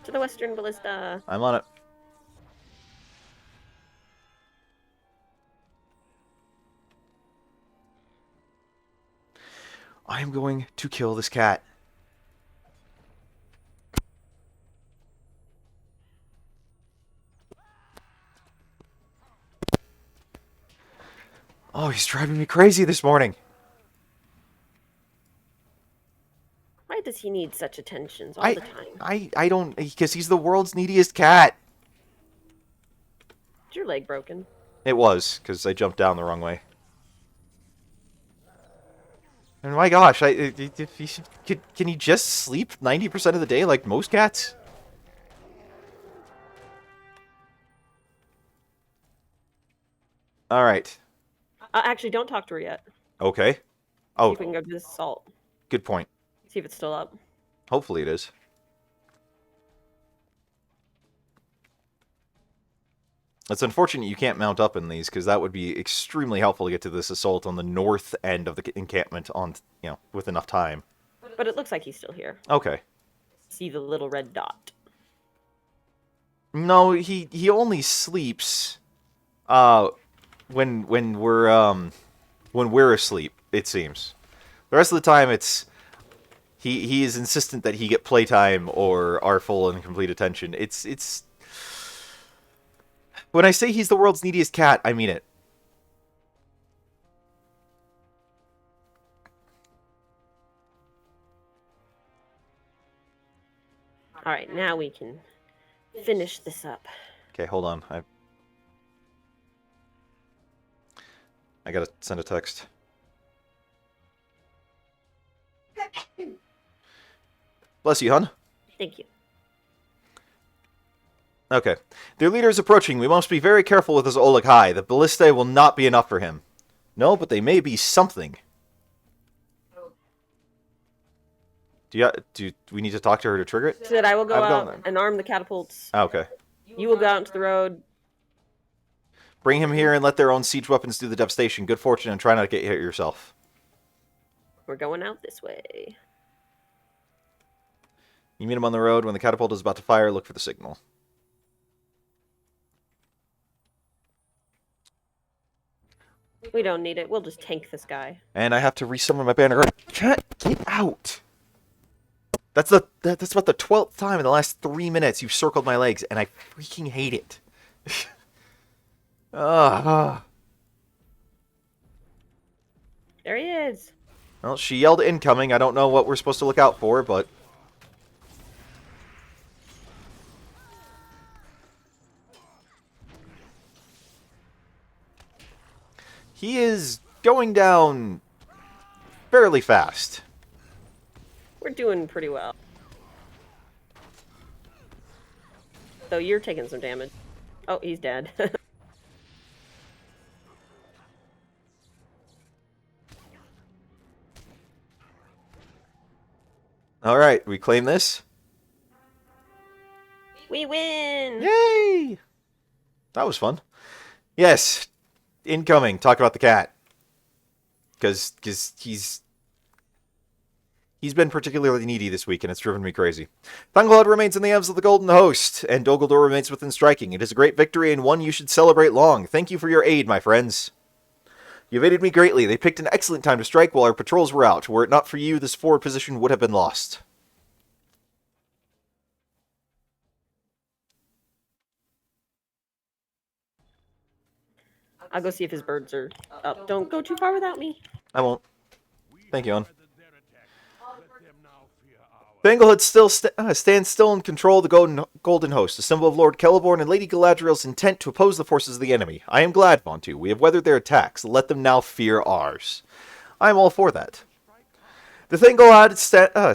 To the western ballista. I'm on it. I am going to kill this cat. Oh, he's driving me crazy this morning. Why does he need such attentions all the time? I don't, because he's the world's neediest cat. Is your leg broken? It was, because I jumped down the wrong way. And my gosh, can he just sleep 90% of the day like most cats? Alright. Actually, don't talk to her yet. Okay. See Oh, if we can go do this assault. good point. See if it's still up. Hopefully it is. It's unfortunate you can't mount up in these, because that would be extremely helpful to get to this assault on the north end of the encampment on, with enough time. But it looks like he's still here. Okay. See the little red dot. No, he only sleeps when we're asleep, it seems. The rest of the time it's he is insistent that he get playtime or our full and complete attention. It's when I say he's the world's neediest cat, I mean it. All right, now we can finish this up. Okay, hold on. I gotta send a text. Bless you, hon. Thank you. Okay. Their leader is approaching. We must be very careful with this Oleg High. The ballistae will not be enough for him. No, but they may be something. Do we need to talk to her to trigger it? So that I will go I'm out going- and arm the catapults. Oh, okay. You will go out into the road. Bring him here and let their own siege weapons do the devastation. Good fortune and try not to get hit yourself. We're going out this way. You meet him on the road. When the catapult is about to fire, look for the signal. We don't need it. We'll just tank this guy. And I have to resummon my banner. Cat, get out! That's about the 12th time in the last 3 minutes you've circled my legs, and I freaking hate it. There he is. Well, she yelled incoming. I don't know what we're supposed to look out for, but... He is going down fairly fast. We're doing pretty well. Though you're taking some damage. Oh, he's dead. All right, we claim this. We win! Yay! That was fun. Yes, incoming. Talk about the cat. Because he's been particularly needy this week, and it's driven me crazy. Thunglod remains in the arms of the Golden Host, and Dol Guldur remains within striking. It is a great victory, and one you should celebrate long. Thank you for your aid, my friends. You've aided me greatly. They picked an excellent time to strike while our patrols were out. Were it not for you, this forward position would have been lost. I'll go see if his birds are up. Don't go too far without me. I won't. Thank you, On. Banglehood still stands still in control of the Golden Host, a symbol of Lord Celeborn and Lady Galadriel's intent to oppose the forces of the enemy. I am glad, Vontu. We have weathered their attacks. Let them now fear ours. I am all for that. The Thingolad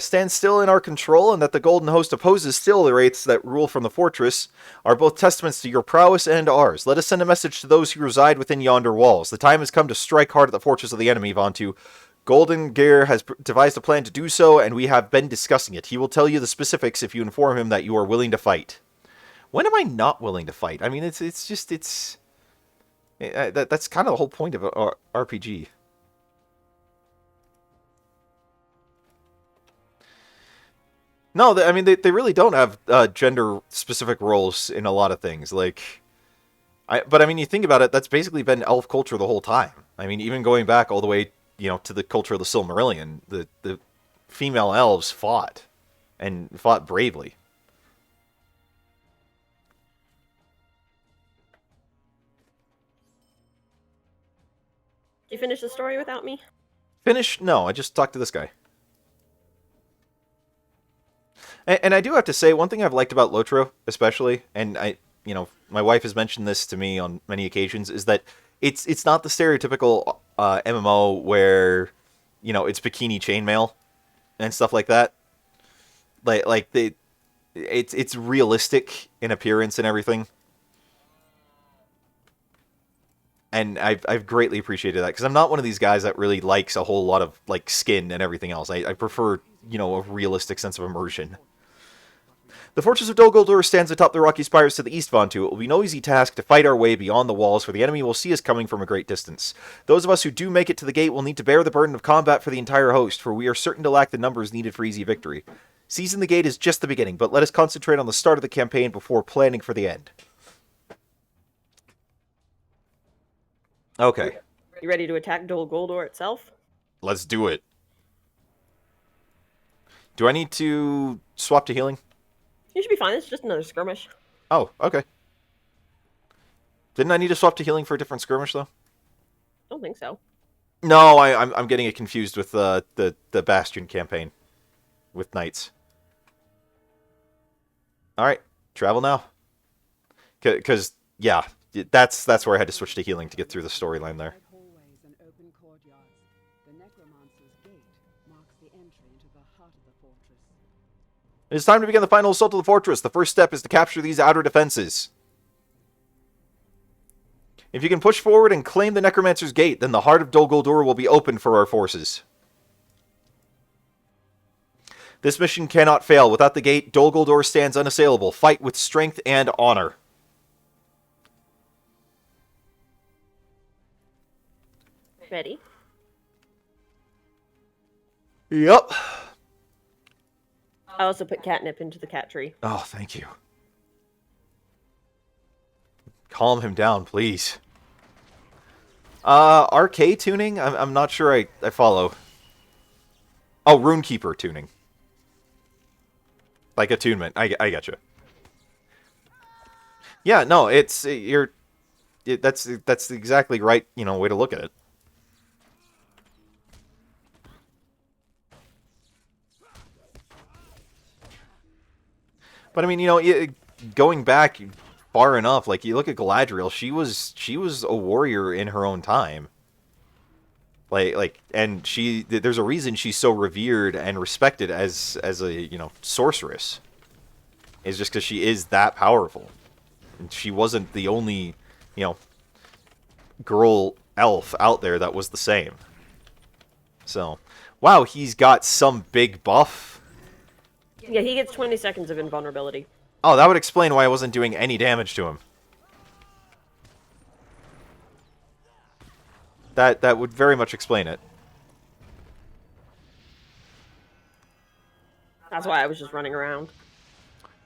stands still in our control, and that the Golden Host opposes still the wraiths that rule from the fortress are both testaments to your prowess and ours. Let us send a message to those who reside within yonder walls. The time has come to strike hard at the fortress of the enemy, Vontu. Golden Gear has devised a plan to do so, and we have been discussing it. He will tell you the specifics if you inform him that you are willing to fight. When am I not willing to fight? I mean, that's kind of the whole point of an RPG. No, I mean, they really don't have gender-specific roles in a lot of things. But I mean, you think about it, that's basically been elf culture the whole time. I mean, even going back all the way, to the culture of the Silmarillion, the female elves fought, and fought bravely. You finish the story without me? Finish? No, I just talked to this guy. And I do have to say, one thing I've liked about LOTRO, especially, and my wife has mentioned this to me on many occasions, is that it's not the stereotypical MMO where, it's bikini chainmail and stuff like that. It's realistic in appearance and everything. And I've greatly appreciated that, because I'm not one of these guys that really likes a whole lot of skin and everything else. I prefer, a realistic sense of immersion. The fortress of Dol Guldur stands atop the rocky spires to the east, Vontu. It will be no easy task to fight our way beyond the walls, for the enemy will see us coming from a great distance. Those of us who do make it to the gate will need to bear the burden of combat for the entire host, for we are certain to lack the numbers needed for easy victory. Seizing the gate is just the beginning, but let us concentrate on the start of the campaign before planning for the end. Okay. You ready to attack Dol Guldur itself? Let's do it. Do I need to swap to healing? You should be fine. It's just another skirmish. Oh, okay. Didn't I need to swap to healing for a different skirmish, though? Don't think so. No, I'm getting it confused with the Bastion campaign with knights. All right, travel now. Because yeah, that's where I had to switch to healing to get through the storyline there. Hallways and open courtyards. The Necromancer's Gate marks the entry into the heart of the fortress. It is time to begin the final assault of the fortress. The first step is to capture these outer defenses. If you can push forward and claim the Necromancer's Gate, then the heart of Dol Guldur will be open for our forces. This mission cannot fail. Without the gate, Dol Guldur stands unassailable. Fight with strength and honor. Ready? Yep. I also put catnip into the cat tree. Oh, thank you. Calm him down, please. RK tuning? I'm not sure I follow. Oh, Runekeeper tuning. Like attunement. I gotcha. Yeah, no, that's the exactly right, way to look at it. But I mean, going back far enough, you look at Galadriel, she was a warrior in her own time. And there's a reason she's so revered and respected as a sorceress. Is just because she is that powerful. And she wasn't the only, girl elf out there that was the same. So, wow, he's got some big buff. Yeah, he gets 20 seconds of invulnerability. Oh, that would explain why I wasn't doing any damage to him. That would very much explain it. That's why I was just running around.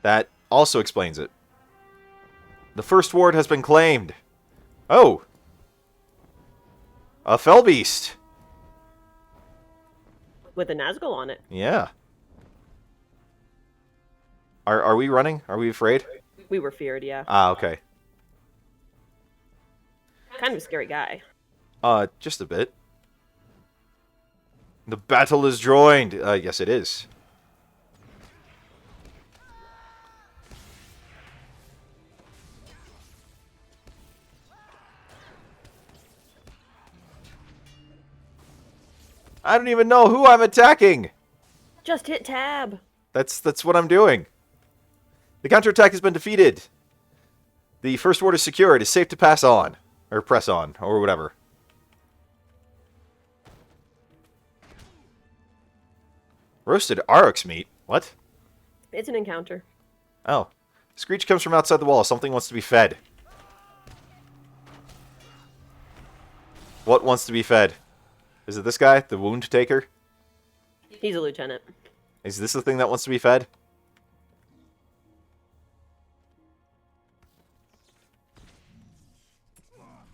That also explains it. The first ward has been claimed. Oh! A fell beast! With a Nazgul on it. Yeah. Are we running? Are we afraid? We were feared, yeah. Ah, okay. Kind of a scary guy. Just a bit. The battle is joined. Yes, it is. I don't even know who I'm attacking. Just hit tab. That's what I'm doing. The counterattack has been defeated. The first ward is secure. It is safe to pass on. Or press on. Or whatever. Roasted Aurochs meat? What? It's an encounter. Oh. Screech comes from outside the wall. Something wants to be fed. What wants to be fed? Is it this guy? The wound taker? He's a lieutenant. Is this the thing that wants to be fed?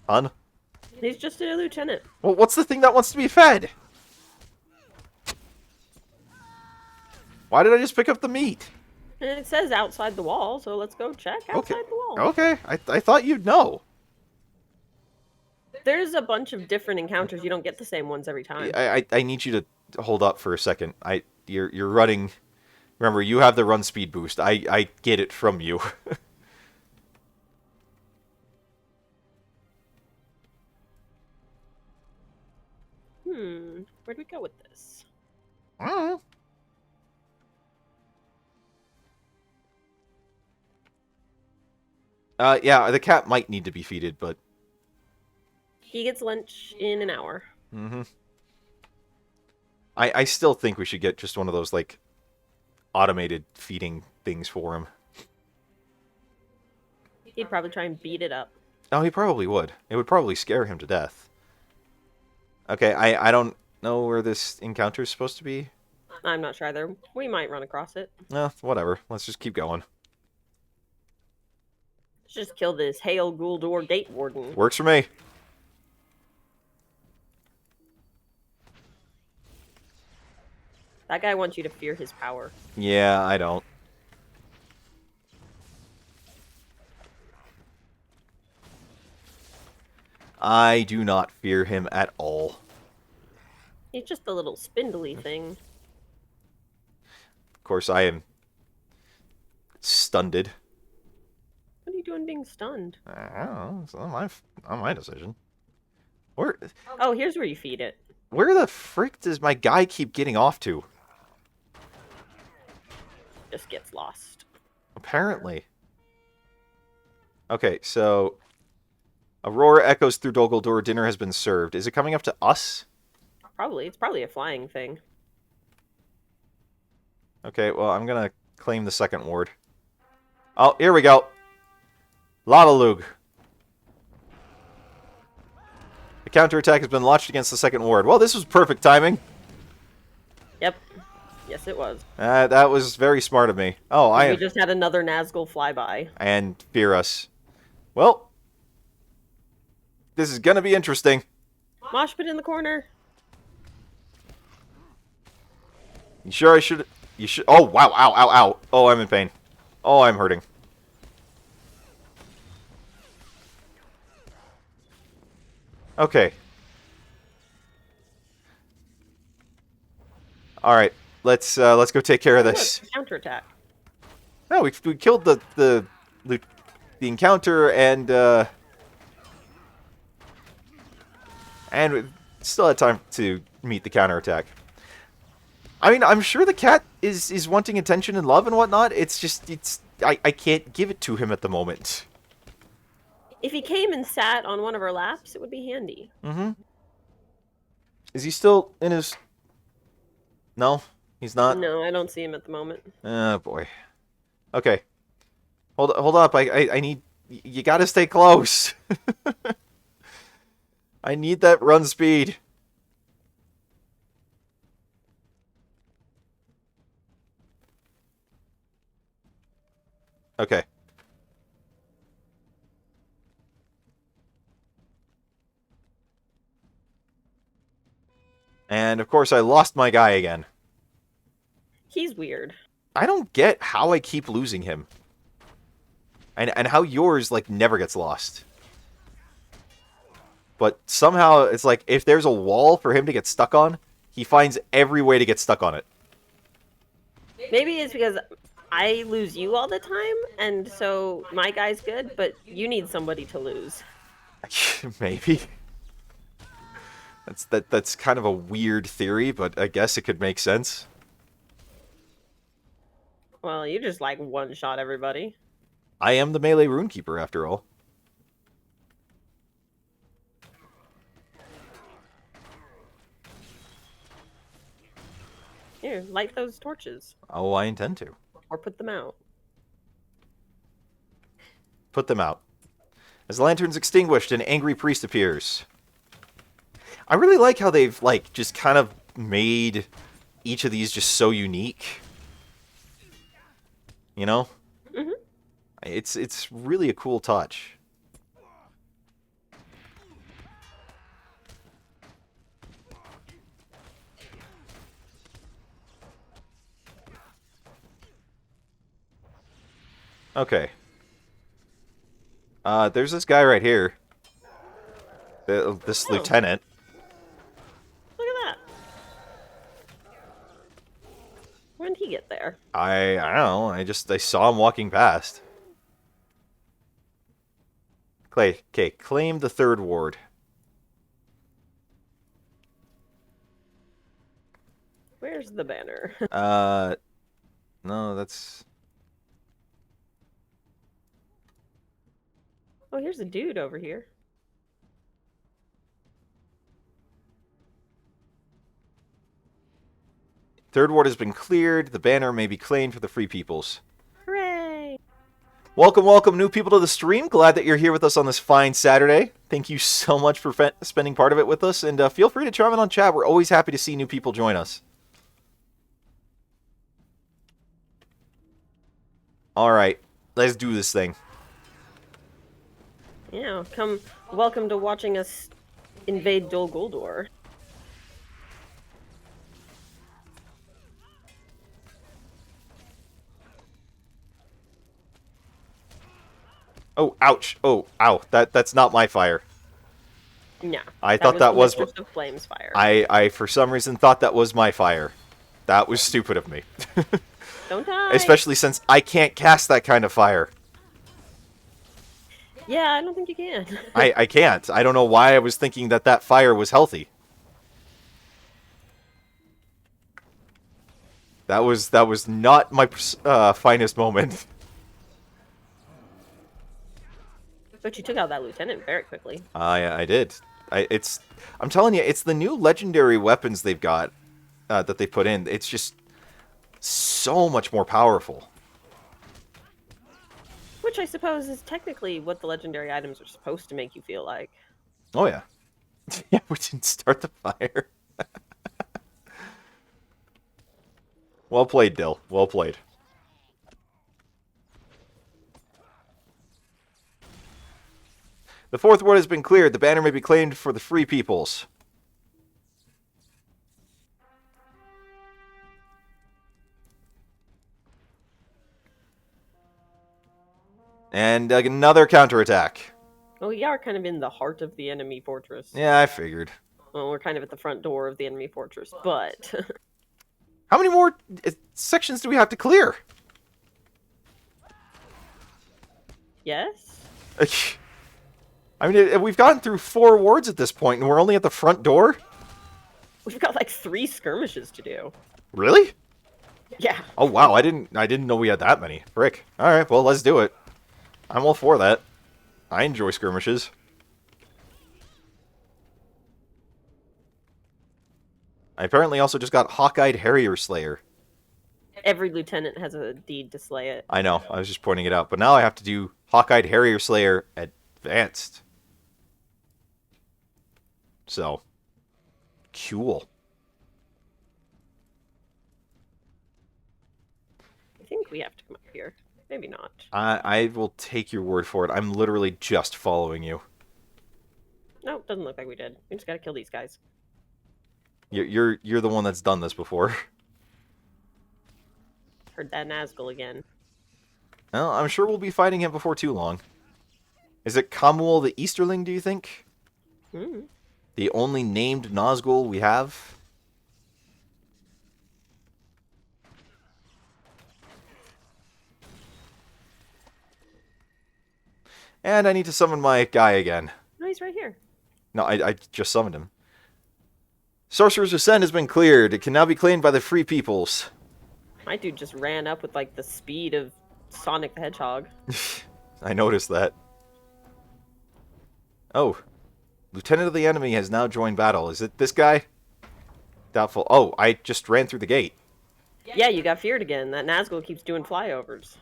Hun? He's just a lieutenant. Well, what's the thing that wants to be fed? Why did I just pick up the meat? And it says outside the wall, so let's go check outside the wall. Okay, I thought you'd know. There's a bunch of different encounters. You don't get the same ones every time. I need you to hold up for a second. You're running. Remember, you have the run speed boost. I get it from you. Where'd we go with this? Yeah, the cat might need to be feeded, but He gets lunch in an hour. I still think we should get just one of those, like, automated feeding things for him. He'd probably try and beat it up. Oh, he probably would. It would probably scare him to death. Okay, I don't know where this encounter is supposed to be. I'm not sure either. We might run across it. No, whatever. Let's just keep going. Let's just kill this Hail Guldur Gate Warden. Works for me. That guy wants you to fear his power. Yeah, I don't. I do not fear him at all. He's just a little spindly thing. Of course, I am stunned. What are you doing being stunned? I don't know. It's not my decision. Where Oh, here's where you feed it. where the frick does my guy keep getting off to? Just gets lost. Apparently. Okay, so Aurora echoes through Dol Guldur. Dinner has been served. Is it coming up to us? Probably. It's probably a flying thing. Okay, well, I'm gonna claim the second ward. Oh, here we go. Lavalug. The counterattack has been launched against the second ward. Well, this was perfect timing. Yep. Yes, it was. That was very smart of me. Oh, We just had another Nazgul flyby. and fear us. Well, this is gonna be interesting. Mosh pit in the corner. You sure I should? You should. Oh wow! Ow! Ow! Ow! Oh, I'm in pain. Oh, I'm hurting. Okay. All right. Let's go take care of this. Look, counterattack. No, we killed the encounter and Still had time to meet the counterattack. I mean, I'm sure the cat is wanting attention and love and whatnot. It's just, I can't give it to him at the moment. If he came and sat on one of our laps, it would be handy. Mm-hmm. Is he still in his... No, he's not? No, I don't see him at the moment. Oh, boy. Okay. Hold up. I need... You gotta stay close. I need that run speed. Okay. And, of course, I lost my guy again. He's weird. I don't get how I keep losing him. And how yours, like, never gets lost. But somehow, it's like, if there's a wall for him to get stuck on, he finds every way to get stuck on it. Maybe it's because I lose you all the time, and so my guy's good, but you need somebody to lose. Maybe. That's kind of a weird theory, but I guess it could make sense. Well, you just like one-shot everybody. I am the melee runekeeper, after all. Here, light those torches. Oh, I intend to. Or put them out. Put them out. As the lantern's extinguished, an angry priest appears. I really like how they've, like, just kind of made each of these just so unique. You know? Mm-hmm. It's really a cool touch. Okay. There's this guy right here. This Oh. lieutenant. Look at that. When did he get there? I don't know. I saw him walking past. Okay, claim the third ward. Where's the banner? No, that's... Oh, here's a dude over here. Third ward has been cleared. The banner may be claimed for the free peoples. Hooray! Welcome, welcome, new people to the stream. Glad that you're here with us on this fine Saturday. Thank you so much for spending part of it with us, and feel free to chime in on chat. We're always happy to see new people join us. Alright, let's do this thing. Yeah, welcome to watching us invade Dol Guldur. Oh, ouch. Oh, ow. That's not my fire. Yeah. I thought that was... Mistress of Flames fire. I, for some reason, thought that was my fire. That was stupid of me. Don't die! Especially since I can't cast that kind of fire. Yeah, I don't think you can. I can't. I don't know why I was thinking that fire was healthy. That was not my finest moment. But you took out that lieutenant very quickly. I did. I'm telling you, it's the new legendary weapons they've got that they put in. It's just so much more powerful. Which I suppose is technically what the legendary items are supposed to make you feel like. Oh yeah. Yeah, we didn't start the fire. Well played, Dill. Well played. The fourth ward has been cleared. The banner may be claimed for the free peoples. And another counterattack. Well, we are kind of in the heart of the enemy fortress. Yeah, I figured. Well, we're kind of at the front door of the enemy fortress, but... How many more sections do we have to clear? Yes? I mean, we've gotten through 4 wards at this point, and we're only at the front door? We've got like 3 skirmishes to do. Really? Yeah. Oh wow, I didn't know we had that many. Frick. Alright, well let's do it. I'm all for that. I enjoy skirmishes. I apparently also just got Hawk-Eyed Harrier Slayer. Every lieutenant has a deed to slay it. I know, I was just pointing it out. But now I have to do Hawk-Eyed Harrier Slayer Advanced. So, cool. I think we have to come up here. Maybe not. I will take your word for it. I'm literally just following you. No, doesn't look like we did. We just gotta kill these guys. You're the one that's done this before. Heard that Nazgul again. Well, I'm sure we'll be fighting him before too long. Is it Kamuel the Easterling, do you think? Hmm. The only named Nazgul we have? And I need to summon my guy again. No, he's right here. No, I just summoned him. Sorcerer's Ascent has been cleared. It can now be claimed by the Free Peoples. My dude just ran up with like the speed of Sonic the Hedgehog. I noticed that. Oh. Lieutenant of the enemy has now joined battle. Is it this guy? Doubtful. Oh, I just ran through the gate. Yeah, you got feared again. That Nazgul keeps doing flyovers.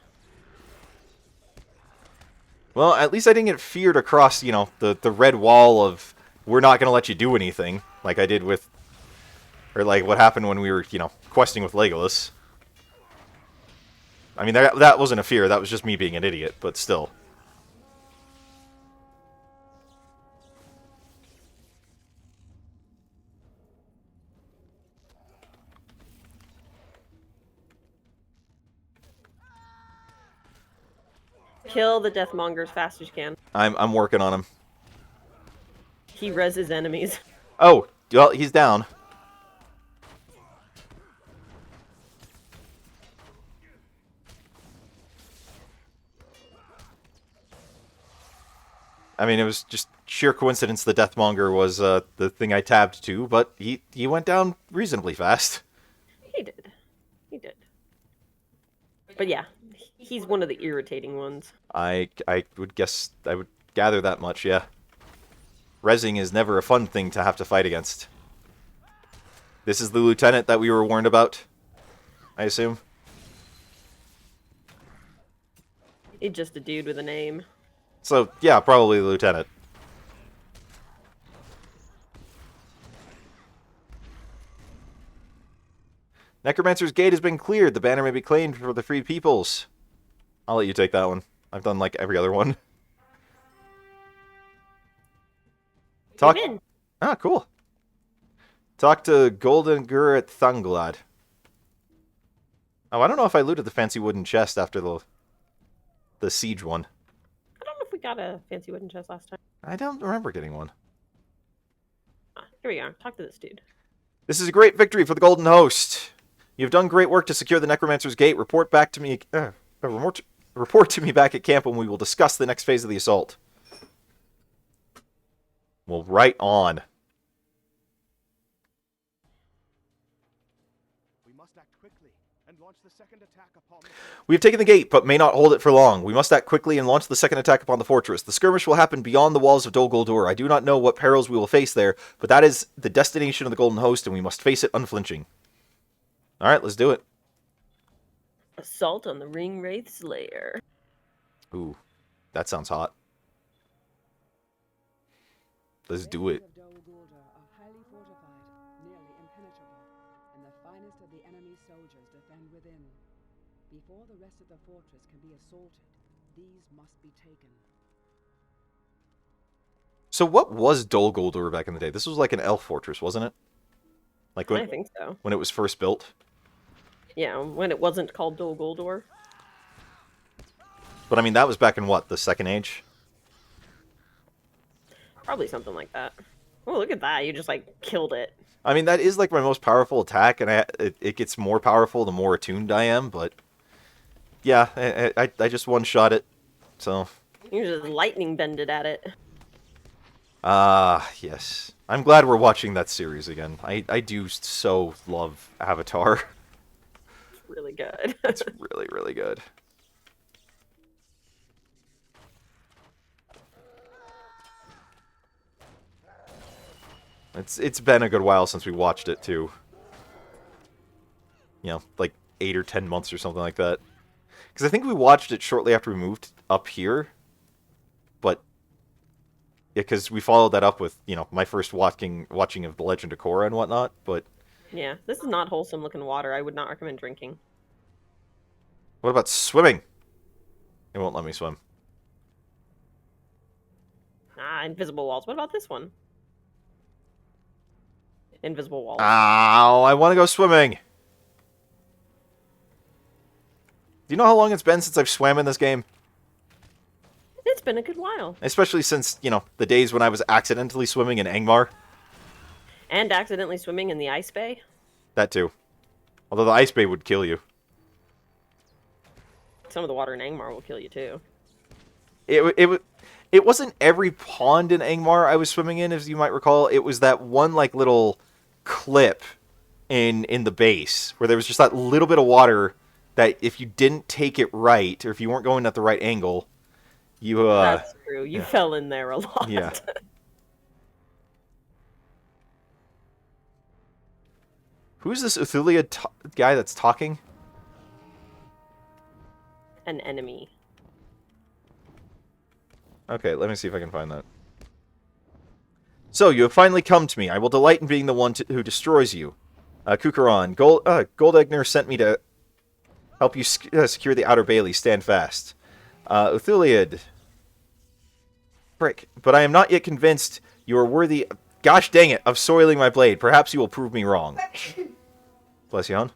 Well, at least I didn't get feared across, you know, the red wall of we're not going to let you do anything, like I did with, or like what happened when we were, you know, questing with Legolas. I mean, that wasn't a fear, that was just me being an idiot, but still. Kill the Deathmonger as fast as you can. I'm working on him. He reses enemies. Oh, well, he's down. I mean, it was just sheer coincidence the Deathmonger was the thing I tabbed to, but he went down reasonably fast. He did. He did. But yeah, he's one of the irritating ones. I would guess, I would gather that much, yeah. Resing is never a fun thing to have to fight against. This is the lieutenant that we were warned about, I assume? He's just a dude with a name. So, yeah, probably the lieutenant. Necromancer's Gate has been cleared. The banner may be claimed for the Free Peoples. I'll let you take that one. I've done, like, every other one. Talk. You win. Ah, cool. Talk to Golden Gur at Thunglad. Oh, I don't know if I looted the fancy wooden chest after the siege one. I don't know if we got a fancy wooden chest last time. I don't remember getting one. Ah, here we are. Talk to this dude. This is a great victory for the Golden Host. You've done great work to secure the Necromancer's Gate. Report to me back at camp when we will discuss the next phase of the assault. Well, right on. We must act quickly and launch the second attack upon the We have taken the gate, but may not hold it for long. We must act quickly and launch the second attack upon the fortress. The skirmish will happen beyond the walls of Dol Guldur. I do not know what perils we will face there, but that is the destination of the Golden Host, and we must face it unflinching. Alright, let's do it. Assault on the Ring Wraith Slayer. Ooh, that sounds hot. Let's do it. The walls of Dol Guldur are highly fortified, nearly impenetrable, and the finest of the enemy's soldiers defend within. Before the rest of the fortress can be assaulted, these must be taken. So what was Dol Guldur back in the day? This was like an elf fortress, wasn't it? Like I think so. when it was first built? Yeah, when it wasn't called Dol Guldur. But I mean, that was back in what, the Second Age? Probably something like that. Oh, look at that. You just, like, killed it. I mean, that is like my most powerful attack, and it gets more powerful the more attuned I am, but yeah, I just one-shot it, so. You just lightning bended at it. Yes. I'm glad we're watching that series again. I do so love Avatar. It's really good. It's really, really good. It's been a good while since we watched it, too. You know, like 8 or 10 months or something like that. Because I think we watched it shortly after we moved up here. But, yeah, because we followed that up with, you know, my first watching of The Legend of Korra and whatnot. But Yeah, this is not wholesome looking water. I would not recommend drinking. what about swimming? It won't let me swim. Ah, invisible walls. What about this one? Invisible walls. Ow, I want to go swimming. Do you know how long it's been since I've swam in this game? It's been a good while. Especially since, you know, the days when I was accidentally swimming in Angmar. And accidentally swimming in the ice bay. That too. Although the ice bay would kill you. Some of the water in Angmar will kill you too. It wasn't every pond in Angmar I was swimming in, as you might recall. It was that one, like, little clip in the base where there was just that little bit of water that if you didn't take it right, or if you weren't going at the right angle, you, That's true. You yeah. fell in there a lot. Yeah. Who's this Uthulia guy that's talking? An enemy. Okay, let me see if I can find that. So, you have finally come to me. I will delight in being the one who destroys you. Kukaran, Goldegner sent me to help you secure the Outer Bailey. Stand fast. Uthuliad. Frick. But I am not yet convinced you are worthy, gosh dang it, of soiling my blade. Perhaps you will prove me wrong. Bless you, hon.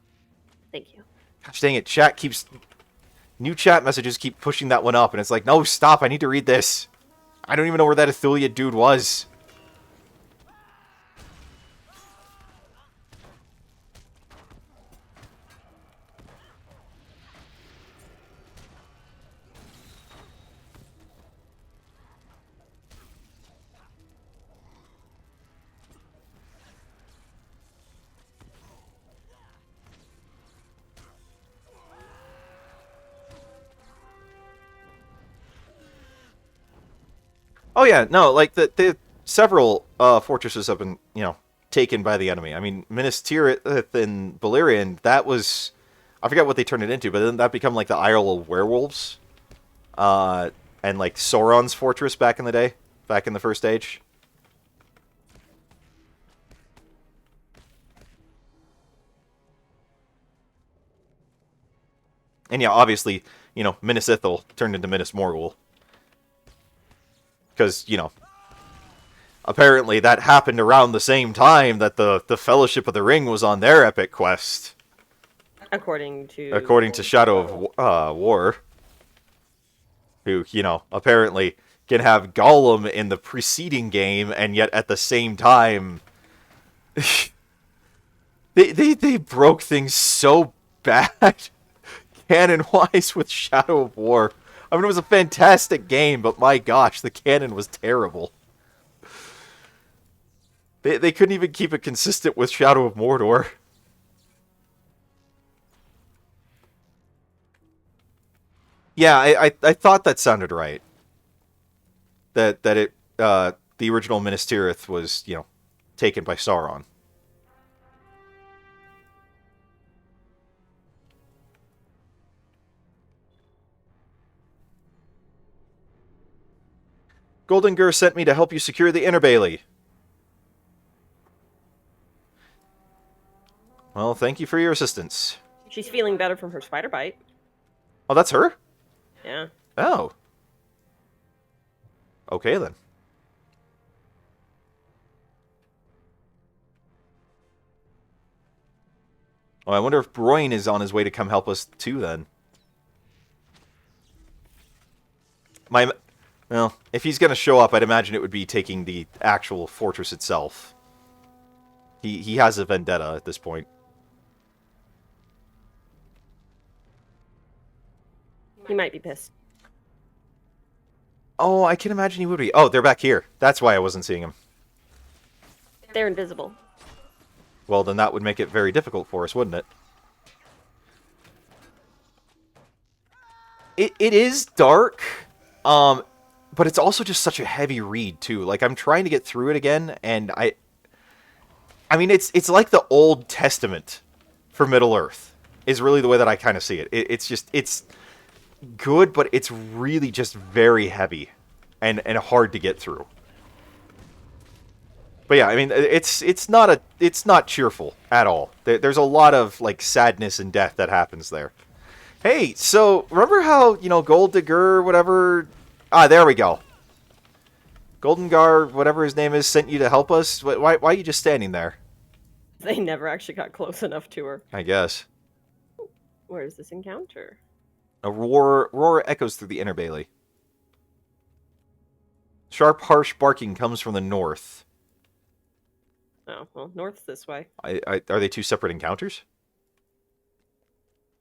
Thank you. Gosh dang it, chat keeps... New chat messages keep pushing that one up, and it's like, no, stop, I need to read this. I don't even know where that Uthuliad dude was. Oh yeah, no, like the several fortresses have been, you know, taken by the enemy. I mean, Minas Tirith in Beleriand, that was, I forget what they turned it into, but then that become like the Isle of Werewolves, and like Sauron's fortress back in the day, back in the First Age. And yeah, obviously, you know, Minas Ithil turned into Minas Morgul. Because, you know, apparently that happened around the same time that the Fellowship of the Ring was on their epic quest. According to Shadow of War. Who, you know, apparently can have Gollum in the preceding game, and yet at the same time... they broke things so bad, canon-wise, with Shadow of War. I mean, it was a fantastic game, but my gosh, the canon was terrible. They couldn't even keep it consistent with Shadow of Mordor. Yeah, I thought that sounded right. That it the original Minas Tirith was, you know, taken by Sauron. Goldengur sent me to help you secure the Inner Bailey. Well, thank you for your assistance. She's feeling better from her spider bite. Oh, that's her? Yeah. Oh. Okay, then. Oh, I wonder if Broin is on his way to come help us, too, then. Well, if he's going to show up, I'd imagine it would be taking the actual fortress itself. He has a vendetta at this point. He might be pissed. Oh, I can imagine he would be. Oh, they're back here. That's why I wasn't seeing him. They're invisible. Well, then that would make it very difficult for us, wouldn't it? It is dark, but it's also just such a heavy read too. Like I'm trying to get through it again, and I mean it's like the Old Testament for Middle Earth is really the way that I kind of see it. It's good, but it's really just very heavy and hard to get through. But yeah, I mean it's not cheerful at all. There's a lot of like sadness and death that happens there. Hey, so remember how, Gold Digger, whatever... Ah, there we go. Golden Gar, whatever his name is, sent you to help us? Why are you just standing there? They never actually got close enough to her. I guess. Where's this encounter? A roar echoes through the inner bailey. Sharp, harsh barking comes from the north. Oh, well, north's this way. Are they two separate encounters?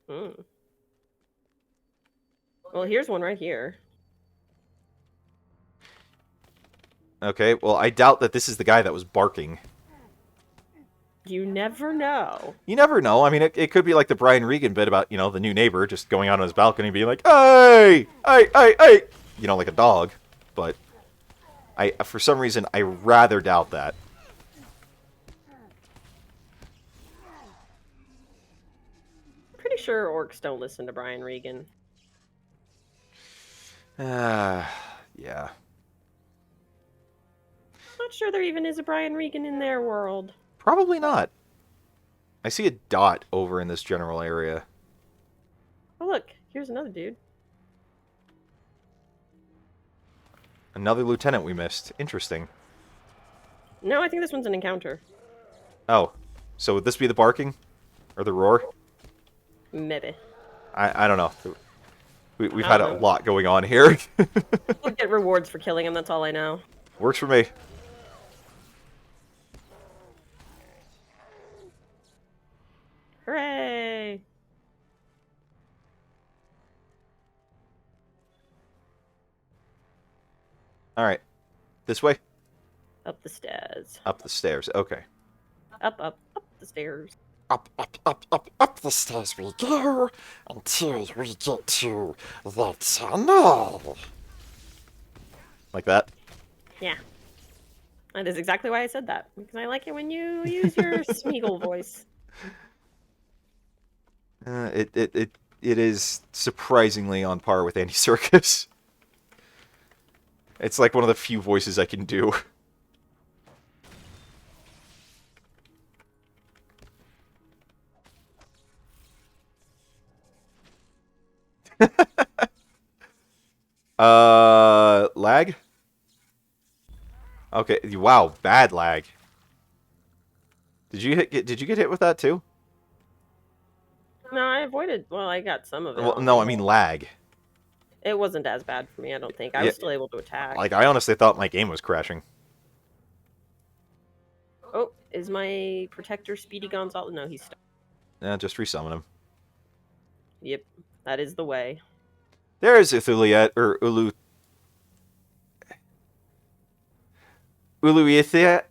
Hmm. Well, here's one right here. Okay, well, I doubt that this is the guy that was barking. You never know. You never know. I mean, it could be like the Brian Regan bit about, the new neighbor just going out on his balcony and being like, hey, hey, hey, hey, like a dog. But for some reason, I rather doubt that. Pretty sure orcs don't listen to Brian Regan. Yeah. Not sure there even is a Brian Regan in their world. Probably not. I see a dot over in this general area. Oh, look. Here's another dude. Another lieutenant we missed. Interesting. No, I think this one's an encounter. Oh. So would this be the barking? Or the roar? Maybe. I don't know. We've had a lot going on here. We'll get rewards for killing him, that's all I know. Works for me. Hooray! Alright. This way? Up the stairs. Up the stairs. Okay. Up the stairs. Up the stairs we go until we get to the tunnel. Like that? Yeah. That is exactly why I said that. Because I like it when you use your Smeagol voice. It is surprisingly on par with Andy Serkis. It's like one of the few voices I can do. Lag? Okay, wow, bad lag. Did you get hit with that too? No, I avoided. Well, I got some of it. Well, no, I mean lag. It wasn't as bad for me, I don't think. I was still able to attack. Like, I honestly thought my game was crashing. Oh, is my protector Speedy Gonzalez? No, he's stuck. Yeah, just resummon him. Yep, that is the way. There's Uluithiad. Uluithiad.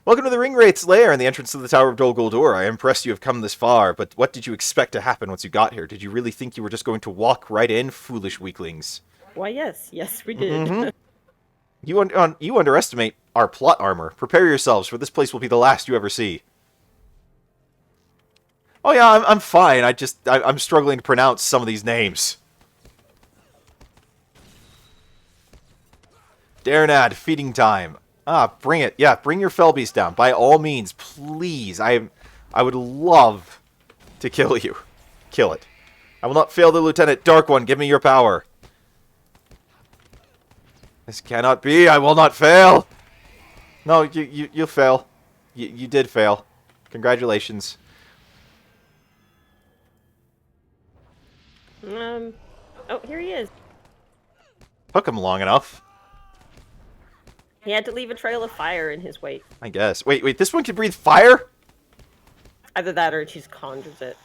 Welcome to the Ringwraith's lair and the entrance to the Tower of Dol Guldur. I am impressed you have come this far, but what did you expect to happen once you got here? Did you really think you were just going to walk right in, foolish weaklings? Why, yes, we did. Mm-hmm. You underestimate our plot armor. Prepare yourselves, for this place will be the last you ever see. Oh yeah, I'm fine. I'm struggling to pronounce some of these names. Darnad, feeding time. Ah, bring it. Yeah, bring your Felbeast down. By all means, please. I would love to kill you. Kill it. I will not fail the Lieutenant. Dark One, give me your power. This cannot be. I will not fail. No, you fail. You did fail. Congratulations. Oh, here he is. Took him long enough. He had to leave a trail of fire in his wake. I guess. Wait, this one can breathe fire? Either that or he just conjures it.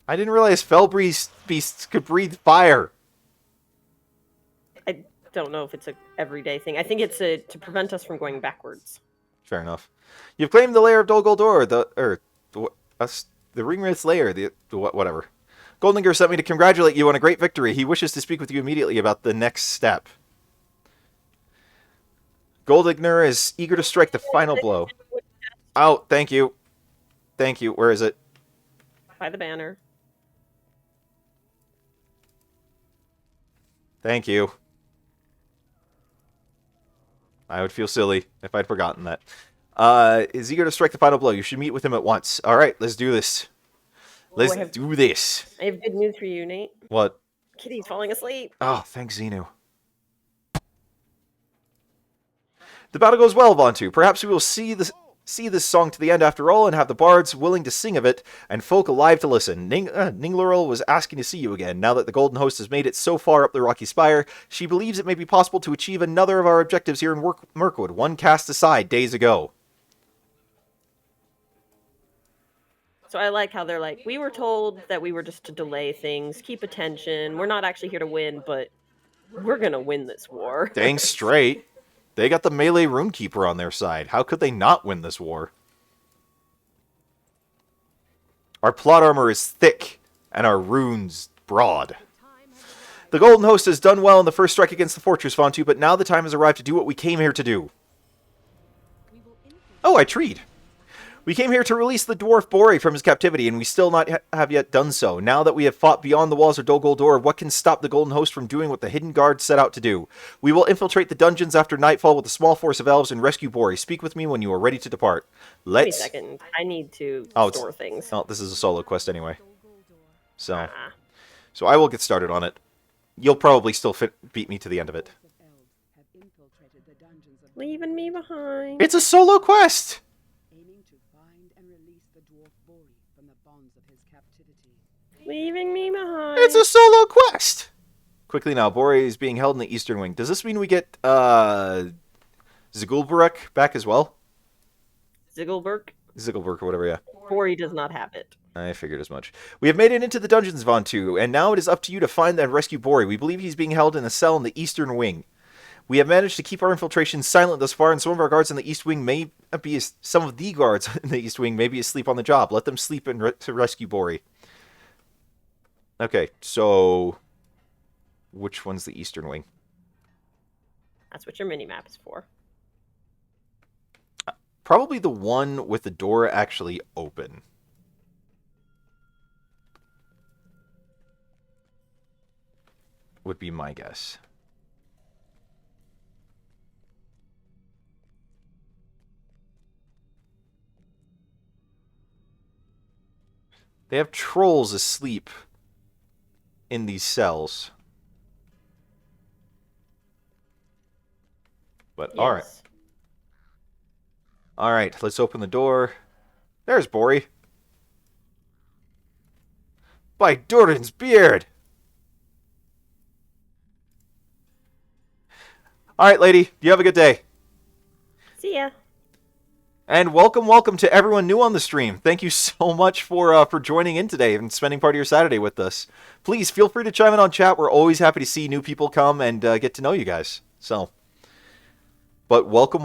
I didn't realize fell beasts could breathe fire. I don't know if it's a everyday thing. I think it's to prevent us from going backwards. Fair enough. You've claimed the lair of Dol Guldur, the Ringwraith's lair, whatever. Goldninger sent me to congratulate you on a great victory. He wishes to speak with you immediately about the next step. Goldninger is eager to strike the final blow. Oh, thank you. Thank you. Where is it? By the banner. Thank you. I would feel silly if I'd forgotten that. Is eager to strike the final blow. You should meet with him at once. All right, let's do this. Let's do this. I have good news for you, Nate. What? Kitty's falling asleep. Oh, thanks, Xenu. The battle goes well, Vontu. Perhaps we will see this song to the end after all, and have the bards willing to sing of it, and folk alive to listen. Ningloril was asking to see you again. Now that the Golden Host has made it so far up the Rocky Spire, she believes it may be possible to achieve another of our objectives here in Mirkwood, one cast aside days ago. So I like how they're like, we were told that we were just to delay things, keep attention. We're not actually here to win, but we're gonna win this war. Dang straight. They got the melee runekeeper on their side. How could they not win this war? Our plot armor is thick, and our runes broad. The Golden Host has done well in the first strike against the fortress, Vontu, but now the time has arrived to do what we came here to do. Oh, I treed. We came here to release the dwarf Bori from his captivity, and we still not have yet done so. Now that we have fought beyond the walls of Dol Guldur, what can stop the Golden Host from doing what the Hidden Guard set out to do? We will infiltrate the dungeons after nightfall with a small force of elves and rescue Bori. Speak with me when you are ready to depart. Wait a second. I need to store things. Oh, this is a solo quest anyway. So I will get started on it. You'll probably still beat me to the end of it. Leaving me behind. It's a solo quest! Leaving me behind. It's a solo quest! Quickly now, Bori is being held in the Eastern Wing. Does this mean we get, Zigulburek back as well? Zigglberg or whatever, yeah. Bori does not have it. I figured as much. We have made it into the dungeons, Vontu, and now it is up to you to find and rescue Bori. We believe he's being held in a cell in the Eastern Wing. We have managed to keep our infiltration silent thus far, and some of our guards in the East Wing may be... Some of the guards in the East Wing may be asleep on the job. Let them sleep to rescue Bori. Okay, so... Which one's the Eastern Wing? That's what your mini-map is for. Probably the one with the door actually open. Would be my guess. They have trolls asleep in these cells. But Yes. alright. Alright, let's open the door. There's Bori. By Durin's beard! Alright, lady. You have a good day. See ya. And welcome to everyone new on the stream. Thank you so much for joining in today and spending part of your Saturday with us. Please feel free to chime in on chat. We're always happy to see new people come and get to know you guys. But welcome.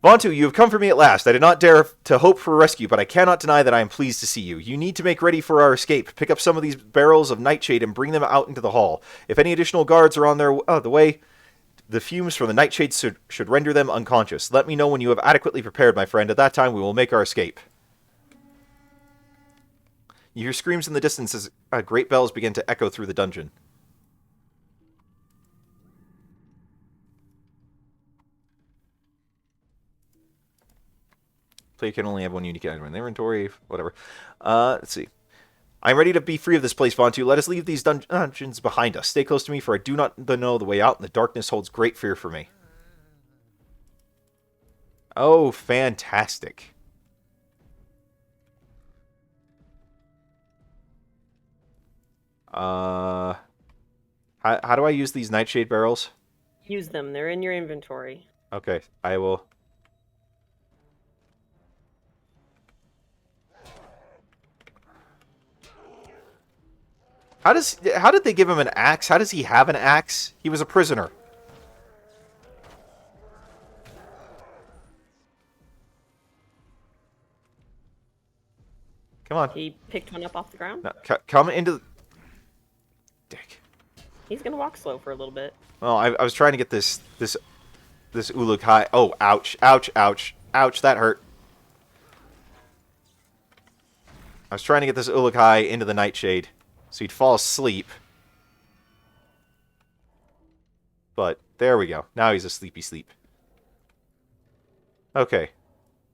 Vontu, you have come for me at last. I did not dare to hope for rescue, but I cannot deny that I am pleased to see you. You need to make ready for our escape. Pick up some of these barrels of nightshade and bring them out into the hall. If any additional guards are on the way, the fumes from the nightshade should render them unconscious. Let me know when you have adequately prepared, my friend. At that time, we will make our escape. You hear screams in the distance as great bells begin to echo through the dungeon. Player can only have one unique item in the inventory, whatever. Let's see. I'm ready to be free of this place, Vontu. Let us leave these dungeons behind us. Stay close to me, for I do not know the way out, and the darkness holds great fear for me. Oh, fantastic. How do I use these nightshade barrels? Use them. They're in your inventory. Okay, I will... How did they give him an axe? How does he have an axe? He was a prisoner. Come on. He picked one up off the ground. No, come into the... Dick. He's gonna walk slow for a little bit. Well, I was trying to get this Ulukai. Oh, ouch, ouch, ouch, ouch, that hurt. I was trying to get this Ulukai into the Nightshade, so he'd fall asleep. But, there we go. Now he's a sleepy sleep. Okay.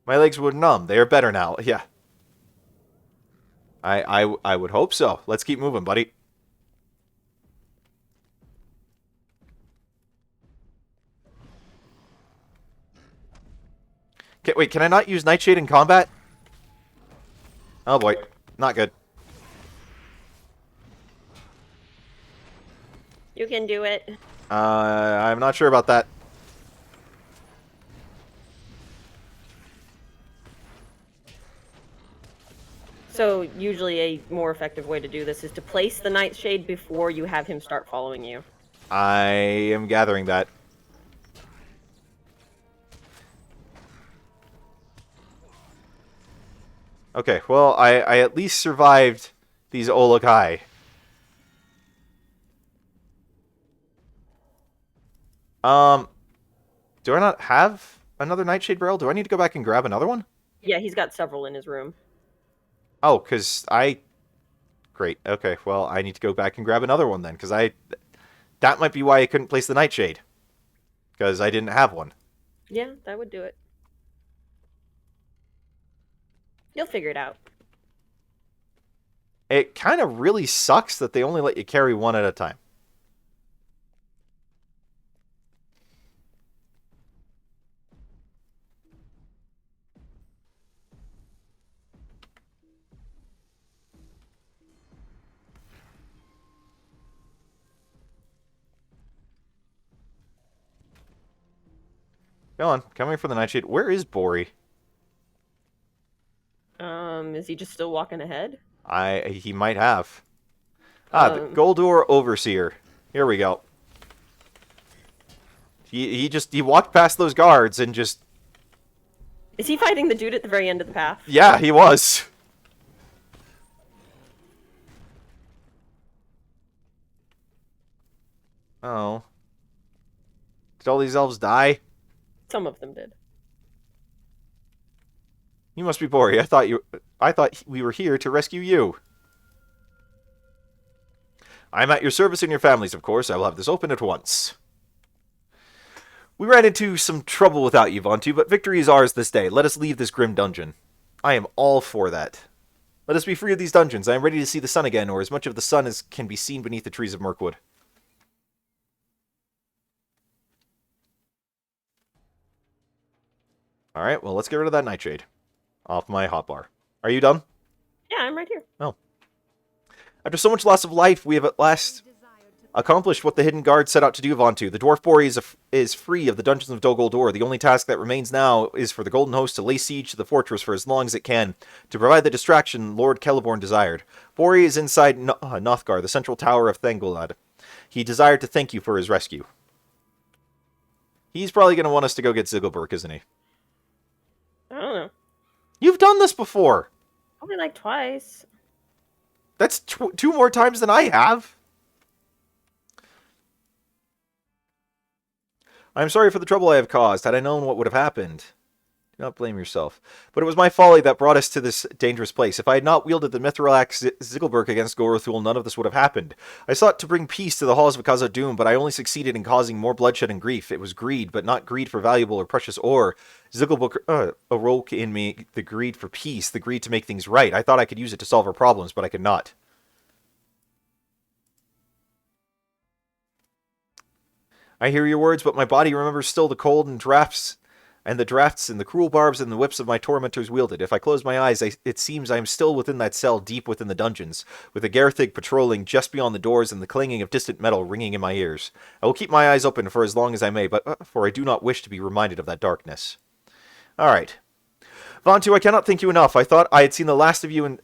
My legs were numb. They are better now. Yeah. I would hope so. Let's keep moving, buddy. Okay, wait, can I not use Nightshade in combat? Oh boy, not good. You can do it. I'm not sure about that. So usually a more effective way to do this is to place the Nightshade before you have him start following you. I am gathering that. Okay, well, I at least survived these Olokai. Do I not have another Nightshade barrel? Do I need to go back and grab another one? Yeah, he's got several in his room. Oh, because Great, okay, well, I need to go back and grab another one then, because that might be why I couldn't place the Nightshade. Because I didn't have one. Yeah, that would do it. You'll figure it out. It kind of really sucks that they only let you carry one at a time. Go on, coming for the Nightshade. Where is Bori? Is he just still walking ahead? He might have. The Goldur Overseer. Here we go. He walked past those guards and just... Is he fighting the dude at the very end of the path? Yeah, he was. Oh. Did all these elves die? Some of them did. You must be Bori. I thought we were here to rescue you. I'm at your service and your family's, of course. I will have this open at once. We ran into some trouble without you, Vontu, but victory is ours this day. Let us leave this grim dungeon. I am all for that. Let us be free of these dungeons. I am ready to see the sun again, or as much of the sun as can be seen beneath the trees of Mirkwood. Alright, well, let's get rid of that Nightshade. Off my hotbar. Are you done? Yeah, I'm right here. Oh. After so much loss of life, we have at last accomplished what the Hidden Guard set out to do, Vontu. The Dwarf Bori is free of the dungeons of Dol Guldur. The only task that remains now is for the Golden Host to lay siege to the fortress for as long as it can, to provide the distraction Lord Celeborn desired. Bori is inside Nothgar, the central tower of Thangolad. He desired to thank you for his rescue. He's probably going to want us to go get Zigglebrook, isn't he? I don't know. You've done this before! Only like twice. That's 2 more times than I have! I am sorry for the trouble I have caused. Had I known what would have happened... Do not blame yourself. But it was my folly that brought us to this dangerous place. If I had not wielded the Mithril axe Zigglebrook against Gorothul, none of this would have happened. I sought to bring peace to the halls of Khazad-dûm, but I only succeeded in causing more bloodshed and grief. It was greed, but not greed for valuable or precious ore. Zigglebrook awoke in me the greed for peace, the greed to make things right. I thought I could use it to solve our problems, but I could not. I hear your words, but my body remembers still the cold and drafts... and the drafts and the cruel barbs and the whips of my tormentors wielded. If I close my eyes, it seems I am still within that cell deep within the dungeons, with the Garthig patrolling just beyond the doors and the clanging of distant metal ringing in my ears. I will keep my eyes open for as long as I may, but for I do not wish to be reminded of that darkness. Alright. Vantu, I cannot thank you enough. I thought I had seen the last of you in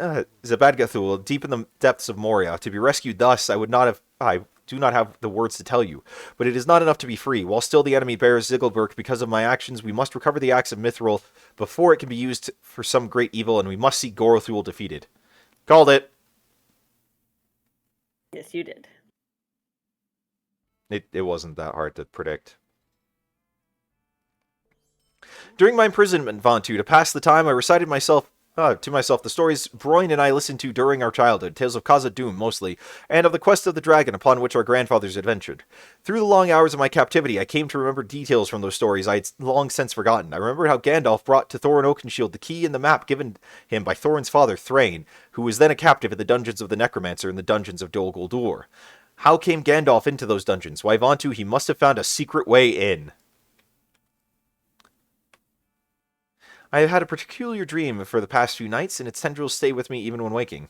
Zabadgathul, deep in the depths of Moria. To be rescued thus, I do not have the words to tell you. But it is not enough to be free. While still the enemy bears Ziggelberg because of my actions, we must recover the axe of Mithril before it can be used for some great evil, and we must see Gorothul defeated. Called it. Yes, you did. It wasn't that hard to predict. During my imprisonment, Vantu, to pass the time, I recited to myself the stories Broyne and I listened to during our childhood, tales of Khazad-dûm mostly, and of the quest of the dragon upon which our grandfathers adventured. Through the long hours of my captivity, I came to remember details from those stories I had long since forgotten. I remembered how Gandalf brought to Thorin Oakenshield the key and the map given him by Thorin's father, Thrain, who was then a captive in the dungeons of the Necromancer and the dungeons of Dol Guldur. How came Gandalf into those dungeons? Why, Vantu, he must have found a secret way in. I have had a peculiar dream for the past few nights, and its tendrils stay with me even when waking.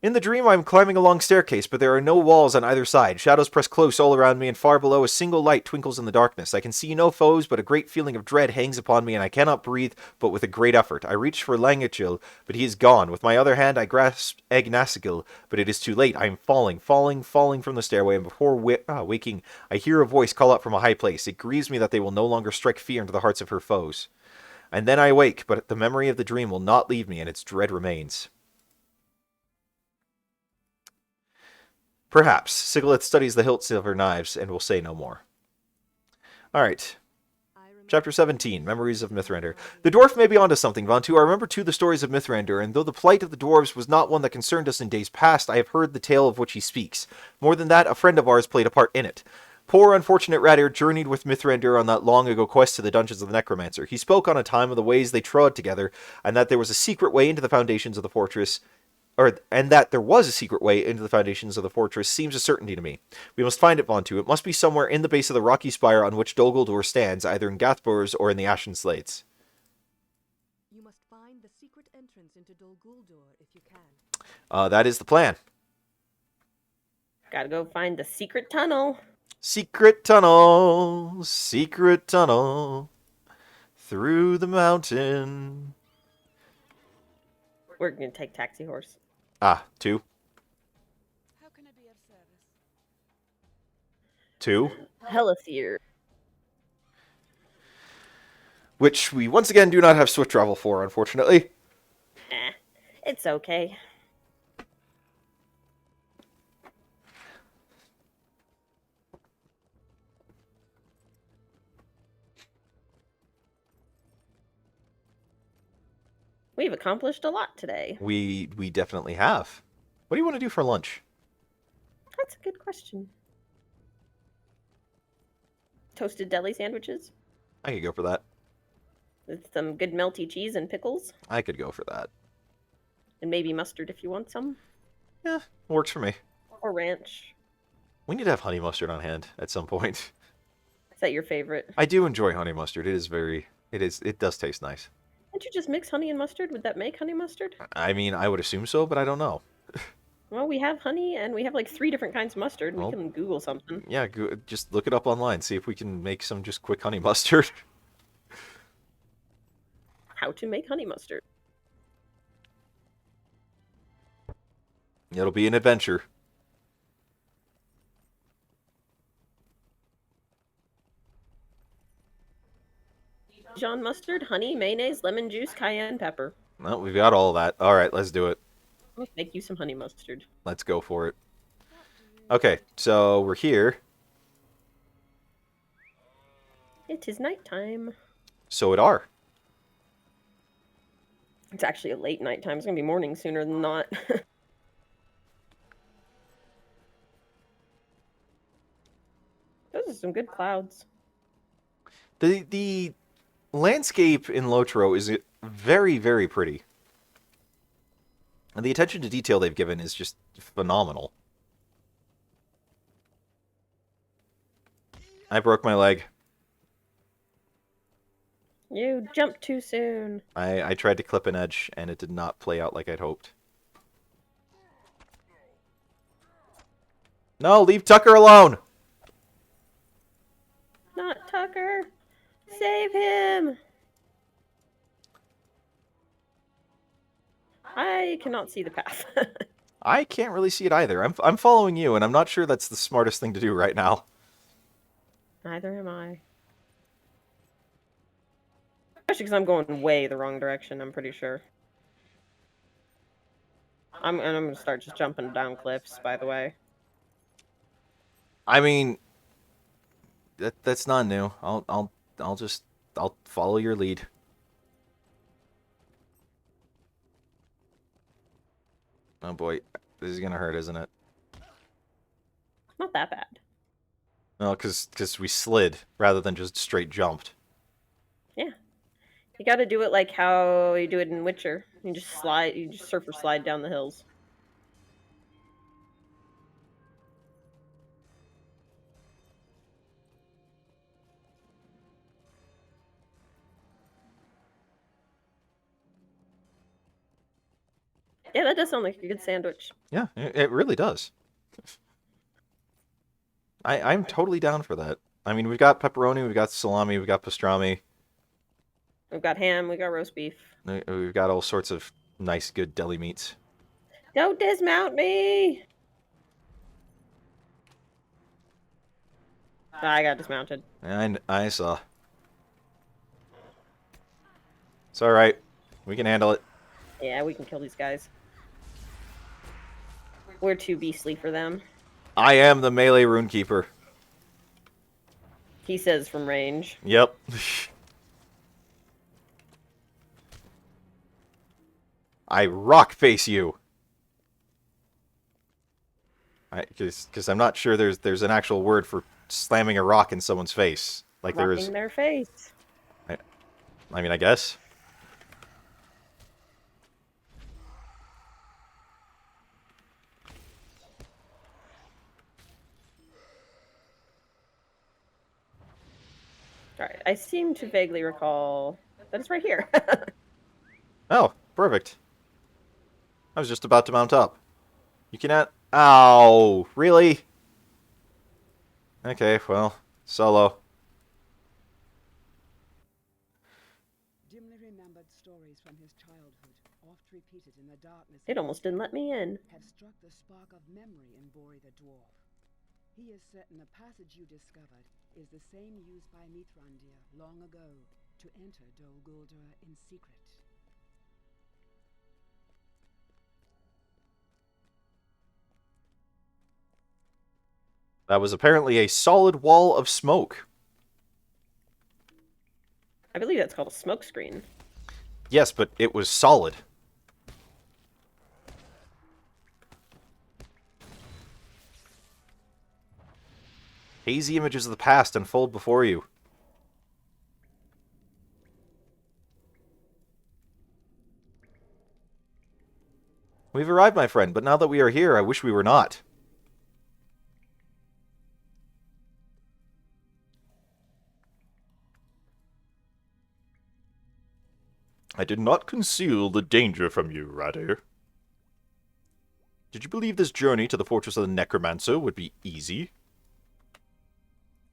In the dream, I am climbing a long staircase, but there are no walls on either side. Shadows press close all around me, and far below a single light twinkles in the darkness. I can see no foes, but a great feeling of dread hangs upon me, and I cannot breathe, but with a great effort. I reach for Langachil, but he is gone. With my other hand, I grasp Egnasigil, but it is too late. I am falling from the stairway, and before waking, I hear a voice call out from a high place. It grieves me that they will no longer strike fear into the hearts of her foes. And then I wake, but the memory of the dream will not leave me, and its dread remains. Perhaps. Sigilith studies the hilts of her knives, and will say no more. Alright. Chapter 17, Memories of Mithrandir. The dwarf may be onto something, Vantu. I remember too the stories of Mithrandir, and though the plight of the dwarves was not one that concerned us in days past, I have heard the tale of which he speaks. More than that, a friend of ours played a part in it. Poor unfortunate Radir journeyed with Mithrandir on that long-ago quest to the dungeons of the Necromancer. He spoke on a time of the ways they trod together, and that there was a secret way into the foundations of the fortress, seems a certainty to me. We must find it, Vantu. It must be somewhere in the base of the rocky spire on which Dol Guldur stands, either in Gathburs or in the Ashen Slates. You must find the secret entrance into Dol Guldur if you can. That is the plan. Gotta go find the secret tunnel. Secret tunnel, through the mountain. We're gonna take taxi horse. 2. How can I be of service? 2. Helithier. Which we once again do not have swift travel for, unfortunately. It's okay. We've accomplished a lot today. We definitely have. What do you want to do for lunch? That's a good question. Toasted deli sandwiches I could go for that. with some good melty cheese and pickles, I could go for that. and maybe mustard if you want some, Yeah, works for me. or ranch. We need to have honey mustard on hand at some point. Is that your favorite? I do enjoy honey mustard. It does taste nice. Can't you just mix honey and mustard? Would that make honey mustard? I mean, I would assume so, but I don't know. Well, we have honey, and we have like 3 different kinds of mustard. Well, We can Google something. Yeah, just look it up online. See if we can make some just quick honey mustard. How to make honey mustard. It'll be an adventure. Dijon mustard, honey, mayonnaise, lemon juice, cayenne pepper. Well, we've got all that. All right, let's do it. Let's make you some honey mustard. Let's go for it. Okay, so we're here. It is nighttime. So it are. It's actually a late nighttime. It's gonna be morning sooner than not. Those are some good clouds. The landscape in Lotro is very, very pretty. And the attention to detail they've given is just phenomenal. I broke my leg. You jumped too soon. I tried to clip an edge, and it did not play out like I'd hoped. No, leave Tucker alone! Not Tucker. Save him. I cannot see the path. I can't really see it either. I'm following you, and I'm not sure that's the smartest thing to do right now. Neither am I. Especially because I'm going way the wrong direction, I'm pretty sure. I'm gonna start just jumping down cliffs, by the way. I mean, that's not new. I'll follow your lead. Oh boy, this is gonna hurt, isn't it? Not that bad. No, because we slid rather than just straight jumped. Yeah. You gotta do it like how you do it in Witcher. You just slide, you just surf or slide down the hills. Yeah, that does sound like a good sandwich. Yeah, it really does. I'm totally down for that. I mean, we've got pepperoni, we've got salami, we've got pastrami. We've got ham, we got roast beef. We've got all sorts of nice, good deli meats. Don't dismount me! I got dismounted. I saw. It's alright. We can handle it. Yeah, we can kill these guys. We're too beastly for them. I am the melee runekeeper. He says from range. Yep. I rock face you. Because I'm not sure there's an actual word for slamming a rock in someone's face. Like there is. Rocking their face. I mean, I guess. Alright, I seem to vaguely recall that it's right here. Oh, perfect. I was just about to mount up. You cannot... Ow! Really? Okay, well, solo. Dimly remembered stories from his childhood, oft repeated in the darkness. It almost didn't let me in. Have struck the spark of memory in Bori the dwarf. He is certain the passage you discovered is the same used by Mithrandir long ago to enter Dol Guldur in secret. That was apparently a solid wall of smoke. I believe that's called a smoke screen. Yes, but it was solid. Hazy images of the past unfold before you. We've arrived, my friend, but now that we are here, I wish we were not. I did not conceal the danger from you, Radir. Did you believe this journey to the Fortress of the Necromancer would be easy?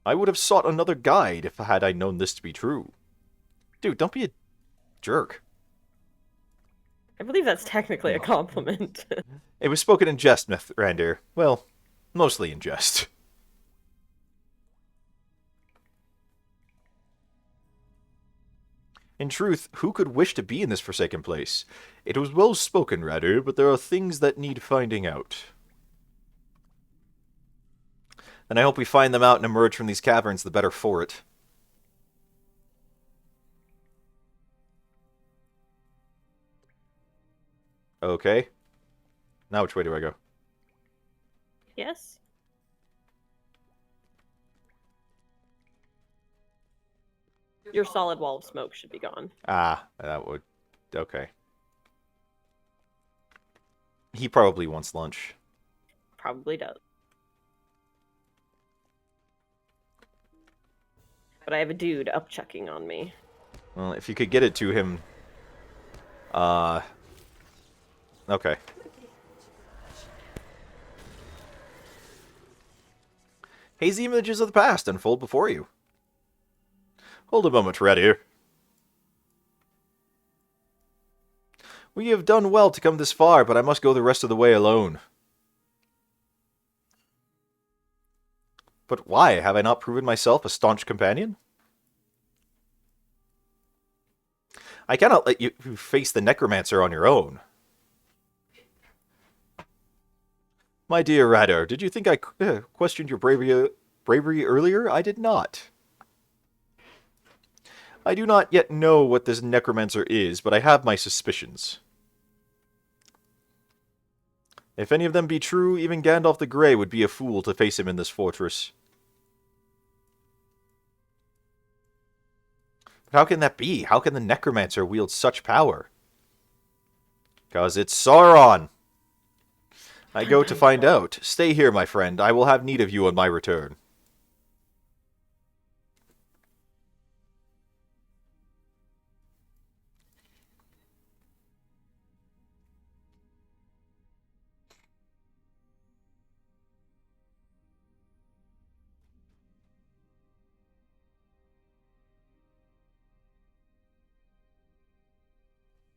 I would have sought another guide if had I known this to be true. Dude, don't be a jerk. I believe that's technically a compliment. It was spoken in jest, Randir. Well, mostly in jest. In truth, who could wish to be in this forsaken place? It was well spoken, Radir, but there are things that need finding out. And I hope we find them out and emerge from these caverns the better for it. Okay. Now which way do I go? Yes? Your solid wall of smoke should be gone. Ah, that would... Okay. He probably wants lunch. Probably does. But I have a dude upchucking on me. Well, if you could get it to him... Okay. Hazy images of the past unfold before you. Hold a moment, Radir. We have done well to come this far, but I must go the rest of the way alone. But why? Have I not proven myself a staunch companion? I cannot let you face the necromancer on your own. My dear Radar, did you think I questioned your bravery earlier? I did not. I do not yet know what this necromancer is, but I have my suspicions. If any of them be true, even Gandalf the Grey would be a fool to face him in this fortress. But how can that be? How can the necromancer wield such power? Because it's Sauron! I go to find out. Stay here, my friend. I will have need of you on my return.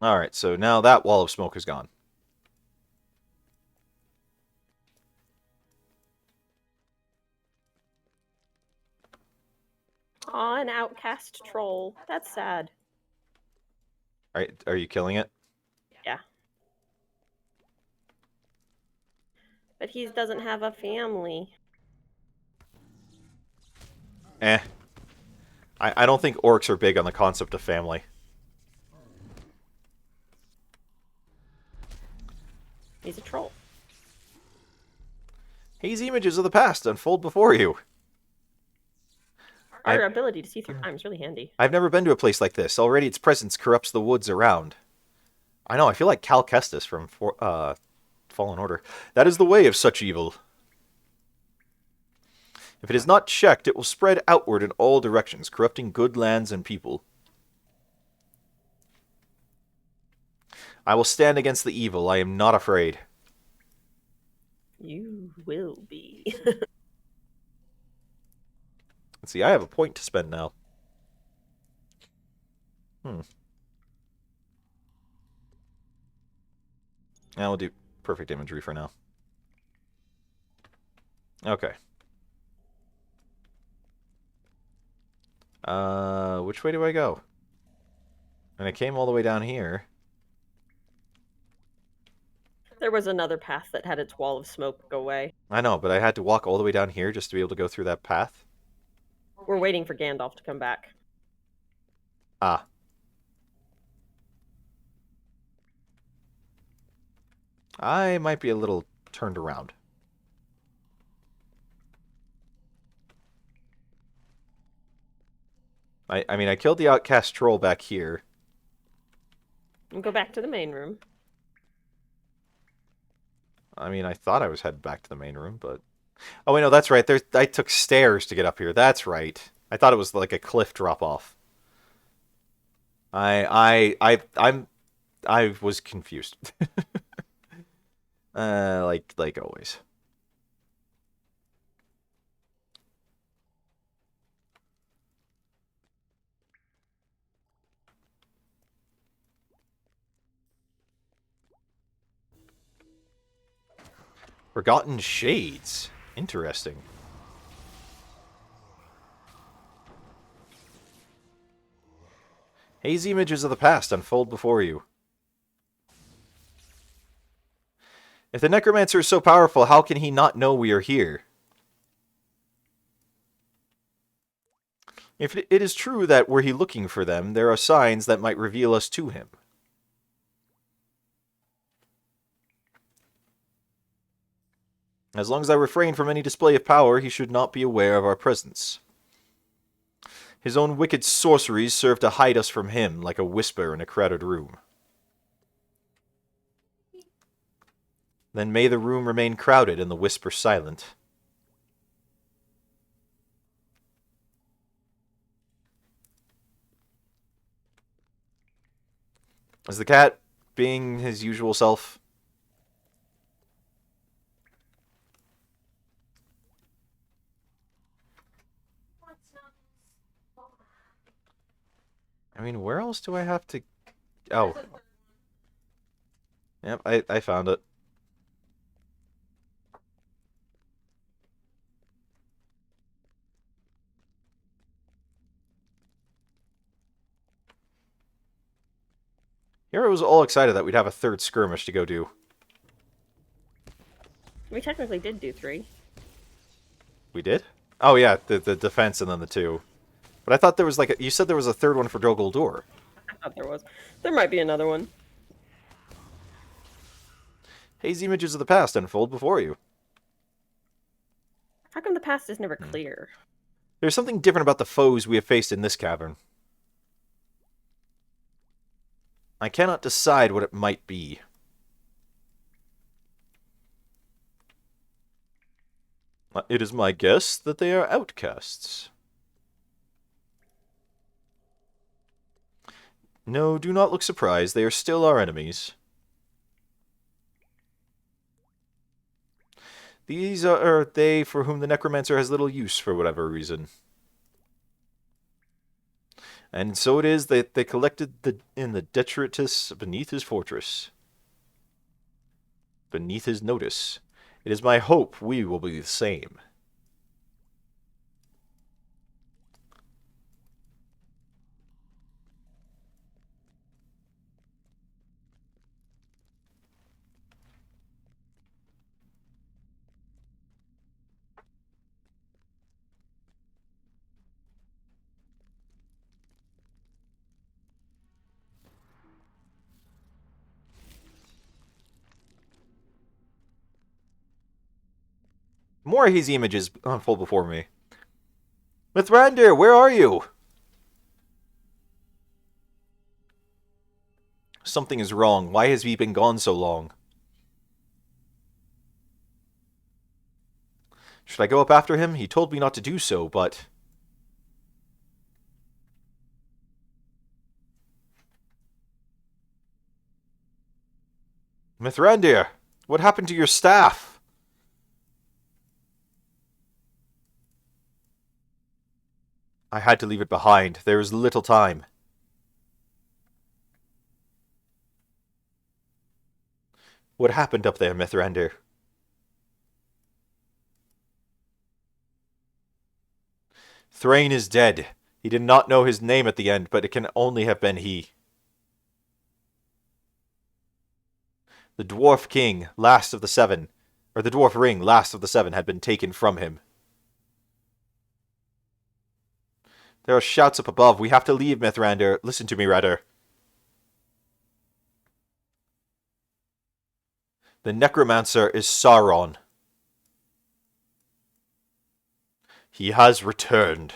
Alright, so now that wall of smoke is gone. Aw, an outcast troll. That's sad. Are you killing it? Yeah. But he doesn't have a family. Eh. I don't think orcs are big on the concept of family. He's a troll. Hazy images of the past unfold before you. Our ability to see through time is really handy. I've never been to a place like this. Already its presence corrupts the woods around. I know, I feel like Cal Kestis from Fallen Order. That is the way of such evil. If it is not checked, it will spread outward in all directions, corrupting good lands and people. I will stand against the evil. I am not afraid. You will be. Let's see, I have a point to spend now. Now we'll do perfect imagery for now. Okay. Which way do I go? And I came all the way down here. There was another path that had its wall of smoke go away. I know, but I had to walk all the way down here just to be able to go through that path. We're waiting for Gandalf to come back. Ah. I might be a little turned around. I mean, I killed the outcast troll back here. And go back to the main room. I mean, I thought I was headed back to the main room, but... Oh, wait, no, that's right. I took stairs to get up here. That's right. I thought it was like a cliff drop-off. I was confused. Like always. Forgotten Shades. Interesting. Hazy images of the past unfold before you. If the necromancer is so powerful, how can he not know we are here? If it is true that were he looking for them, there are signs that might reveal us to him. As long as I refrain from any display of power, he should not be aware of our presence. His own wicked sorceries serve to hide us from him, like a whisper in a crowded room. Then may the room remain crowded and the whisper silent. Is the cat being his usual self? I mean, where else do I have to... Oh. Yep, I found it. Hero was all excited that we'd have a third skirmish to go do. We technically did do 3. We did? Oh yeah, the defense and then the 2. But I thought there was like you said there was a third one for Dol Guldur. I thought there was. There might be another one. Hazy images of the past unfold before you. How come the past is never clear? There's something different about the foes we have faced in this cavern. I cannot decide what it might be. It is my guess that they are outcasts. No, do not look surprised. They are still our enemies. These are they for whom the necromancer has little use for whatever reason. And so it is that they collected in the detritus beneath his fortress. Beneath his notice. It is my hope we will be the same. More hazy images unfold before me. Mithrandir, where are you? Something is wrong. Why has he been gone so long? Should I go up after him? He told me not to do so, but... Mithrandir, what happened to your staff? I had to leave it behind. There is little time. What happened up there, Mithrandir? Thrain is dead. He did not know his name at the end, but it can only have been he. The Dwarf King, last of the 7, or the Dwarf Ring, last of the 7, had been taken from him. There are shouts up above. We have to leave, Mithrandir. Listen to me, rather. The Necromancer is Sauron. He has returned.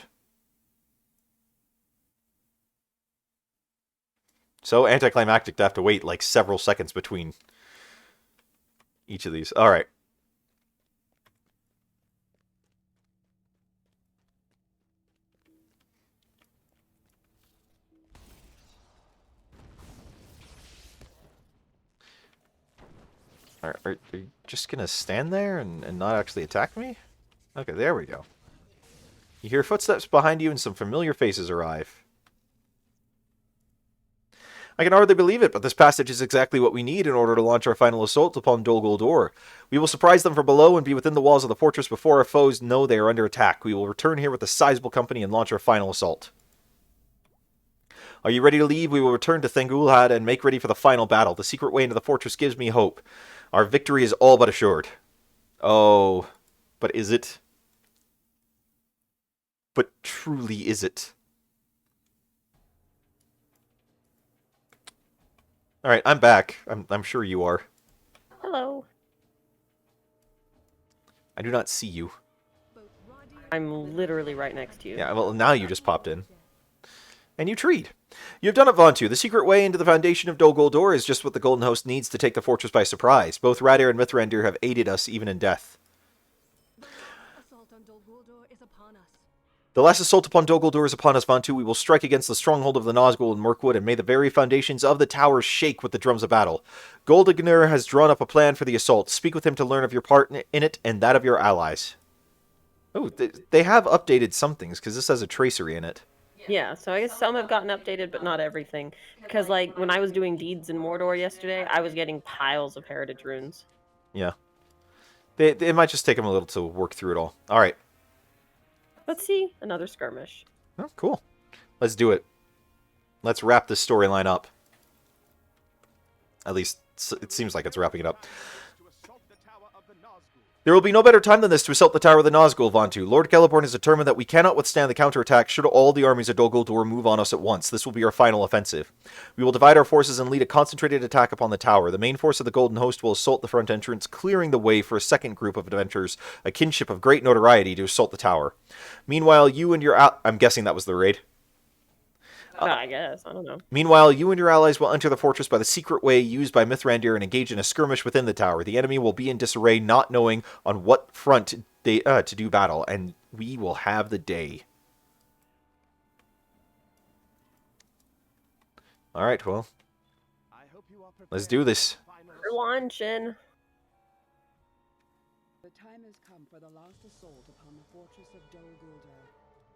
So anticlimactic to have to wait like several seconds between each of these. Alright. Are you just gonna stand there and not actually attack me? Okay, there we go. You hear footsteps behind you and some familiar faces arrive. I can hardly believe it, but this passage is exactly what we need in order to launch our final assault upon Dol Guldur. We will surprise them from below and be within the walls of the fortress before our foes know they are under attack. We will return here with a sizable company and launch our final assault. Are you ready to leave? We will return to Thengulhad and make ready for the final battle. The secret way into the fortress gives me hope. Our victory is all but assured. Oh, but is it? But truly is it? Alright, I'm back. I'm sure you are. Hello. I do not see you. I'm literally right next to you. Yeah, well, now you just popped in. And you treed. You have done it, Vontu. The secret way into the foundation of Dol Guldur is just what the Golden Host needs to take the fortress by surprise. Both Radir and Mithrandir have aided us even in death. The last assault upon Dol Guldur is upon us, Vontu. We will strike against the stronghold of the Nazgul in Mirkwood, and may the very foundations of the towers shake with the drums of battle. Goldignur has drawn up a plan for the assault. Speak with him to learn of your part in it and that of your allies. Oh, they have updated some things, because this has a tracery in it. Yeah, so I guess some have gotten updated, but not everything. Because, like, when I was doing deeds in Mordor yesterday, I was getting piles of heritage runes. Yeah. It might just take them a little to work through it all. All right. Let's see, another skirmish. Oh, cool. Let's do it. Let's wrap this storyline up. At least, it seems like it's wrapping it up. To assault the tower of the Nazgul. There will be no better time than this to assault the Tower of the Nazgul, Vantu. Lord Celeborn has determined that we cannot withstand the counterattack should all the armies of Dol Guldur move on us at once. This will be our final offensive. We will divide our forces and lead a concentrated attack upon the tower. The main force of the Golden Host will assault the front entrance, clearing the way for a second group of adventurers, a kinship of great notoriety, to assault the tower. Meanwhile, you and your... I'm guessing that was the raid. I guess, I don't know. Meanwhile, you and your allies will enter the fortress by the secret way used by Mithrandir and engage in a skirmish within the tower. The enemy will be in disarray, not knowing on what front they to do battle, and we will have the day. All right, well, I hope you are let's prepared do for this. the final We're launching. The time has come for the last assault upon the fortress of Dol Guldur.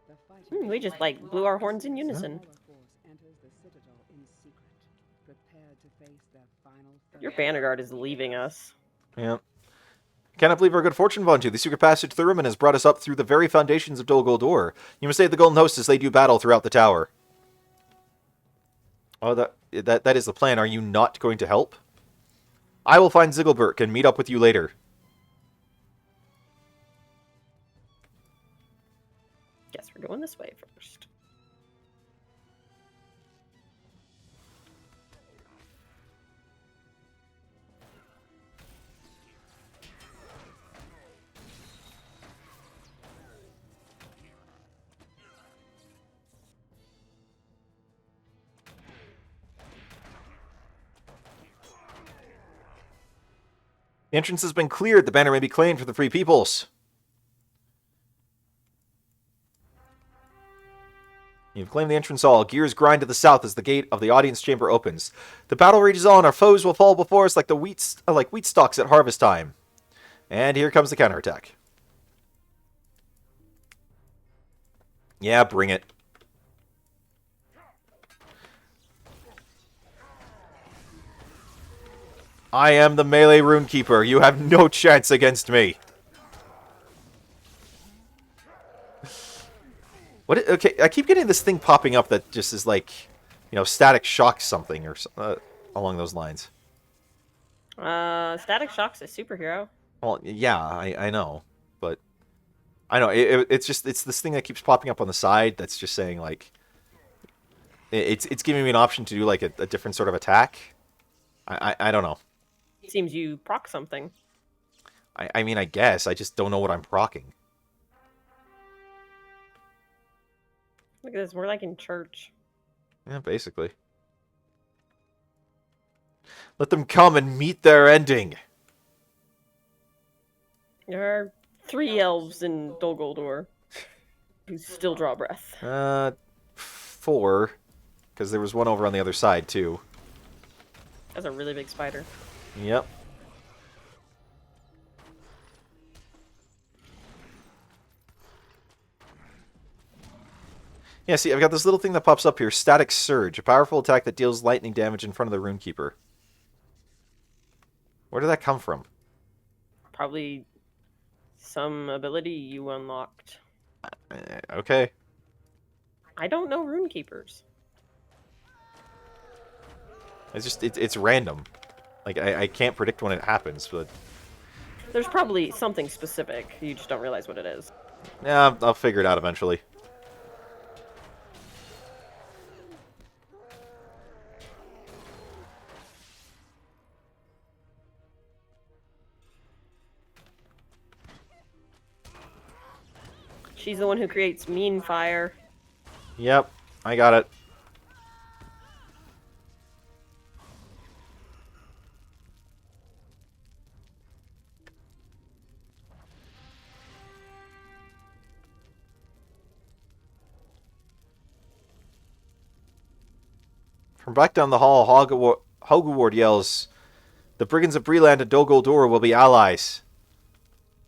The fighting We just, like, blew our horns in unison. smaller force enters the citadel in secret, prepared to face their final Your foe. banner guard is leaving us. Yeah. Cannot believe our good fortune, Vantu. The secret passage to the Rumen has brought us up through the very foundations of Dol Guldur. You must save the Golden Host as they do battle throughout the tower. Oh, that is the plan. Are you not going to help? I will find Zigglebert and meet up with you later. Guess we're going this way first. The entrance has been cleared. The banner may be claimed for the free peoples. You've claimed the entrance hall. Gears grind to the south as the gate of the audience chamber opens. The battle rages on. Our foes will fall before us like wheat stalks at harvest time. And here comes the counterattack. Yeah, bring it. I am the melee runekeeper. You have no chance against me. What? Okay, I keep getting this thing popping up that just is like, you know, static shock something or along those lines. Static Shock's a superhero. Well, yeah, I know, but I know it's this thing that keeps popping up on the side that's just saying like, it's giving me an option to do like a different sort of attack. I don't know. Seems you proc something. I mean, I guess I just don't know what I'm procking. Look at this, we're like in church. Yeah, basically. Let them come and meet their ending. There are 3 elves in Dol Guldur who still draw breath. 4, because there was one over on the other side too. That's a really big spider. Yep. Yeah, see, I've got this little thing that pops up here. Static Surge. A powerful attack that deals lightning damage in front of the Runekeeper. Where did that come from? Probably some ability you unlocked. Okay. I don't know Runekeepers. It's just, it's random. Like, I can't predict when it happens, but... There's probably something specific. You just don't realize what it is. Yeah, I'll figure it out eventually. She's the one who creates mean fire. Yep, I got it. From back down the hall, Hogwarts yells, "The Brigands of Breland and Dol Guldur will be allies."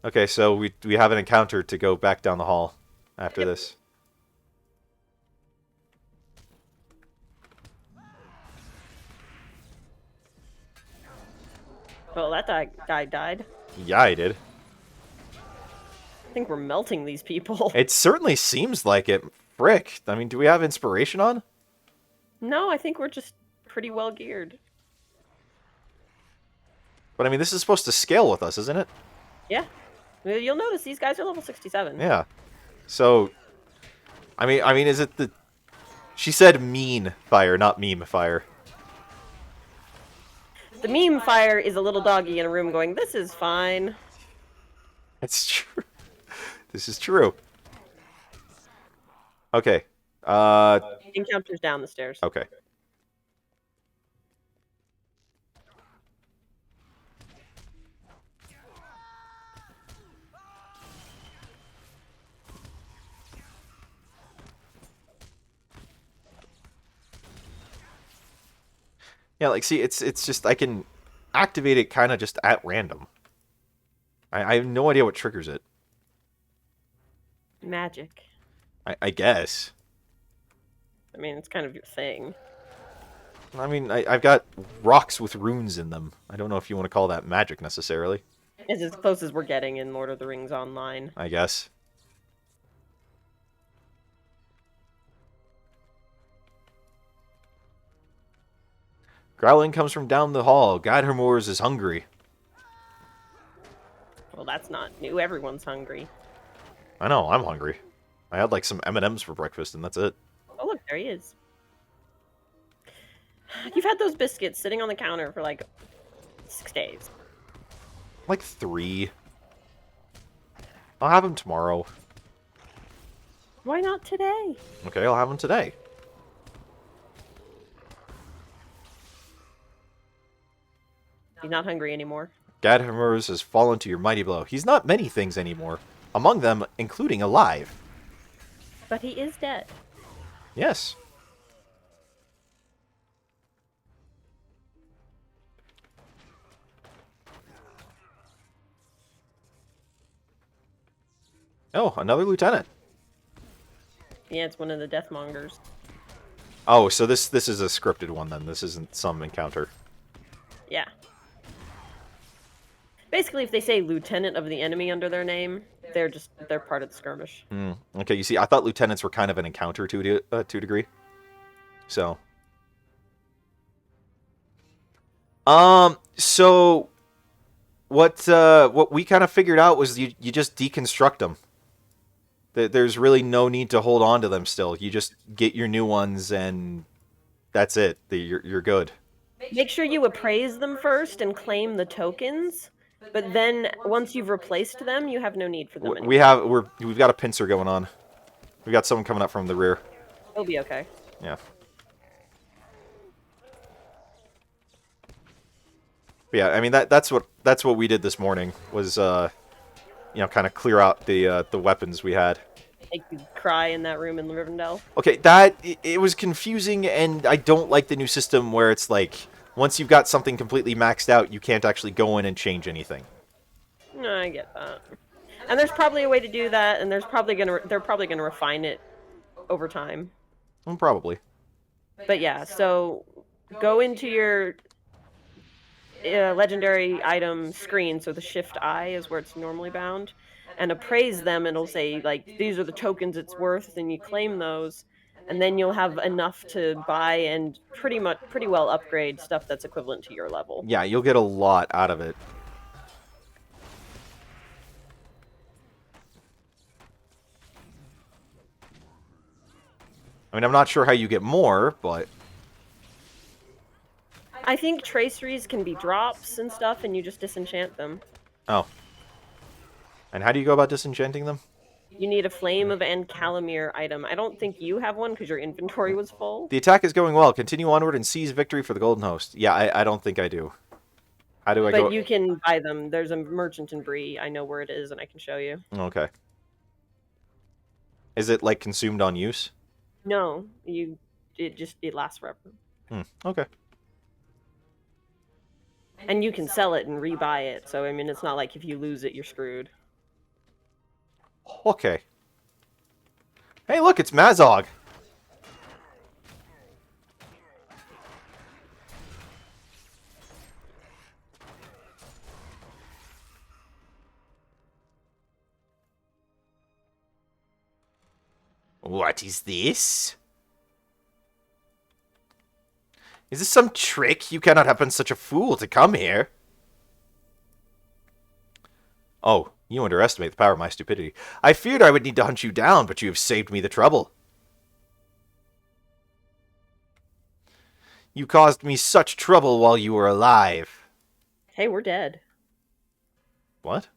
Okay, so we have an encounter to go back down the hall after this. Well, that guy died. Yeah, I did. I think we're melting these people. It certainly seems like it. Frick. I mean, do we have inspiration on? No, I think we're just pretty well geared. But I mean, this is supposed to scale with us, isn't it? Yeah. You'll notice these guys are level 67. Yeah. So, I mean, is it the... She said mean fire, not meme fire. The meme fire is a little doggy in a room going, this is fine. It's true. This is true. Okay. Encounter's down the stairs. Okay. Yeah, like, see, it's just, I can activate it kind of just at random. I have no idea what triggers it. Magic. I guess. I mean, it's kind of your thing. I mean, I've got rocks with runes in them. I don't know if you want to call that magic necessarily. It's as close as we're getting in Lord of the Rings Online. I guess. Growling comes from down the hall. Gadhermoors is hungry. Well, that's not new. Everyone's hungry. I know, I'm hungry. I had like some M&Ms for breakfast and that's it. Oh, look, there he is. You've had those biscuits sitting on the counter for like 6 days. Like 3. I'll have them tomorrow. Why not today? Okay, I'll have them today. He's not hungry anymore. Gadhammer's has fallen to your mighty blow. He's not many things anymore. Among them, including alive. But he is dead. Yes. Oh, another lieutenant. Yeah, it's one of the Deathmongers. Oh, so this is a scripted one then. This isn't some encounter. Yeah. Basically, if they say lieutenant of the enemy under their name, they're part of the skirmish. Okay, you see, I thought lieutenants were kind of an encounter to a degree. So. So what we kind of figured out was you just deconstruct them. There's really no need to hold on to them still. You just get your new ones and that's it. You're good. Make sure you appraise them first and claim the tokens. But then, once you've replaced them, you have no need for them anymore. We've got a pincer going on. We've got someone coming up from the rear. It'll be okay. Yeah. But yeah, I mean that's what we did this morning was kind of clear out the weapons we had. Make you cry in that room in Rivendell. Okay, it was confusing, and I don't like the new system where it's like, once you've got something completely maxed out, you can't actually go in and change anything. No, I get that. And there's probably a way to do that, and they're probably gonna refine it over time. Probably. But yeah, so go into your legendary item screen, so the shift I is where it's normally bound, and appraise them, and it'll say, like, these are the tokens it's worth, and you claim those, and then you'll have enough to buy and pretty well upgrade stuff that's equivalent to your level. Yeah, you'll get a lot out of it. I mean, I'm not sure how you get more, but... I think traceries can be drops and stuff, and you just disenchant them. Oh. And how do you go about disenchanting them? You need a Flame of Ancalamir item. I don't think you have one because your inventory was full. The attack is going well. Continue onward and seize victory for the Golden Host. Yeah, I don't think I do. How do I go? But you can buy them. There's a merchant in Bree. I know where it is, and I can show you. Okay. Is it, like, consumed on use? No, it lasts forever. Okay. And you can sell it and rebuy it. So I mean, it's not like if you lose it, you're screwed. Okay. Hey, look, it's Mazog. What is this? Is this some trick? You cannot have been such a fool to come here. Oh, you underestimate the power of my stupidity. I feared I would need to hunt you down, but you have saved me the trouble. You caused me such trouble while you were alive. Hey, we're dead. What?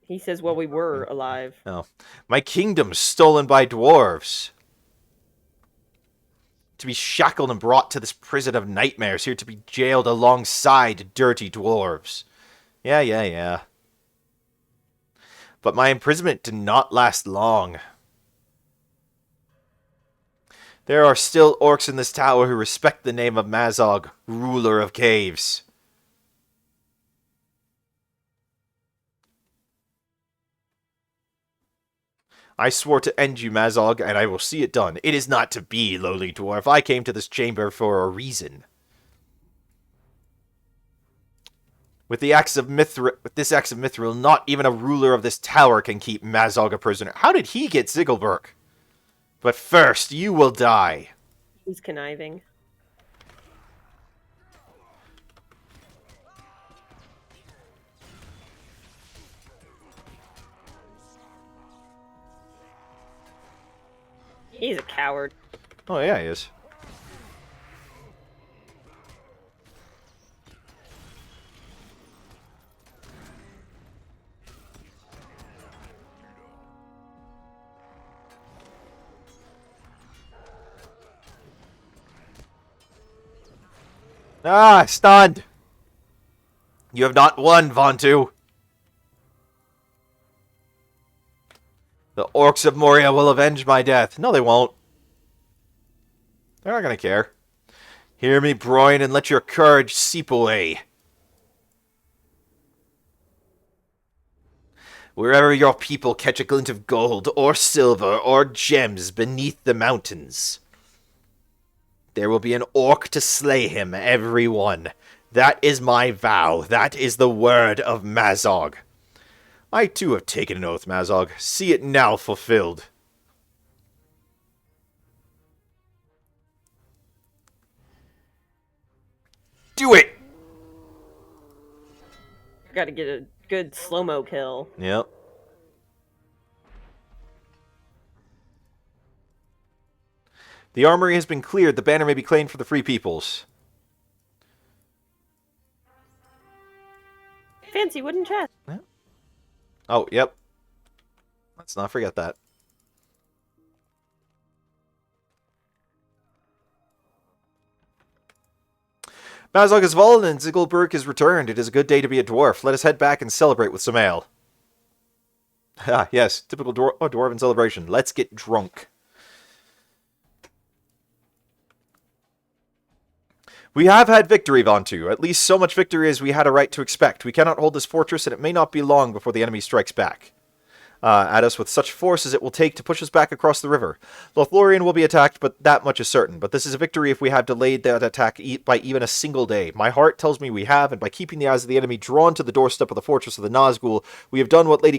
He says, well, we were alive. Oh. My kingdom stolen by dwarves. To be shackled and brought to this prison of nightmares, here to be jailed alongside dirty dwarves. Yeah. But my imprisonment did not last long. There are still orcs in this tower who respect the name of Mazog, ruler of caves. I swore to end you, Mazog, and I will see it done. It is not to be, lowly dwarf. I came to this chamber for a reason. With this axe of Mithril, not even a ruler of this tower can keep Mazog a prisoner. How did he get Ziggelberg? But first, you will die. He's conniving. He's a coward. Oh, yeah, he is. Ah, stunned. You have not won, Vontu. The orcs of Moria will avenge my death. No, they won't. They're not going to care. Hear me, Broin, and let your courage seep away. Wherever your people catch a glint of gold, or silver, or gems beneath the mountains, there will be an orc to slay him, every one. That is my vow. That is the word of Mazog. I too have taken an oath, Mazog. See it now fulfilled. Do it! Gotta get a good slow-mo kill. Yep. The armory has been cleared. The banner may be claimed for the free peoples. Fancy wooden chest. Yeah. Oh, yep. Let's not forget that. Mazog has fallen and Ziggelberg is returned. It is a good day to be a dwarf. Let us head back and celebrate with some ale. Ah, yes. Typical dwarven celebration. Let's get drunk. We have had victory, Vontu. At least so much victory as we had a right to expect. We cannot hold this fortress, and it may not be long before the enemy strikes back at us with such force as it will take to push us back across the river. Lothlorien will be attacked, but that much is certain. But this is a victory if we have delayed that attack by even a single day. My heart tells me we have, and by keeping the eyes of the enemy drawn to the doorstep of the fortress of the Nazgul, we have done what Lord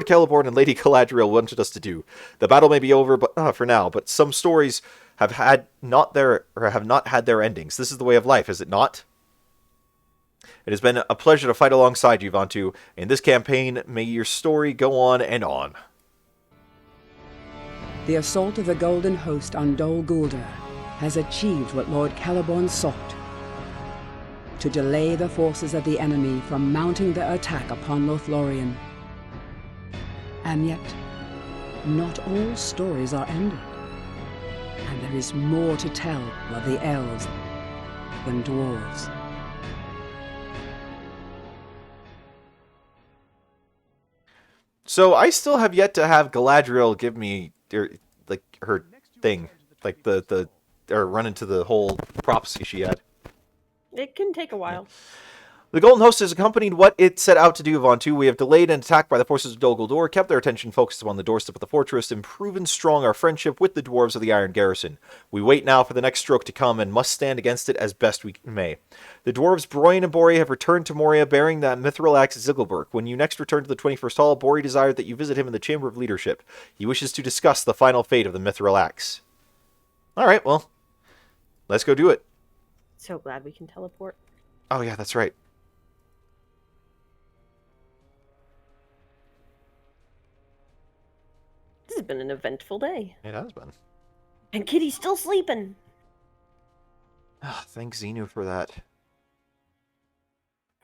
Celeborn and Lady Galadriel wanted us to do. The battle may be over, but for now. But some stories have not had their endings. This is the way of life, is it not? It has been a pleasure to fight alongside you, Vontu. In this campaign, may your story go on and on. The assault of the Golden Host on Dol Guldur has achieved what Lord Celeborn sought: to delay the forces of the enemy from mounting their attack upon Lothlorien. And yet, not all stories are ended, and there is more to tell of the elves than dwarves. So I still have yet to have Galadriel give me her thing, or run into the whole prophecy she had. It can take a while. The Golden Host has accompanied what it set out to do, Vontu. We have delayed an attack by the forces of Dol Guldur, kept their attention focused upon the doorstep of the fortress, and proven strong our friendship with the dwarves of the Iron Garrison. We wait now for the next stroke to come, and must stand against it as best we may. The dwarves Broin and Bori have returned to Moria bearing the mithril axe Ziggelberg. When you next return to the 21st Hall, Bori desired that you visit him in the Chamber of Leadership. He wishes to discuss the final fate of the mithril axe. Alright, well, let's go do it. So glad we can teleport. Oh yeah, that's right. This has been an eventful day. It has been. And Kitty's still sleeping. Thanks, Xenu, for that.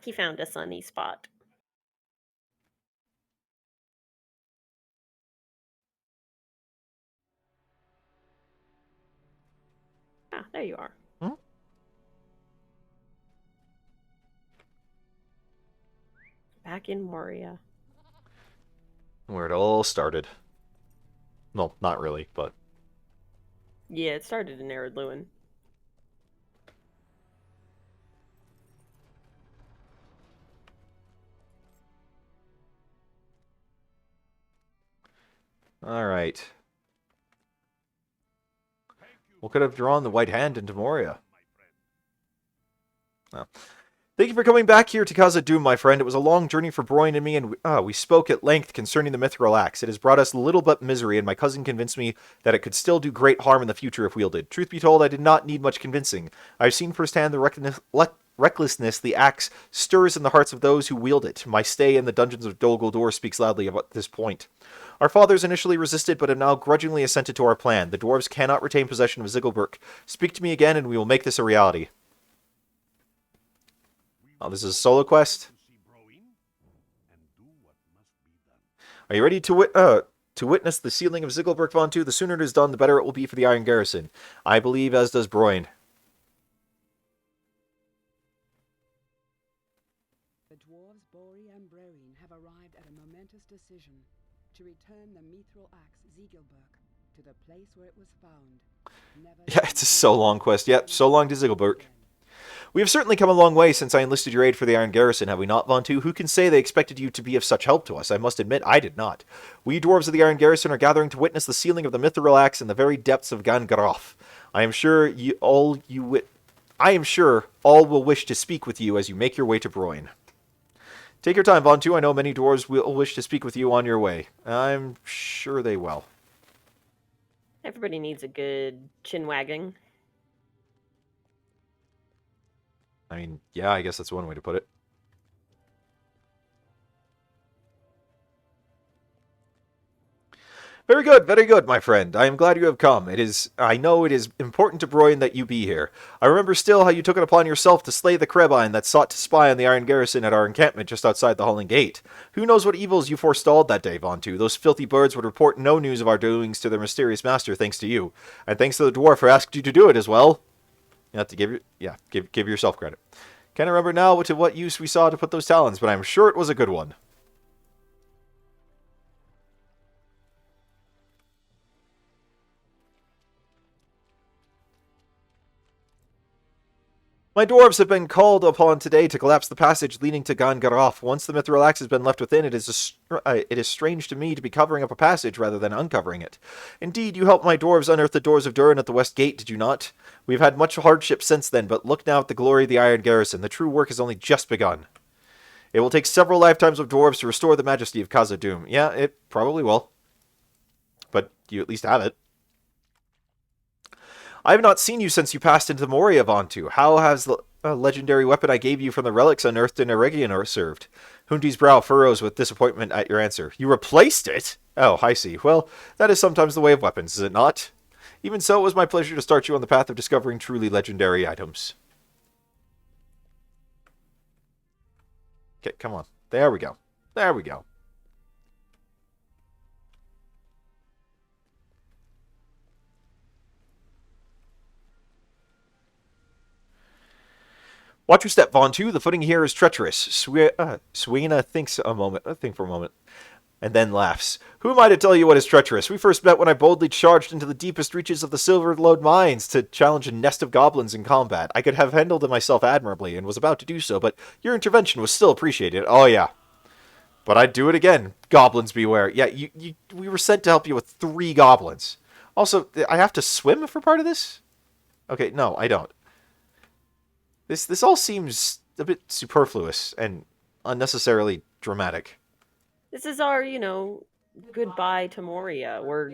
He found a sunny spot. Ah, there you are. Hmm? Back in Moria. Where it all started. Well, not really, but... Yeah, it started in Ered Luin. Alright. What could have drawn the White Hand into Moria? Oh. Thank you for coming back here to Khazad-dûm, my friend. It was a long journey for Broin and me, and we spoke at length concerning the mithril axe. It has brought us little but misery, and my cousin convinced me that it could still do great harm in the future if wielded. Truth be told, I did not need much convincing. I have seen firsthand the recklessness the axe stirs in the hearts of those who wield it. My stay in the dungeons of Dol Guldur speaks loudly about this point. Our fathers initially resisted, but have now grudgingly assented to our plan. The dwarves cannot retain possession of Ziggelberg. Speak to me again, and we will make this a reality. Oh, this is a solo quest? Are you ready to witness the sealing of Ziggelberg, Vontu? The sooner it is done, the better it will be for the Iron Garrison. I believe, as does Broin. The dwarves Bori and Broin have arrived at a momentous decision to return the mithril axe Ziggelberg to the place where it was found. Never Yeah, it's a so long quest. Yep, so long to Ziggelberg. We have certainly come a long way since I enlisted your aid for the Iron Garrison, have we not, Vontu? Who can say they expected you to be of such help to us? I must admit, I did not. We dwarves of the Iron Garrison are gathering to witness the sealing of the mithril axe in the very depths of Gangaroth. I am sure all will wish to speak with you as you make your way to Broin. Take your time, Vontu. I know many dwarves will wish to speak with you on your way. I'm sure they will. Everybody needs a good chin wagging. I mean, yeah, I guess that's one way to put it. Very good, my friend. I am glad you have come. I know it is important to Broin that you be here. I remember still how you took it upon yourself to slay the Krebine that sought to spy on the Iron Garrison at our encampment just outside the Halling Gate. Who knows what evils you forestalled that day, Vontu? Those filthy birds would report no news of our doings to their mysterious master, thanks to you. And thanks to the dwarf who asked you to do it as well. You have to give yourself credit. Can't remember now to what use we saw to put those talons, but I'm sure it was a good one. My dwarves have been called upon today to collapse the passage leading to Gangaroth. Once the mithril axe has been left within, it is strange to me to be covering up a passage rather than uncovering it. Indeed, you helped my dwarves unearth the doors of Durin at the West Gate, did you not? We've had much hardship since then, but look now at the glory of the Iron Garrison. The true work has only just begun. It will take several lifetimes of dwarves to restore the majesty of Khazad-dûm. Yeah, it probably will. But you at least have it. I have not seen you since you passed into Moria, Vontu. How has the legendary weapon I gave you from the relics unearthed in Eregion served? Hundi's brow furrows with disappointment at your answer. You replaced it? Oh, I see. Well, that is sometimes the way of weapons, is it not? Even so, it was my pleasure to start you on the path of discovering truly legendary items. Okay, come on. There we go. There we go. Watch your step, Vontu. The footing here is treacherous. Suina thinks for a moment. and then laughs. Who am I to tell you what is treacherous? We first met when I boldly charged into the deepest reaches of the Silverlode mines to challenge a nest of goblins in combat. I could have handled it myself admirably, and was about to do so, but your intervention was still appreciated. Oh, yeah. But I'd do it again. Goblins beware. Yeah, we were sent to help you with 3 goblins. Also, I have to swim for part of this? Okay, no, I don't. This all seems a bit superfluous and unnecessarily dramatic. This is our, goodbye to Moria. We're,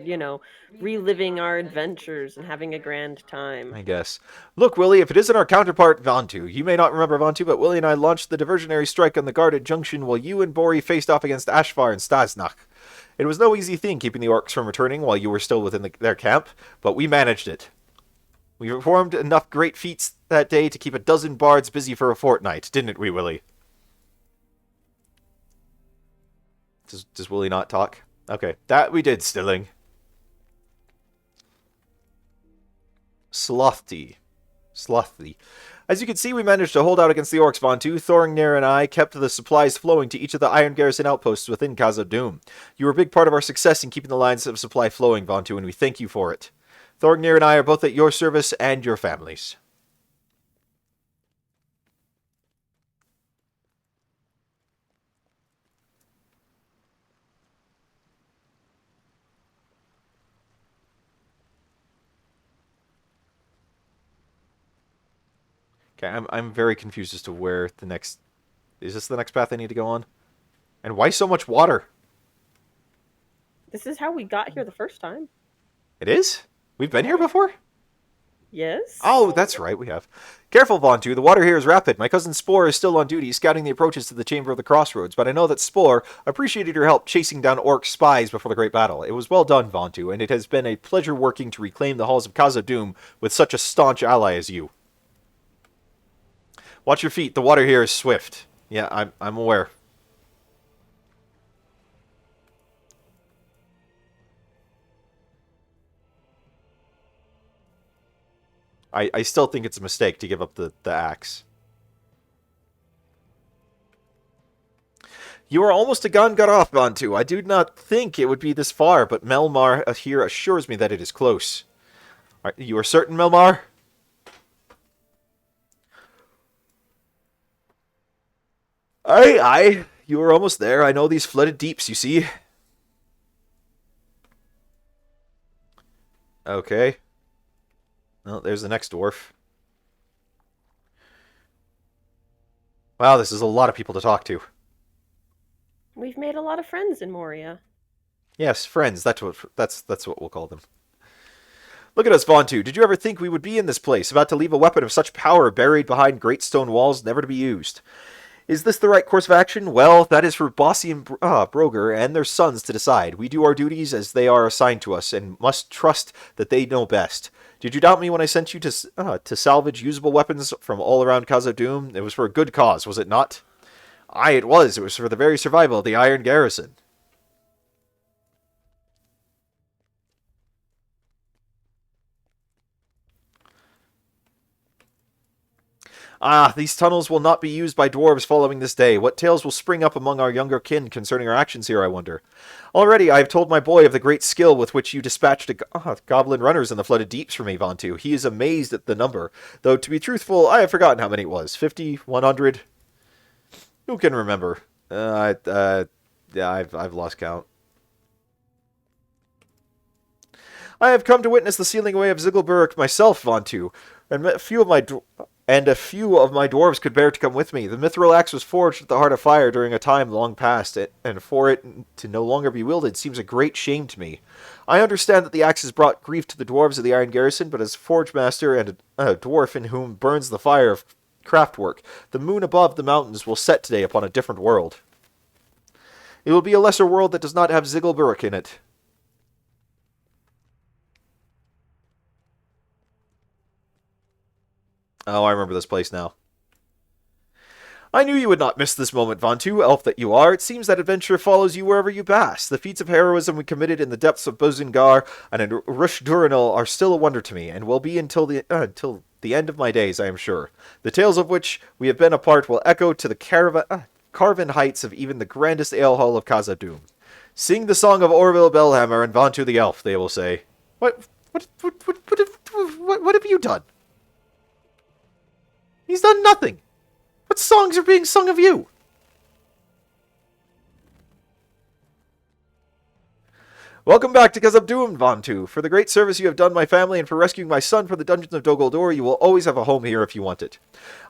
reliving our adventures and having a grand time. I guess. Look, Willie, if it isn't our counterpart, Vantu. You may not remember Vantu, but Willie and I launched the diversionary strike on the guarded junction while you and Bori faced off against Ashvar and Stasnach. It was no easy thing keeping the orcs from returning while you were still within their camp, but we managed it. We performed enough great feats that day to keep a dozen bards busy for a fortnight, didn't we, Willie? Does Willie not talk? Okay, that we did, Stilling. Slothy. As you can see, we managed to hold out against the orcs, Vantu. Thoringnir and I kept the supplies flowing to each of the Iron Garrison outposts within Khazad-dûm. You were a big part of our success in keeping the lines of supply flowing, Vantu, and we thank you for it. Thoringnir and I are both at your service and your families. Okay, I'm very confused as to where the next... Is this the next path I need to go on? And why so much water? This is how we got here the first time. It is? We've been here before? Yes? Oh, that's right, we have. Careful, Vantu, the water here is rapid. My cousin Spore is still on duty, scouting the approaches to the Chamber of the Crossroads, but I know that Spore appreciated your help chasing down orc spies before the Great Battle. It was well done, Vantu, and it has been a pleasure working to reclaim the halls of Khazad-dûm with such a staunch ally as you. Watch your feet, the water here is swift. Yeah, I'm aware. I still think it's a mistake to give up the axe. You are almost a Gangaroth, Vantu. I do not think it would be this far, but Melmar here assures me that it is close. You are certain, Melmar? Aye. You are almost there. I know these flooded deeps, you see. Okay. Well, there's the next dwarf. Wow, this is a lot of people to talk to. We've made a lot of friends in Moria. Yes, friends. That's what we'll call them. Look at us, Vantu. Did you ever think we would be in this place, about to leave a weapon of such power buried behind great stone walls, never to be used? Is this the right course of action? Well, that is for Bossy and Broger and their sons to decide. We do our duties as they are assigned to us, and must trust that they know best. Did you doubt me when I sent you to salvage usable weapons from all around Khazad-dûm? It was for a good cause, was it not? Aye, it was. It was for the very survival of the Iron Garrison. Ah, these tunnels will not be used by dwarves following this day. What tales will spring up among our younger kin concerning our actions here, I wonder? Already I have told my boy of the great skill with which you dispatched goblin runners in the flooded deeps for me, Vantu. He is amazed at the number. Though, to be truthful, I have forgotten how many it was. 50? 100? Who can remember? Yeah, I've lost count. I have come to witness the sealing away of Ziggelberg myself, Vantu, and a few of my dwarves could bear to come with me. The mithril axe was forged at the heart of fire during a time long past, and for it to no longer be wielded seems a great shame to me. I understand that the axe has brought grief to the dwarves of the Iron Garrison, but as forge master and a dwarf in whom burns the fire of craftwork, the moon above the mountains will set today upon a different world. It will be a lesser world that does not have Ziggelberg in it. Oh, I remember this place now. I knew you would not miss this moment, Vantu, elf that you are. It seems that adventure follows you wherever you pass. The feats of heroism we committed in the depths of Bozingar and in Rush Durinal are still a wonder to me, and will be until the end of my days, I am sure. The tales of which we have been a part will echo to the carven heights of even the grandest ale hall of Khazad-dûm. Sing the song of Orville Bellhammer and Vantu the Elf, they will say. What have you done? He's done nothing. What songs are being sung of you? Welcome back to Cause I'm Doomed, Vantu. For the great service you have done my family and for rescuing my son from the dungeons of Dol Guldur, you will always have a home here if you want it.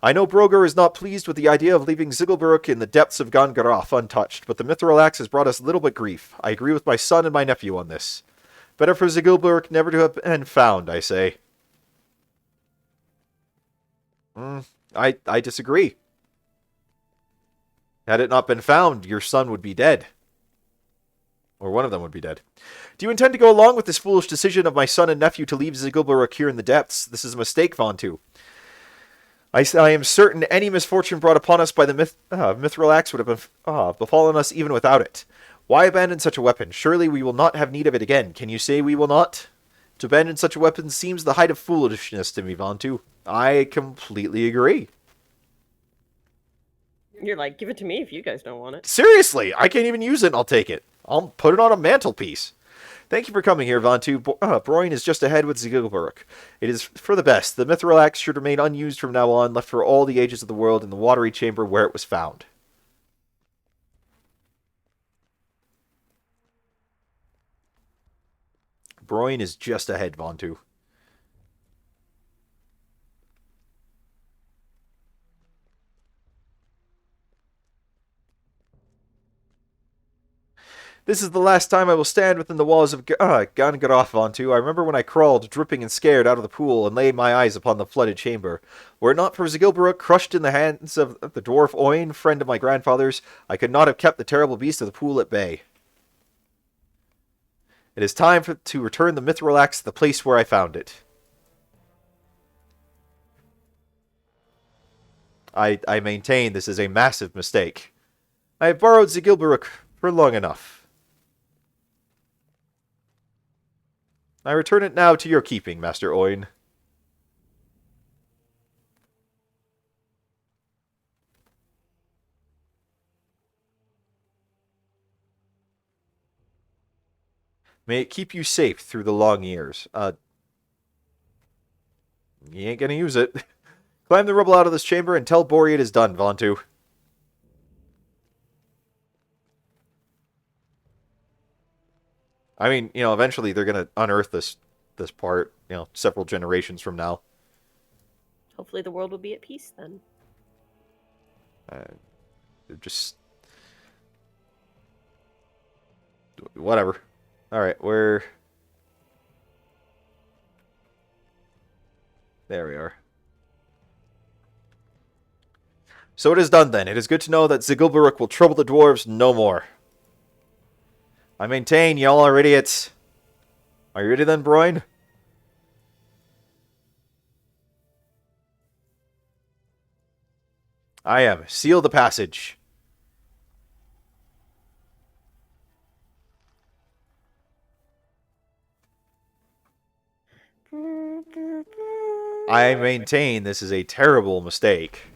I know Broger is not pleased with the idea of leaving Ziggelberg in the depths of Gangaroth untouched, but the Mithril Axe has brought us little but grief. I agree with my son and my nephew on this. Better for Ziggelberg never to have been found, I say. I disagree. Had it not been found, your son would be dead. Or one of them would be dead. Do you intend to go along with this foolish decision of my son and nephew to leave Ziggelberg here in the depths? This is a mistake, Vantu. I am certain any misfortune brought upon us by the Mithril Axe would have befallen us even without it. Why abandon such a weapon? Surely we will not have need of it again. Can you say we will not? To abandon such a weapon seems the height of foolishness to me, Vantu. I completely agree. You're like, give it to me if you guys don't want it. Seriously, I can't even use it and I'll take it. I'll put it on a mantelpiece. Thank you for coming here, Vantu. Broin is just ahead with Ziggelberg. It is for the best. The Mithril Axe should remain unused from now on, left for all the ages of the world in the watery chamber where it was found. Broin is just ahead, Vantu. This is the last time I will stand within the walls of Gangaroth, Vantu. I remember when I crawled, dripping and scared, out of the pool and laid my eyes upon the flooded chamber. Were it not for Ziggelberg crushed in the hands of the dwarf Oin, friend of my grandfather's, I could not have kept the terrible beast of the pool at bay. It is time to return the Mithril Axe to the place where I found it. I maintain this is a massive mistake. I have borrowed Ziggelberg for long enough. I return it now to your keeping, Master Oin. May it keep you safe through the long years. You ain't gonna use it. Climb the rubble out of this chamber and tell Bori it is done, Vantu. I mean, eventually they're gonna unearth this part, several generations from now. Hopefully the world will be at peace then. Just whatever. All right, there we are. So it is done then. It is good to know that Ziggelberg will trouble the dwarves no more. I maintain, y'all are idiots. Are you ready then, Broin? I am. Seal the passage. I maintain this is a terrible mistake.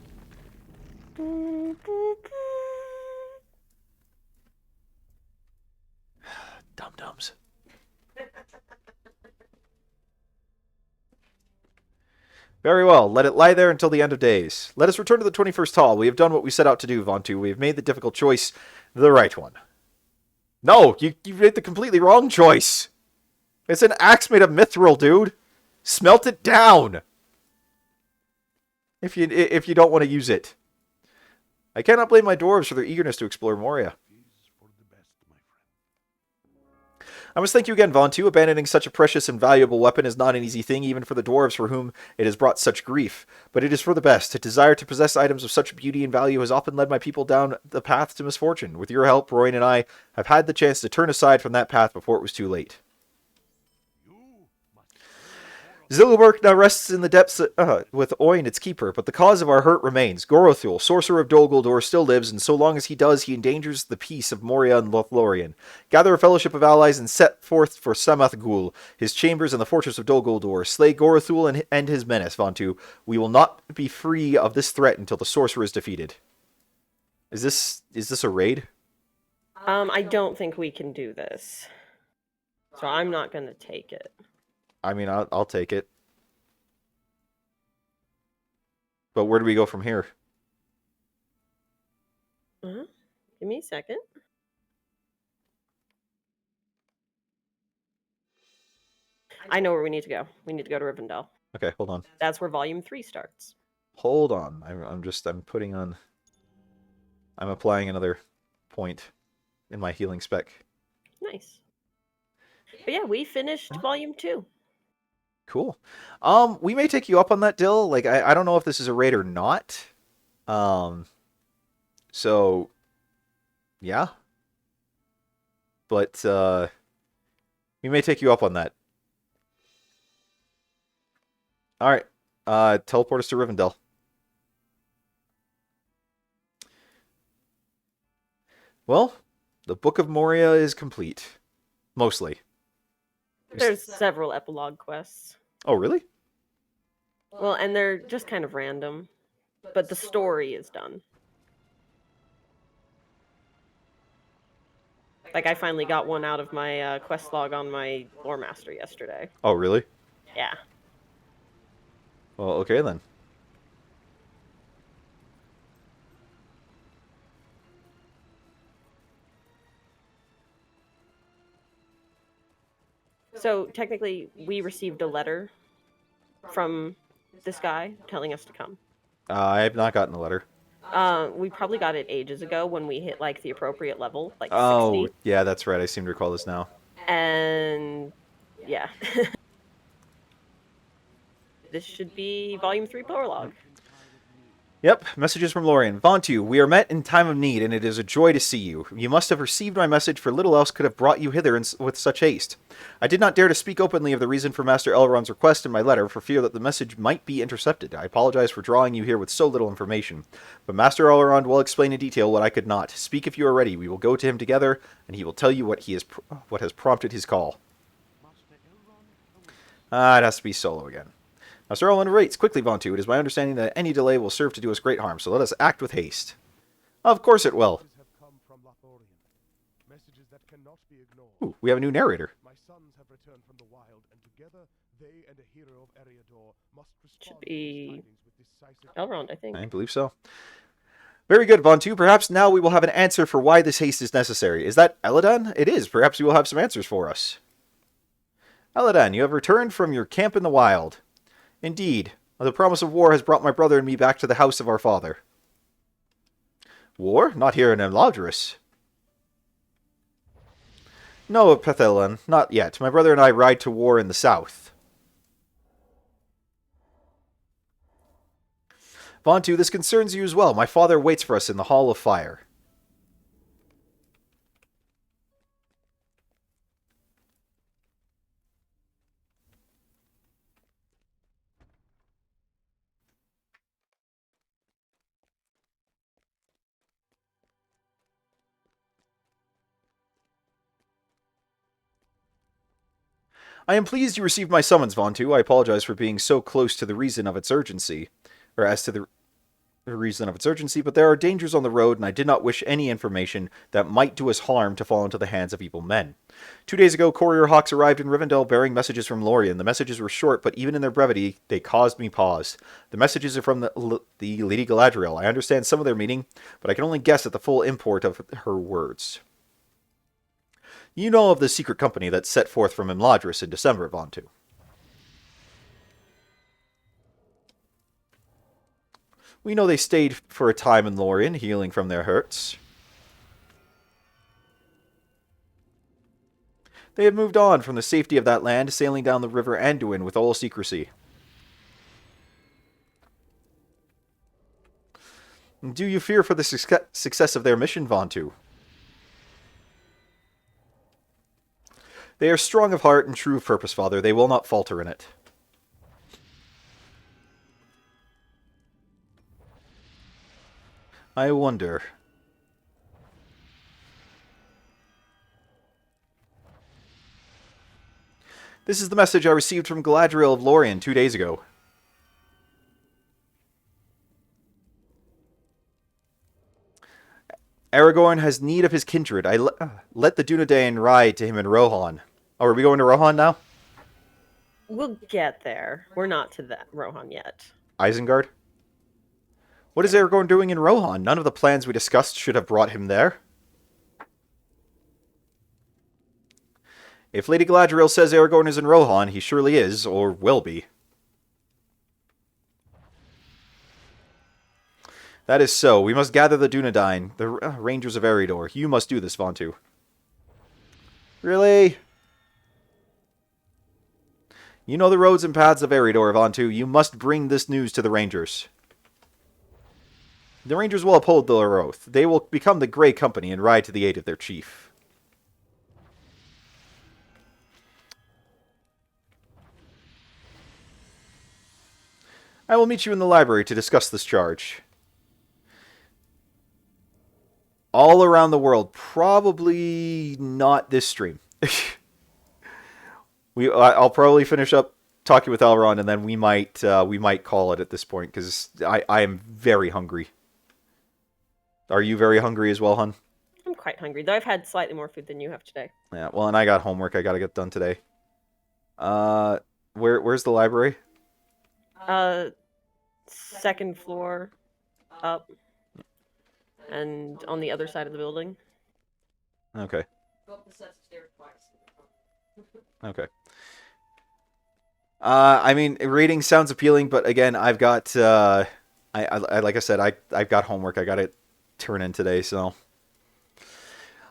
Dum-dums. Very well. Let it lie there until the end of days. Let us return to the 21st Hall. We have done what we set out to do, Vantu. We have made the difficult choice, the right one. No, you made the completely wrong choice. It's an axe made of mithril, dude. Smelt it down. If you don't want to use it. I cannot blame my dwarves for their eagerness to explore Moria. I must thank you again, Vantu. Abandoning such a precious and valuable weapon is not an easy thing, even for the dwarves for whom it has brought such grief. But it is for the best. A desire to possess items of such beauty and value has often led my people down the path to misfortune. With your help, Royan and I have had the chance to turn aside from that path before it was too late. Zilberg now rests in the depths with Oin, its keeper, but the cause of our hurt remains. Gorothul, sorcerer of Dol Guldur, still lives, and so long as he does, he endangers the peace of Moria and Lothlorien. Gather a fellowship of allies and set forth for Samath Gul, his chambers and the fortress of Dol Guldur. Slay Gorothul and end his menace, Vantu. We will not be free of this threat until the sorcerer is defeated. Is this a raid? I don't think we can do this. So I'm not going to take it. I mean, I'll take it. But where do we go from here? Give me a second. I know where we need to go. We need to go to Rivendell. Okay, hold on. That's where Volume 3 starts. Hold on. I'm applying another point in my healing spec. Nice. But yeah, we finished Volume 2. Cool. We may take you up on that, Dill. Like, I don't know if this is a raid or not. So, yeah. But, we may take you up on that. Alright. Teleport us to Rivendell. Well, the Book of Moria is complete. Mostly. There's several epilogue quests. Oh, really? Well, and they're just kind of random. But the story is done. Like, I finally got one out of my quest log on my Lore Master yesterday. Oh, really? Yeah. Well, okay then. So, technically, we received a letter from this guy telling us to come. I have not gotten the letter. We probably got it ages ago when we hit, like, the appropriate level, like 60. Oh, yeah, that's right. I seem to recall this now. And, yeah. This should be Volume 3 prologue. Yep, messages from Lorien. Vontu, we are met in time of need, and it is a joy to see you. You must have received my message, for little else could have brought you hither with such haste. I did not dare to speak openly of the reason for Master Elrond's request in my letter, for fear that the message might be intercepted. I apologize for drawing you here with so little information. But Master Elrond will explain in detail what I could not. Speak if you are ready. We will go to him together, and he will tell you what has prompted his call. It has to be solo again. Master Elrond rates, quickly, Vontu. It is my understanding that any delay will serve to do us great harm, so let us act with haste. Of course it will. Ooh, we have a new narrator. My sons have returned from the wild, and together they and a hero of Eriador must Should be Elrond, I think. I believe so. Very good, Vontu. Perhaps now we will have an answer for why this haste is necessary. Is that Eladan? It is. Perhaps you will have some answers for us. Eladan, you have returned from your camp in the wild. Indeed, the promise of war has brought my brother and me back to the house of our father. War? Not here in Imladris. No, Pethelin, not yet. My brother and I ride to war in the south. Vontu, this concerns you as well. My father waits for us in the Hall of Fire. I am pleased you received my summons, Vontu. I apologize for being so close to the reason of its urgency. Or as to the reason of its urgency, but there are dangers on the road, and I did not wish any information that might do us harm to fall into the hands of evil men. 2 days ago, courier hawks arrived in Rivendell bearing messages from Lorien. The messages were short, but even in their brevity, they caused me pause. The messages are from the Lady Galadriel. I understand some of their meaning, but I can only guess at the full import of her words. You know of the secret company that set forth from Imladris in December, Vontu. We know they stayed for a time in Lorien, healing from their hurts. They had moved on from the safety of that land, sailing down the river Anduin with all secrecy. Do you fear for the success of their mission, Vontu? They are strong of heart and true of purpose, Father. They will not falter in it. I wonder. This is the message I received from Galadriel of Lorien 2 days ago. Aragorn has need of his kindred. Let the Dunedain ride to him in Rohan. Oh, are we going to Rohan now? We'll get there. We're not to that Rohan yet. Isengard? What is Aragorn doing in Rohan? None of the plans we discussed should have brought him there. If Lady Galadriel says Aragorn is in Rohan, he surely is, or will be. That is so. We must gather the Dunedain, the Rangers of Eredor. You must do this, Vontu. Really? You know the roads and paths of Eredor, Vontu. You must bring this news to the Rangers. The Rangers will uphold their oath. They will become the Grey Company and ride to the aid of their chief. I will meet you in the library to discuss this charge. All around the world. Probably not this stream. I'll probably finish up talking with Elrond, and then we might call it at this point, because I am very hungry. Are you very hungry as well, hun? I'm quite hungry, though I've had slightly more food than you have today. Yeah, well, and I got homework I gotta get done today. Where's the library? Second floor up. And on the other side of the building. Okay. Go up the sets of stairs twice. Okay. I mean, reading sounds appealing, but again, I've got, I like I said, I've got homework I gotta turn in today, so.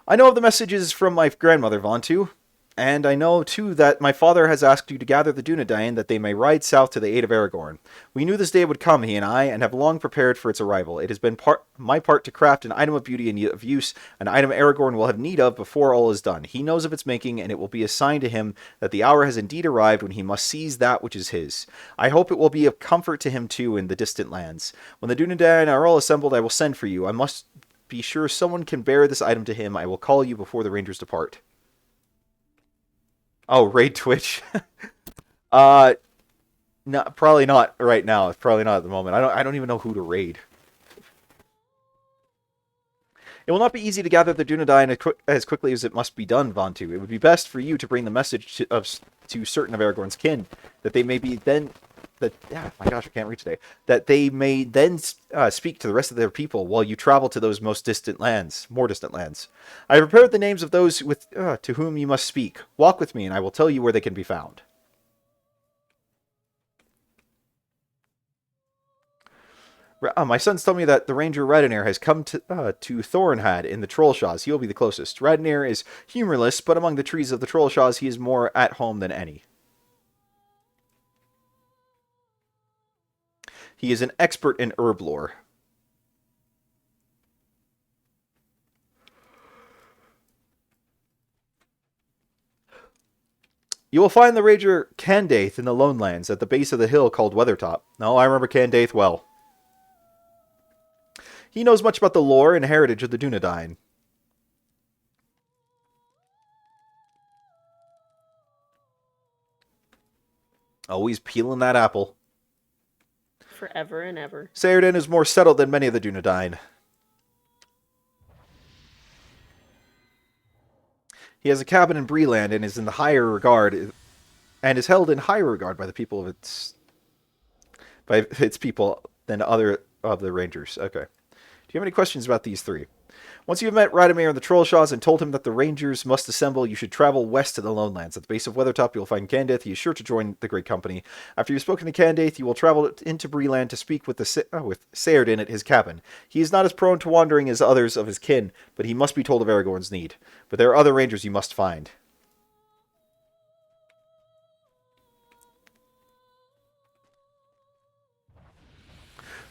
I know of the messages from my grandmother, Vontu, and I know, too, that my father has asked you to gather the Dunedain that they may ride south to the aid of Aragorn. We knew this day would come, he and I, and have long prepared for its arrival. It has been my part to craft an item of beauty and of use, an item Aragorn will have need of before all is done. He knows of its making, and it will be a sign to him that the hour has indeed arrived when he must seize that which is his. I hope it will be of comfort to him, too, in the distant lands. When the Dunedain are all assembled, I will send for you. I must be sure someone can bear this item to him. I will call you before the Rangers depart. Oh, raid Twitch. No, probably not right now. Probably not at the moment. I don't even know who to raid. It will not be easy to gather the Dunedain as quickly as it must be done, Vontu. It would be best for you to bring the message to certain of Aragorn's kin, that they may be then... my gosh, I can't read today. That they may then speak to the rest of their people while you travel to those more distant lands. I have prepared the names of those to whom you must speak. Walk with me, and I will tell you where they can be found. My sons tell me that the Ranger Radonir has come to Thorinhad in the Trollshaws. He will be the closest. Radonir is humorless, but among the trees of the Trollshaws he is more at home than any. He is an expert in herb lore. You will find the Ranger Candaith in the Lone Lands at the base of the hill called Weathertop. Oh, I remember Candaith well. He knows much about the lore and heritage of the Dunedain. Always peeling that apple. Forever and ever. Saradin is more settled than many of the Dunedain. He has a cabin in Breeland and is in the higher regard, and is held in higher regard by the people of its people than other of the Rangers. Okay. Do you have any questions about these three? Once you have met Radomir and the Trollshaws and told him that the Rangers must assemble, you should travel west to the Lone Lands. At the base of Weathertop, you will find Candaith. He is sure to join the Great Company. After you've spoken to Candaith, you will travel into Breeland to speak with Saradin at his cabin. He is not as prone to wandering as others of his kin, but he must be told of Aragorn's need. But there are other Rangers you must find.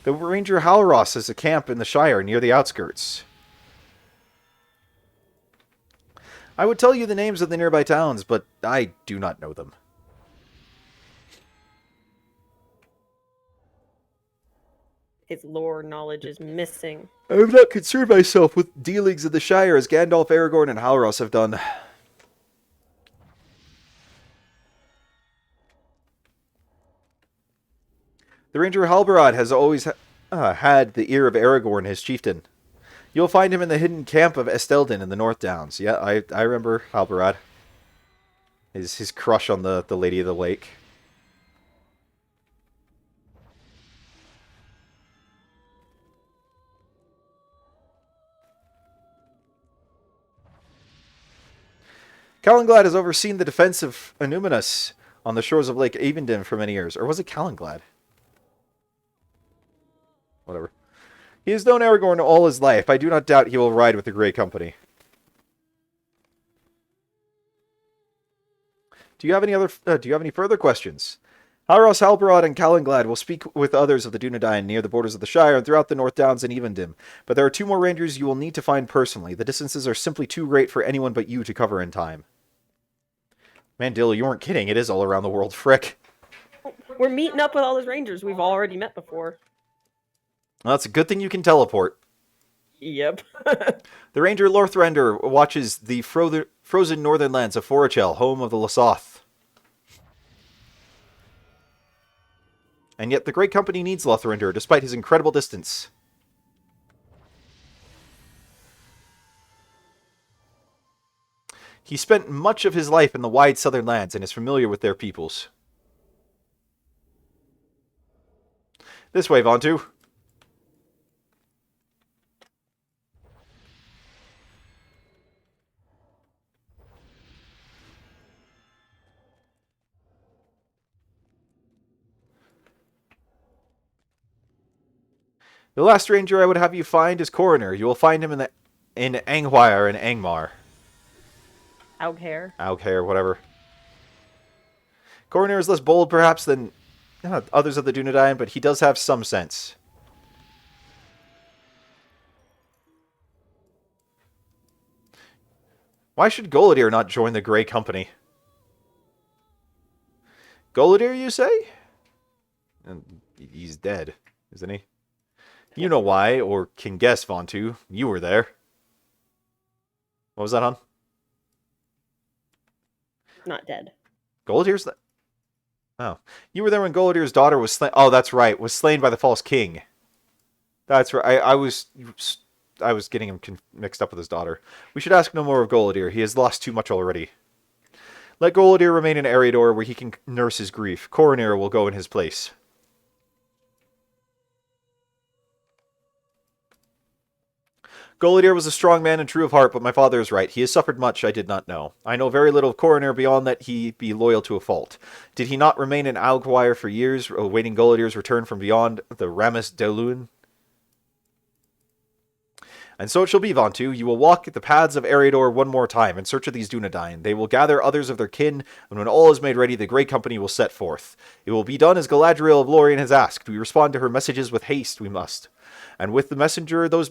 The Ranger Halros has a camp in the Shire near the outskirts. I would tell you the names of the nearby towns, but I do not know them. His lore knowledge is missing. I have not concerned myself with dealings in the Shire as Gandalf, Aragorn, and Halros have done. The Ranger Halbarad has always had the ear of Aragorn, his chieftain. You'll find him in the hidden camp of Estelden in the North Downs. Yeah, I remember Halbarad. His crush on the Lady of the Lake. Calenglad has overseen the defense of Anuminus on the shores of Lake Avendim for many years. Or was it Calenglad? Whatever. He has known Aragorn all his life. I do not doubt he will ride with the Grey Company. Do you have any further questions? Halros, Halbarad, and Calenglad will speak with others of the Dunedain near the borders of the Shire and throughout the North Downs and Evendim, but there are 2 more rangers you will need to find personally. The distances are simply too great for anyone but you to cover in time. Man, Dill, you weren't kidding. It is all around the world, frick. We're meeting up with all those rangers we've already met before. Well, it's a good thing you can teleport. Yep. The Ranger Lorthrender watches the frozen northern lands of Forochel, home of the Lasoth. And yet the Great Company needs Lothrender, despite his incredible distance. He spent much of his life in the wide southern lands and is familiar with their peoples. This way, Vontu. The last ranger I would have you find is Coroner. You will find him in Angwire and Angmar. Aughair. Aughair, whatever. Coroner is less bold, perhaps, than others of the Dunedain, but he does have some sense. Why should Goladir not join the Grey Company? Goladir, you say? And he's dead, isn't he? You know why, or can guess, Vontu. You were there. What was that, hon? Not dead. Goladir's... Oh. You were there when Goladir's daughter was slain... Oh, that's right. Was slain by the false king. That's right. I was getting him mixed up with his daughter. We should ask no more of Goladir. He has lost too much already. Let Goladir remain in Eriador where he can nurse his grief. Coroner will go in his place. Goladir was a strong man and true of heart, but my father is right. He has suffered much I did not know. I know very little of Coroner beyond that he be loyal to a fault. Did he not remain in Alguire for years, awaiting Goladir's return from beyond the Ramus Deluin? And so it shall be, Vontu. You will walk the paths of Eriador one more time in search of these Dunedain. They will gather others of their kin, and when all is made ready, the Grey Company will set forth. It will be done as Galadriel of Lorien has asked. We respond to her messages with haste, we must. And with the messenger, those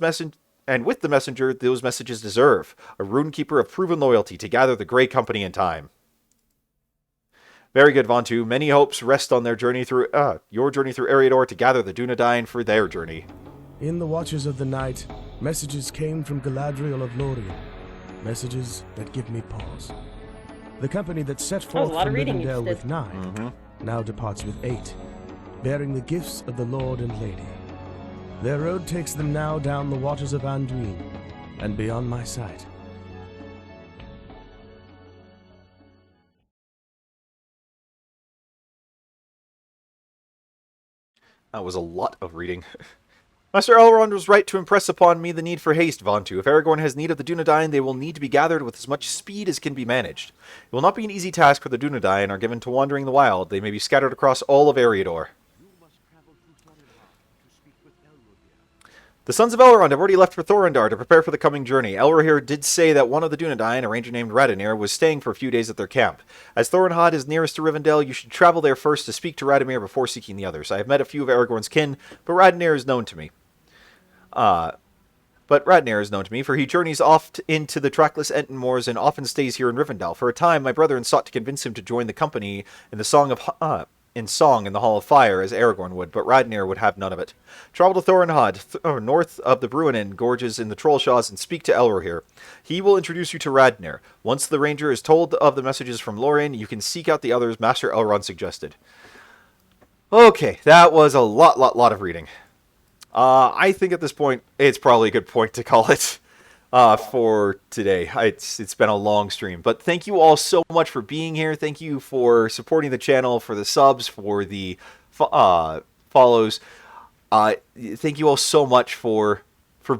messages deserve a runekeeper of proven loyalty to gather the Grey Company in time. Very good, Vontu. Many hopes rest on their journey through your journey through Eriador to gather the Dunedain for their journey. In the watches of the night, messages came from Galadriel of Lorien. Messages that give me pause. The company that set forth from Rivendell with 9 now departs with 8, bearing the gifts of the Lord and Lady. Their road takes them now down the waters of Anduin, and beyond my sight. That was a lot of reading. Master Elrond was right to impress upon me the need for haste, Vontu. If Aragorn has need of the Dunedain, they will need to be gathered with as much speed as can be managed. It will not be an easy task for the Dunedain are given to wandering the wild. They may be scattered across all of Eriador. The sons of Elrond have already left for Thorondar to prepare for the coming journey. Elrohir did say that one of the Dunedain, a ranger named Radonir, was staying for a few days at their camp. As Thorinhad is nearest to Rivendell, you should travel there first to speak to Radonir before seeking the others. I have met a few of Aragorn's kin, but Radonir is known to me. For he journeys oft into the trackless Enten moors and often stays here in Rivendell. For a time, my brethren sought to convince him to join the company in the song in the Hall of Fire, as Aragorn would, but Radonir would have none of it. Travel to Thorinhad, north of the Bruinen gorges in the Trollshaws, and speak to Elrohir. He will introduce you to Radonir. Once the ranger is told of the messages from Lorien, you can seek out the others Master Elrond suggested. Okay, that was a lot of reading. I think at this point, it's probably a good point to call it for today. It's been a long stream. But thank you all so much for being here. Thank you for supporting the channel, for the subs, for the follows. Thank you all so much for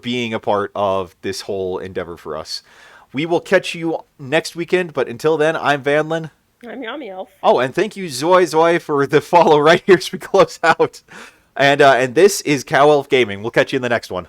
being a part of this whole endeavor for us. We will catch you next weekend, but until then, I'm Vanlin. I'm Yami Elf. Oh, and thank you, Zoy, for the follow right here as we close out. And this is Cow Elf Gaming. We'll catch you in the next one.